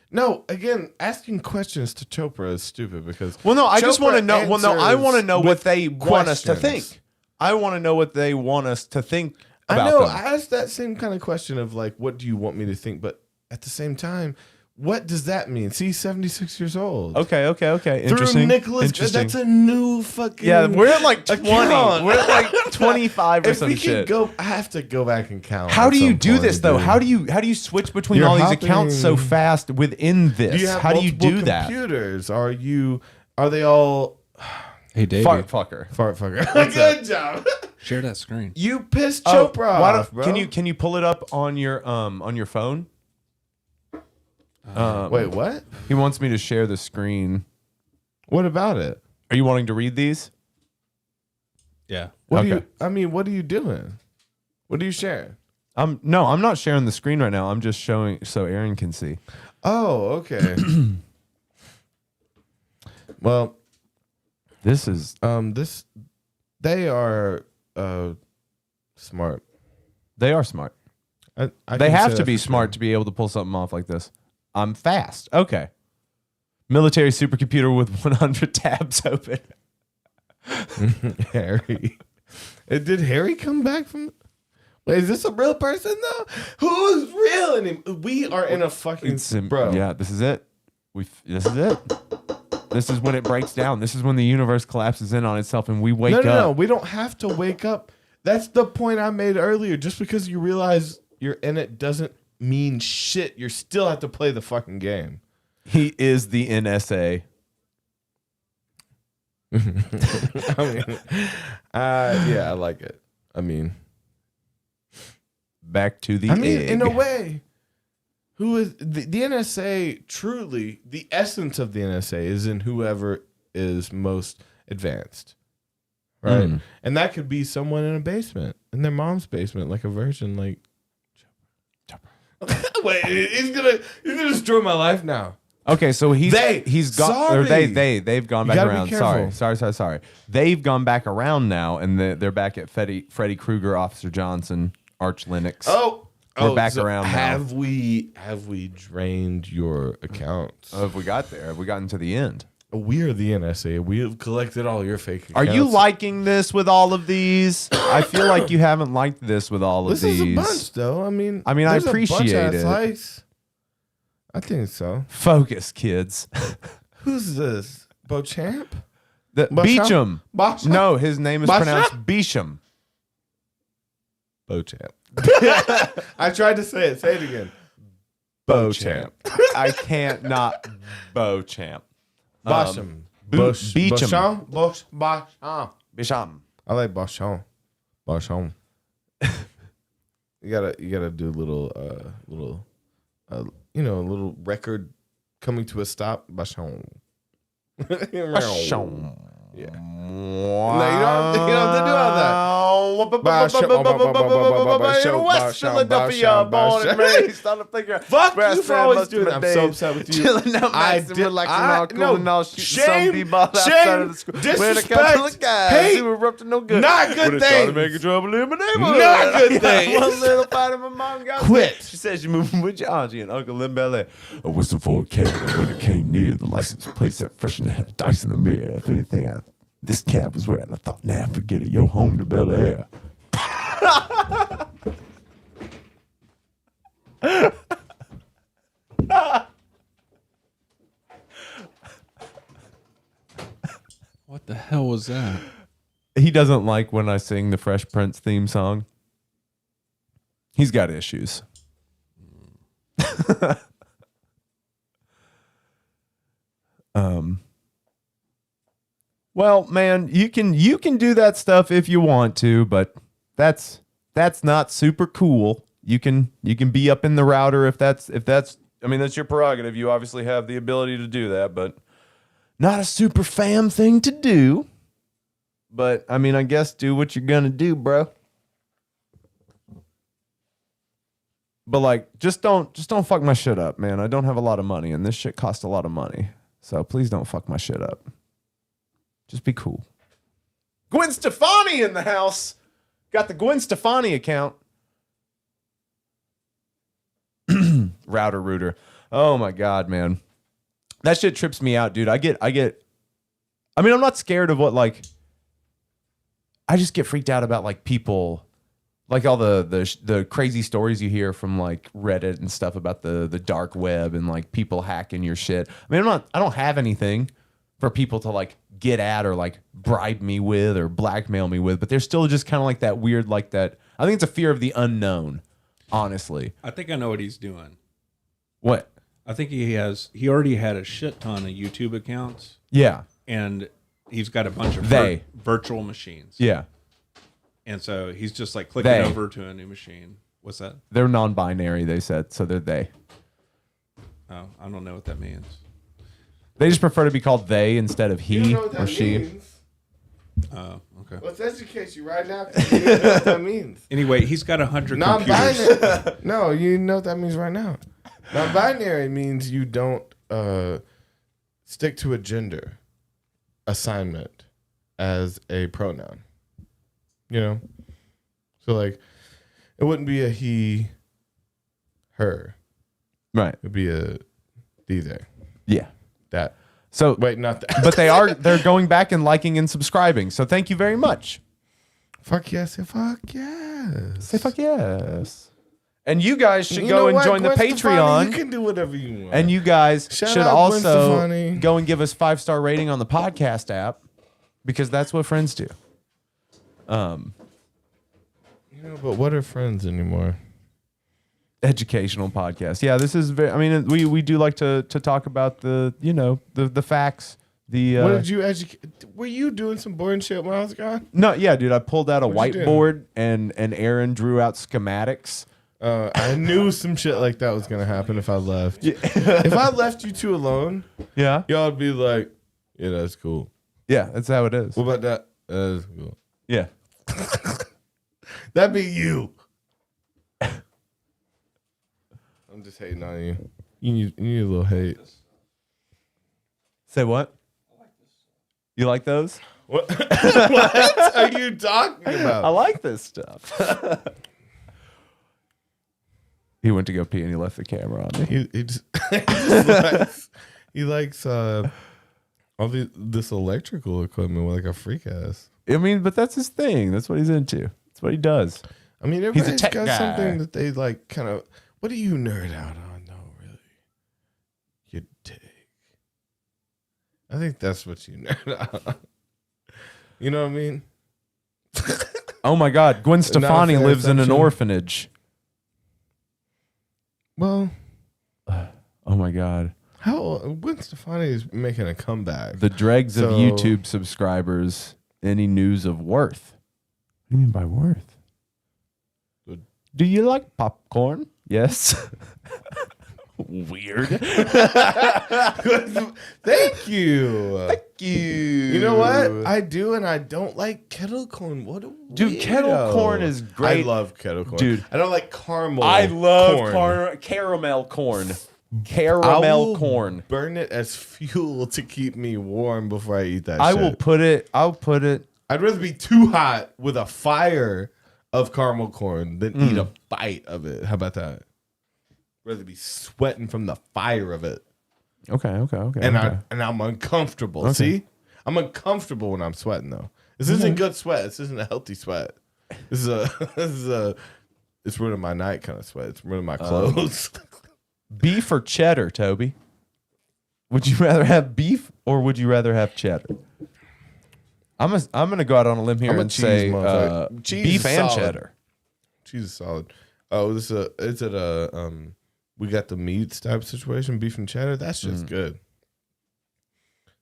S2: No, again, asking questions to Chopra is stupid because.
S3: Well, no, I just want to
S2: Chopra
S3: know. Well, no, I want to know what they want us to
S2: questions.
S3: think. I want to know what they want us to think about
S2: I know.
S3: them.
S2: I asked that same kind of question of like, what do you want me to think? But at the same time, what does that mean? See, 76 years old.
S3: Okay. Interesting.
S2: Through Nicholas,
S3: Interesting.
S2: that's a new fucking.
S3: Yeah, we're at like 20.
S2: account.
S3: We're at like 25 or
S2: If
S3: some
S2: we
S3: shit.
S2: can go, I have to go back and count.
S3: How
S2: at
S3: do you
S2: some
S3: do
S2: point,
S3: this though?
S2: dude.
S3: How do you switch between
S2: You're
S3: all these
S2: hopping-
S3: accounts so fast within this?
S2: Do you have
S3: How do you
S2: multiple
S3: do that?
S2: computers? Are they all
S7: Hey, Davey.
S3: Fart fucker.
S2: fart fucker? Good job.
S7: Share that screen.
S2: You pissed Chopra off, bro.
S3: Can you pull it up on your phone?
S2: Wait, what?
S3: He wants me to share the screen.
S2: What about it?
S3: Are you wanting to read these?
S7: Yeah.
S2: What
S3: Okay.
S2: what are you doing? What are you sharing?
S3: No, I'm not sharing the screen right now. I'm just showing so Aaron can see.
S2: Oh, okay. Well,
S3: this is
S2: they are smart.
S3: They are smart.
S2: I
S3: They
S2: can
S3: have
S2: say
S3: to
S2: that
S3: be
S2: for
S3: smart to be able to pull something off like this. I'm fast. Okay. Military supercomputer with 100 tabs open.
S2: Harry. Did Harry come back from? Wait, is this a real person though? Who's real? We are in a fucking bro.
S3: Yeah, this is it. This is it. This is when it breaks down. This is when the universe collapses in on itself, and we wake up.
S2: No. We don't have to wake up. That's the point I made earlier. Just because you realize you're in it doesn't mean shit. You still have to play the fucking game.
S3: He is the NSA.
S2: I mean, yeah, I like it. I mean,
S3: back to the egg.
S2: In a way, who is the NSA? Truly, the essence of the NSA is in whoever is most advanced, right? And that could be someone in a basement, in their mom's basement, like a virgin, like. Wait, he's gonna destroy my life now.
S3: Okay, so they've gone back
S2: gotta
S3: around.
S2: be careful.
S3: Sorry. They've gone back around now, and they're back at Freddy Krueger, Officer Johnson, Arch Linux. We're back around now.
S2: Have we drained your accounts?
S3: Have we got there? Have we gotten to the end?
S2: We are the NSA. We have collected all your fake accounts.
S3: Are you liking this with all of these? I feel like you haven't liked this with all of these.
S2: This is a bunch, though. I mean,
S3: I appreciate it.
S2: Likes. I think so.
S3: Focus, kids.
S2: Who's this? Beauchamp?
S3: Beecham.
S2: Beauchamp?
S3: No, his name is pronounced Beecham.
S2: Beauchamp. I tried to say it. Say it again.
S3: Beauchamp. I can't not Beauchamp.
S2: Beauchamp.
S3: Beecham.
S2: Beauchamp. I like Beauchamp. Beauchamp. You gotta do a little record coming to a stop. Beauchamp.
S3: Beauchamp.
S2: Yeah. No, you don't have to do all that.
S3: West Philadelphia, born and raised.
S2: Fuck you for always doing that. I'm so upset with you.
S3: Chilling out, maxing, relaxing, all cool, and all shooting some people outside of the school.
S2: Disrespect,
S3: hate, who were up to no good.
S2: Not good things.
S3: Trying to make trouble in my neighborhood.
S2: Not good things.
S3: One little fight in my mom got
S2: quit.
S3: She said she moving with your auntie and uncle in Bel Air.
S5: A whistle for a cab when it came near the license plate set fresh and had dice in the mirror. If anything, this cab was where I thought, nah, forget it, yo, home to Bel Air.
S7: What the hell was that?
S3: He doesn't like when I sing the Fresh Prince theme song. He's got issues. Well, man, you can do that stuff if you want to, but that's not super cool. You can be up in the router if that's I mean, that's your prerogative. You obviously have the ability to do that, but not a super fam thing to do. But I mean, I guess do what you're gonna do, bro. But like, just don't fuck my shit up, man. I don't have a lot of money, and this shit costs a lot of money. So please don't fuck my shit up. Just be cool. Gwen Stefani in the house. Got the Gwen Stefani account. Router rooter. Oh my God, man. That shit trips me out, dude. I mean, I'm not scared of what, like, I just get freaked out about like people, like all the crazy stories you hear from like Reddit and stuff about the dark web and like people hacking your shit. I mean, I don't have anything for people to like get at or like bribe me with or blackmail me with, but there's still just kind of like that weird, like that. I think it's a fear of the unknown, honestly.
S7: I think I know what he's doing.
S3: What?
S7: I think he already had a shit ton of YouTube accounts.
S3: Yeah.
S7: And he's got a bunch of virtual machines.
S3: Yeah.
S7: And so he's just like clicking over to a new machine. What's that?
S3: They're non-binary, they said, so they're they.
S7: Oh, I don't know what that means.
S3: They just prefer to be called they instead of he or she.
S2: Means.
S7: Oh, okay.
S2: Let's educate you right now. You know what that means.
S7: Anyway, he's got 100 computers.
S2: No, you know what that means right now. Non-binary means you don't stick to a gender assignment as a pronoun. You know? So, like, it wouldn't be a he, her.
S3: Right.
S2: It would be a they, they.
S3: Yeah.
S2: That.
S3: So
S2: wait, not that.
S3: But they're going back and liking and subscribing. So thank you very much.
S2: Fuck yes, say fuck yes.
S3: Say fuck yes. And you guys should go and join the Patreon.
S2: You can do whatever you want.
S3: And you guys should also
S2: Gwen
S3: go and give us 5-star rating on the podcast app because that's what friends do.
S2: You know, but what are friends anymore?
S3: Educational podcast. Yeah, this is very. I mean, we do like to talk about the facts.
S2: What did you educate? Were you doing some boring shit when I was gone?
S3: No, yeah, dude. I pulled out a whiteboard and Aaron drew out schematics.
S2: I knew some shit like that was gonna happen if I left. Yeah. If I left you two alone,
S3: yeah,
S2: y'all would be like, "Yeah, that's cool."
S3: Yeah, that's how it is.
S2: What about that? That's cool.
S3: Yeah,
S2: that'd be you. I'm just hating on you. You need a little hate.
S3: Say what? You like those?
S2: What? What are you talking about?
S3: I like this stuff. He went to go pee and he left the camera on me.
S2: He likes All this electrical equipment with like a freak ass.
S3: I mean, but that's his thing. That's what he's into. That's what he does.
S2: I mean, everybody's got something that they like kind of. What do you nerd out on? No, really. You dig. I think that's what you nerd out on. You know what I mean?
S3: Oh my God. Gwen Stefani lives in an orphanage.
S2: Well.
S3: Oh my God.
S2: How Gwen Stefani is making a comeback.
S3: The dregs of YouTube subscribers. Any news of worth? What do you mean by worth? Do you like popcorn? Yes. Weird.
S2: Thank you.
S3: Thank you.
S2: You know what? I do, and I don't like kettle corn. What a
S3: dude, kettle corn is great.
S2: I love kettle corn.
S3: Dude.
S2: I don't like caramel.
S3: I love
S2: corn.
S3: caramel corn. Caramel corn.
S2: Burn it as fuel to keep me warm before I eat that shit.
S3: I'll put it.
S2: I'd rather be too hot with a fire of caramel corn than eat a bite of it. How about that? I'd rather be sweating from the fire of it.
S3: Okay.
S2: And I'm uncomfortable.
S3: Okay.
S2: See? I'm uncomfortable when I'm sweating though. This isn't good sweat. This isn't a healthy sweat. This is a it's ruining my night kind of sweat. It's ruining my clothes.
S3: Beef or cheddar, Toby? Would you rather have beef or would you rather have cheddar? I'm gonna go out on a limb here and say beef and cheddar.
S2: Cheese is solid. Oh, it's at a we got the meats type situation, beef and cheddar. That's just good.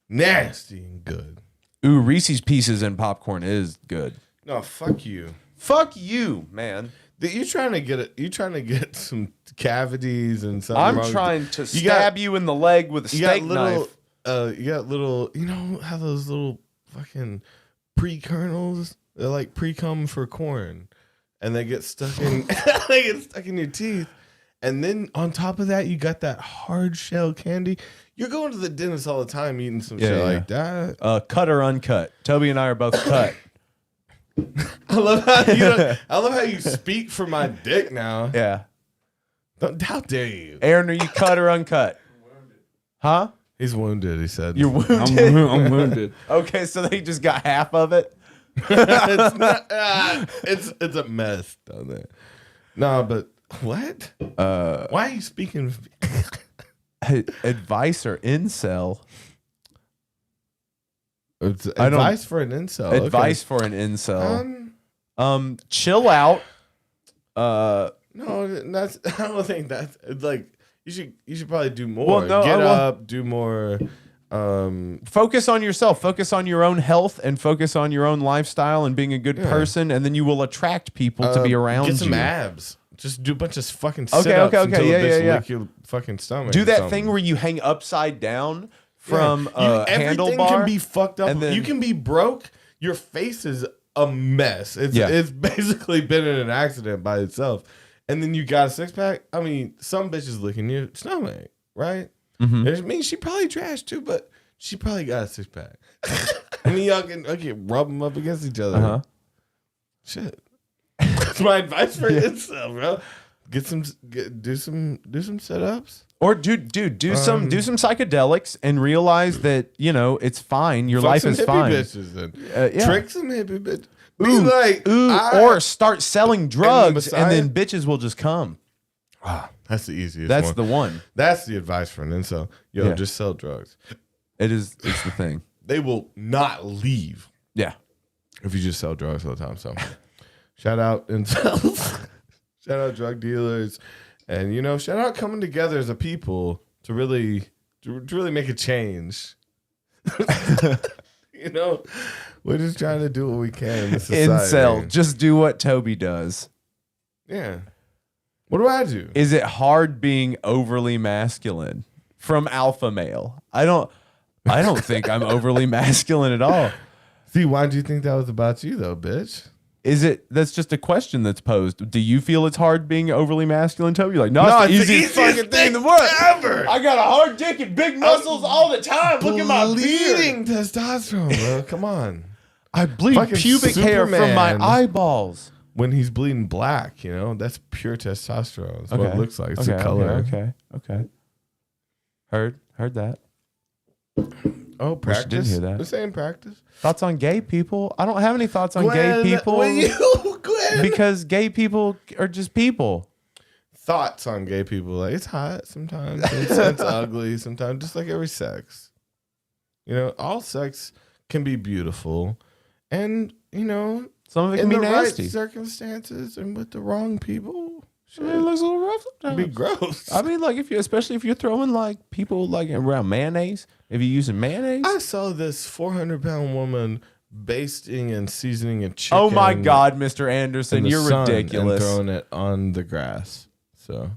S2: Nasty and good.
S3: Ooh, Reese's Pieces and popcorn is good.
S2: No, fuck you.
S3: Fuck you, man.
S2: You trying to get it? You trying to get some cavities and something?
S3: I'm trying to stab you in the leg with a steak knife.
S2: You got little. You know how those little fucking pre-kernels? They're like pre-cum for corn, and they get stuck in. They get stuck in your teeth, and then on top of that, you got that hard shell candy. You're going to the dentist all the time eating some shit like that.
S3: Cut or uncut? Toby and I are both cut.
S2: I love how you speak for my dick now.
S3: Yeah.
S2: How dare you?
S3: Aaron, are you cut or uncut? Huh?
S2: He's wounded, he said.
S3: You're wounded?
S7: I'm wounded.
S3: Okay, so they just got half of it?
S2: It's not, it's a mess down there. No, but what? Why are you speaking?
S3: Advice or incel?
S2: It's advice for an incel.
S3: Advice for an incel. Chill out.
S2: No, that's. I don't think that's like. You should probably do more.
S3: Well, no,
S2: Get up, do more.
S3: Focus on yourself. Focus on your own health and focus on your own lifestyle and being a good person, and then you will attract people to be around you.
S2: Get some abs. Just do a bunch of fucking sit-ups until the bitch lick your fucking stomach.
S3: Do that thing where you hang upside down from a handlebar.
S2: Everything can be fucked up. And then, you can be broke. Your face is a mess. It's basically been in an accident by itself. And then you got a six-pack. I mean, some bitches licking your stomach, right?
S3: Mm-hmm.
S2: I mean, she probably trashed too, but she probably got a six-pack. I mean, y'all can rub them up against each other.
S3: Uh-huh.
S2: Shit. That's my advice for incel, bro. Do some sit-ups.
S3: Or do some psychedelics and realize that, it's fine. Your life is fine.
S2: Bitches then. Trick some hippie bitches.
S3: Or start selling drugs and then bitches will just come.
S2: That's the easiest.
S3: That's the one.
S2: That's the advice for an incel. Just sell drugs.
S3: It's the thing.
S2: They will not leave.
S3: Yeah.
S2: If you just sell drugs all the time. So shout out incels. Shout out drug dealers. And shout out coming together as a people to really make a change. We're just trying to do what we can in this society.
S3: Incel, just do what Toby does.
S2: Yeah. What do I do?
S3: Is it hard being overly masculine from alpha male? I don't think I'm overly masculine at all.
S2: See, why do you think that was about you though, bitch?
S3: That's just a question that's posed. Do you feel it's hard being overly masculine, Toby? You're like, no, it's the easiest fucking thing in the world
S2: ever.
S3: I got a hard dick and big muscles all the time. Look at my
S2: bleeding
S3: beard.
S2: Testosterone, bro. Come on.
S3: I bleed
S2: fucking
S3: pubic hair from my eyeballs.
S2: When he's bleeding black, that's pure testosterone. That's what it looks like. It's the color.
S3: Okay. Heard that.
S2: Oh, practice.
S3: Didn't hear that.
S2: The same practice.
S3: Thoughts on gay people? I don't have any thoughts on gay people.
S2: Gwen?
S3: Because gay people are just people.
S2: Thoughts on gay people? Like, it's hot sometimes. It's ugly sometimes. Just like every sex. You know, all sex can be beautiful, and you know,
S3: some of it can be nasty.
S2: Right circumstances and with the wrong people.
S3: I mean, it looks a little rough sometimes.
S2: It'd be gross.
S3: I mean, like especially if you're throwing like people like around mayonnaise. If you're using mayonnaise,
S2: I saw this 400-pound woman basting and seasoning a chicken.
S3: Oh my God, Mr. Anderson, you're ridiculous.
S2: And throwing it on the grass. So,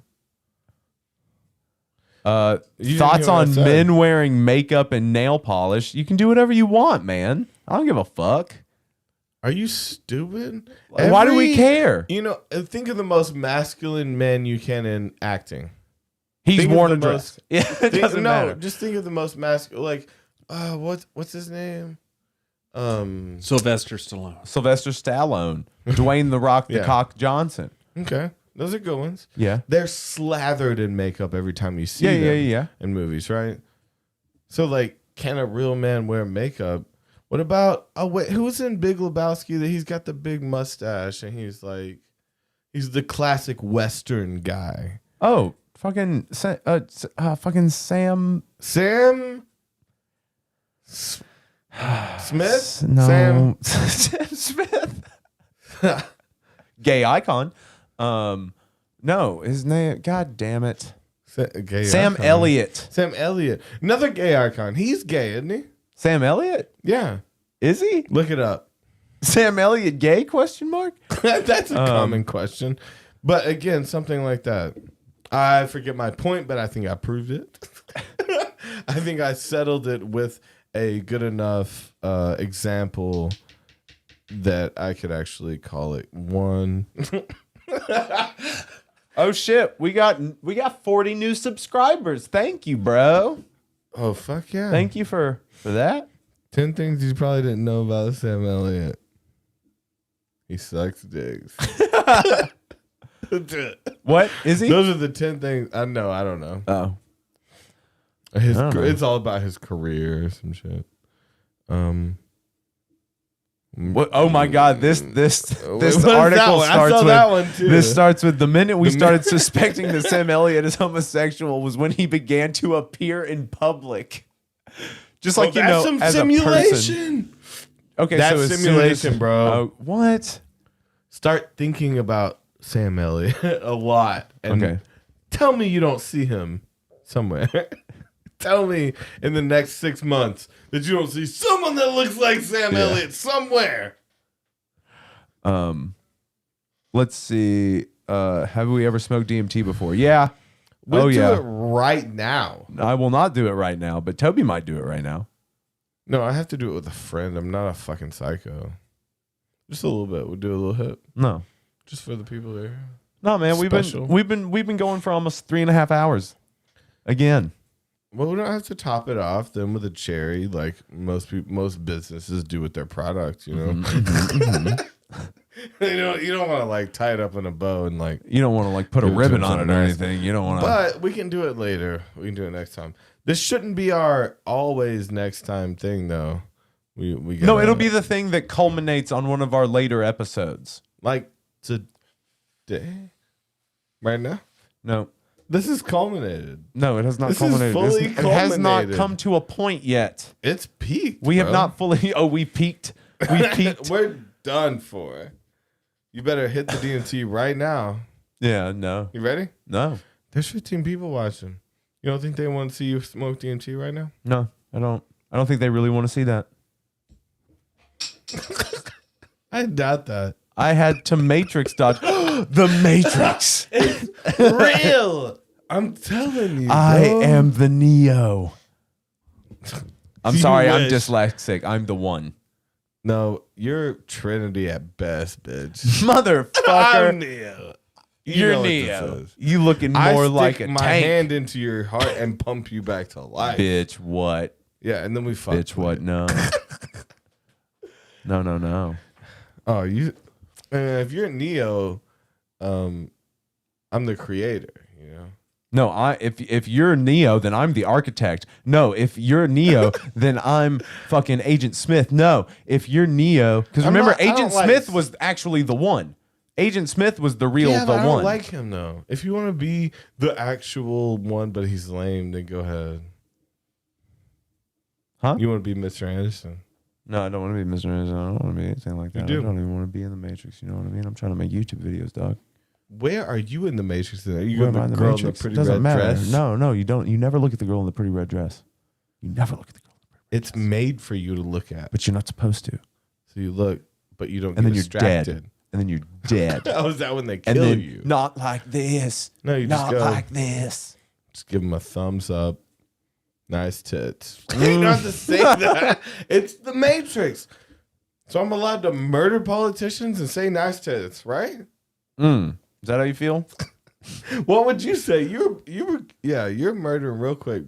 S3: thoughts on men wearing makeup and nail polish? You can do whatever you want, man. I don't give a fuck.
S2: Are you stupid?
S3: Why do we care?
S2: You know, think of the most masculine men you can in acting.
S3: He's worn a dress. Yeah, it doesn't matter.
S2: Just think of the most masculine. Like, what's his name?
S7: Sylvester Stallone.
S3: Dwayne the Rock the Cock Johnson.
S2: Okay, those are good ones.
S3: Yeah,
S2: they're slathered in makeup every time you see them. In movies, right? So, like, can a real man wear makeup? What about who's in Big Lebowski that he's got the big mustache and he's the classic Western guy?
S3: Oh, fucking Sam.
S2: Smith?
S3: No. Sam Smith. Gay icon. No, his name. God damn it. Sam
S2: icon.
S3: Elliott.
S2: Sam Elliott. Another gay icon. He's gay, isn't he?
S3: Sam Elliott?
S2: Yeah.
S3: Is he?
S2: Look it up.
S3: Sam Elliott gay? Question mark?
S2: That's a common question. But again, something like that. I forget my point, but I think I proved it. I think I settled it with a good enough example that I could actually call it one.
S3: Oh shit, we got 40 new subscribers. Thank you, bro.
S2: Oh fuck yeah.
S3: Thank you for that.
S2: 10 things you probably didn't know about Sam Elliott. He sucks dicks.
S3: What is he?
S2: Those are the 10 things. I know. I don't know.
S3: Oh,
S2: it's all about his career or some shit.
S3: What? Oh my God! This
S2: what
S3: article starts with
S2: that one too.
S3: This starts with the minute we started suspecting that Sam Elliott is homosexual was when he began to appear in public. Just like
S2: that's some
S3: as
S2: simulation.
S3: A person. Okay,
S2: that's
S3: so
S2: simulation, bro.
S3: What?
S2: Start thinking about Sam Elliott a lot, and tell me you don't see him somewhere. Tell me in the next 6 months that you don't see someone that looks like Sam Elliott somewhere.
S3: Let's see. Have we ever smoked DMT before? Yeah.
S2: We'll do it right now.
S3: I will not do it right now, but Toby might do it right now.
S2: No, I have to do it with a friend. I'm not a fucking psycho. Just a little bit. We'll do a little hit.
S3: No.
S2: Just for the people there.
S3: No, man. We've been going for almost 3.5 hours. Again.
S2: Well, we don't have to top it off then with a cherry like most businesses do with their products, you know. You don't want to like tie it up in a bow and like
S3: you don't want to like put a ribbon on it or anything. You don't want to.
S2: But we can do it later. We can do it next time. This shouldn't be our always next time thing though.
S3: No, it'll be the thing that culminates on one of our later episodes.
S2: Like today? Right now?
S3: No.
S2: This is culminated.
S3: No, it has not
S2: this
S3: culminated.
S2: Is fully
S3: it has not come to a point yet.
S2: It's peaked.
S3: We have not fully. Oh, we peaked. We peaked.
S2: We're done for. You better hit the DMT right now.
S3: Yeah, no.
S2: You ready?
S3: No.
S2: There's 15 people watching. You don't think they want to see you smoke DMT right now?
S3: No, I don't. I don't think they really want to see that.
S2: I doubt that.
S3: I had to Matrix dodge. The Matrix.
S2: It's real. I'm telling you.
S3: I am the Neo. I'm sorry, I'm
S2: wish.
S3: dyslexic. I'm the one.
S2: No, you're Trinity at best, bitch.
S3: Motherfucker.
S2: I'm Neo.
S3: You're Neo. You looking more like a
S2: my
S3: tank.
S2: hand into your heart and pump you back to life.
S3: Bitch, what?
S2: Yeah, and then we fuck.
S3: Bitch, what? No. No.
S2: Oh, if you're Neo, I'm the creator, you know?
S3: No, if you're Neo, then I'm the architect. No, if you're Neo, then I'm fucking Agent Smith. No, if you're Neo, because remember, Agent Smith was actually the one. Agent Smith was the real
S2: but I don't
S3: one.
S2: like him though. If you want to be the actual one, but he's lame, then go ahead.
S3: Huh?
S2: You want to be Mr. Anderson?
S3: No, I don't want to be Mr. Anderson. I don't want to be anything like that. I don't even want to be in the Matrix. You know what I mean? I'm trying to make YouTube videos, dog.
S2: Where are you in the Matrix? Are you the
S3: in the
S2: girl
S3: Matrix?
S2: in the pretty
S3: Doesn't
S2: red
S3: matter.
S2: dress?
S3: No, you don't. You never look at the girl in the pretty red dress. You never look at the girl in the pretty red dress.
S2: It's made for you to look at.
S3: But you're not supposed to.
S2: So you look, but you don't
S3: And
S2: get
S3: then you're
S2: distracted.
S3: dead. And then you're dead.
S2: Oh, is that when they
S3: And
S2: kill
S3: then,
S2: you?
S3: not like this.
S2: No, you just
S3: not
S2: go
S3: like this.
S2: Just give them a thumbs up. Nice tits. You don't have to say that. It's the Matrix. So I'm allowed to murder politicians and say nice tits, right?
S3: Is that how you feel?
S2: What would you say? You're murdering real quick.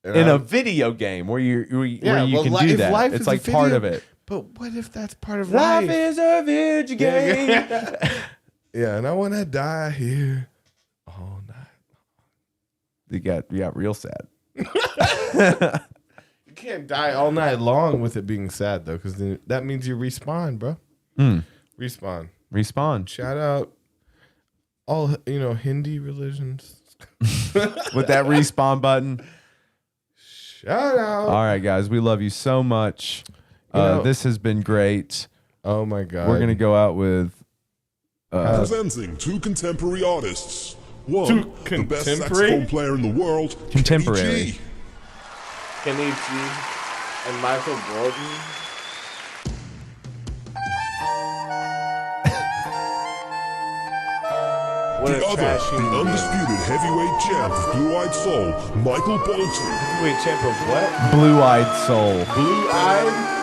S3: In a video game where you can do that. It's like part of it.
S2: But what if that's part of
S3: Life
S2: life?
S3: is a video game.
S2: Yeah, and I want to die here all night.
S3: You got real sad.
S2: You can't die all night long with it being sad though, because that means you respawn, bro. Respawn. Shout out all Hindi religions
S3: with that respawn button.
S2: Shout out.
S3: All right, guys, we love you so much. This has been great.
S2: Oh my god.
S3: We're gonna go out with
S5: presenting two contemporary artists. One, the best saxophone player in the world,
S3: contemporary.
S2: Kenny G and Michael Gordon.
S5: The other, the undisputed heavyweight champ of Blue-Eyed Soul, Michael Bolton.
S2: Heavyweight champ of what?
S3: Blue-Eyed Soul.
S2: Blue-eyed?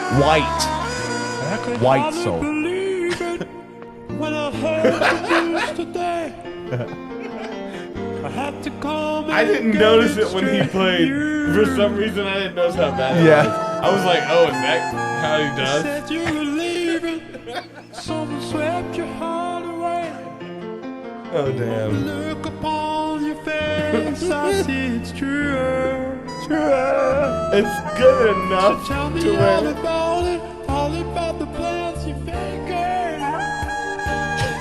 S3: White soul.
S1: When I heard the news today, I had to come.
S2: I didn't notice it when he played. For some reason, I didn't notice how bad it was. I was like, oh, is that how he does?
S1: Said you were leaving. Someone swept your heart away.
S2: Oh, damn.
S1: Look upon your face, I see it's true.
S2: It's good enough
S1: So tell me
S2: to
S1: all
S2: wear.
S1: about it, all about the plans you're faking.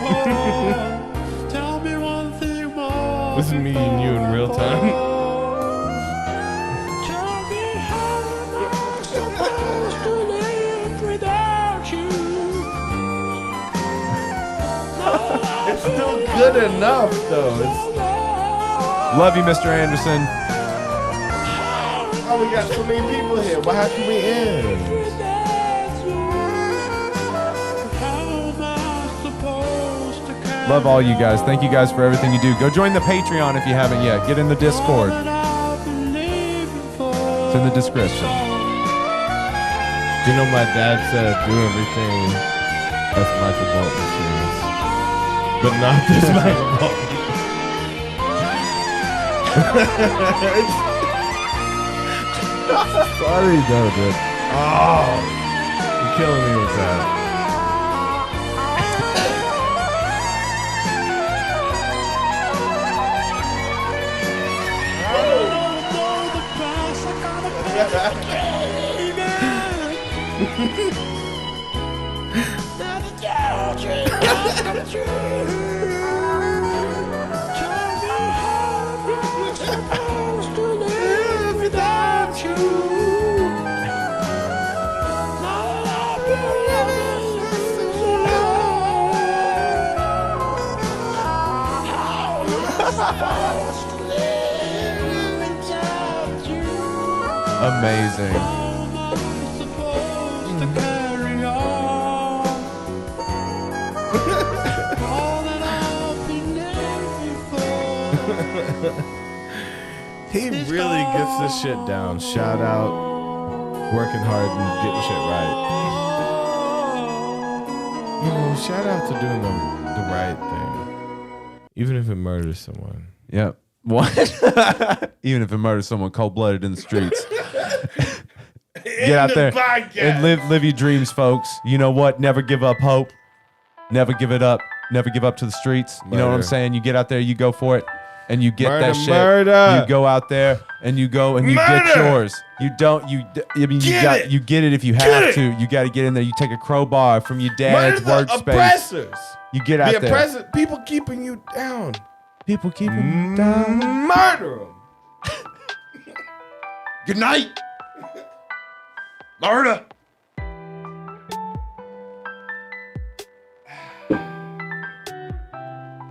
S1: Oh, tell me one thing more.
S2: This is me and you in real time.
S1: Tell me how am I supposed to live without you?
S2: It's still good enough, though.
S3: Love you, Mr. Anderson.
S2: Oh, we got so many people here. Why haven't we end?
S3: Love all you guys. Thank you guys for everything you do. Go join the Patreon if you haven't yet. Get in the Discord. It's in the description.
S2: You know, my dad said do everything as Michael Bolton says, but not this Michael Bolton.
S3: Sorry, no, dude.
S2: Oh, you're killing me with that.
S3: Amazing.
S2: He really gets this shit down. Shout out, working hard and getting shit right. You know, shout out to doing the right thing, even if it murders someone.
S3: Yep. What? Even if it murders someone cold-blooded in the streets. Get out there and live your dreams, folks. You know what? Never give up hope. Never give it up. Never give up to the streets. You know what I'm saying? You get out there, you go for it. and you get
S2: Murder,
S3: that shit.
S2: murder.
S3: You go out there and you go and you get yours. You don't. You get it if you have to. You got to get in there. You take a crowbar from your dad's workspace.
S2: Oppressors.
S3: You get out there.
S2: People keeping you down.
S3: People keeping you down.
S2: Murder them.
S3: Good night. Murder.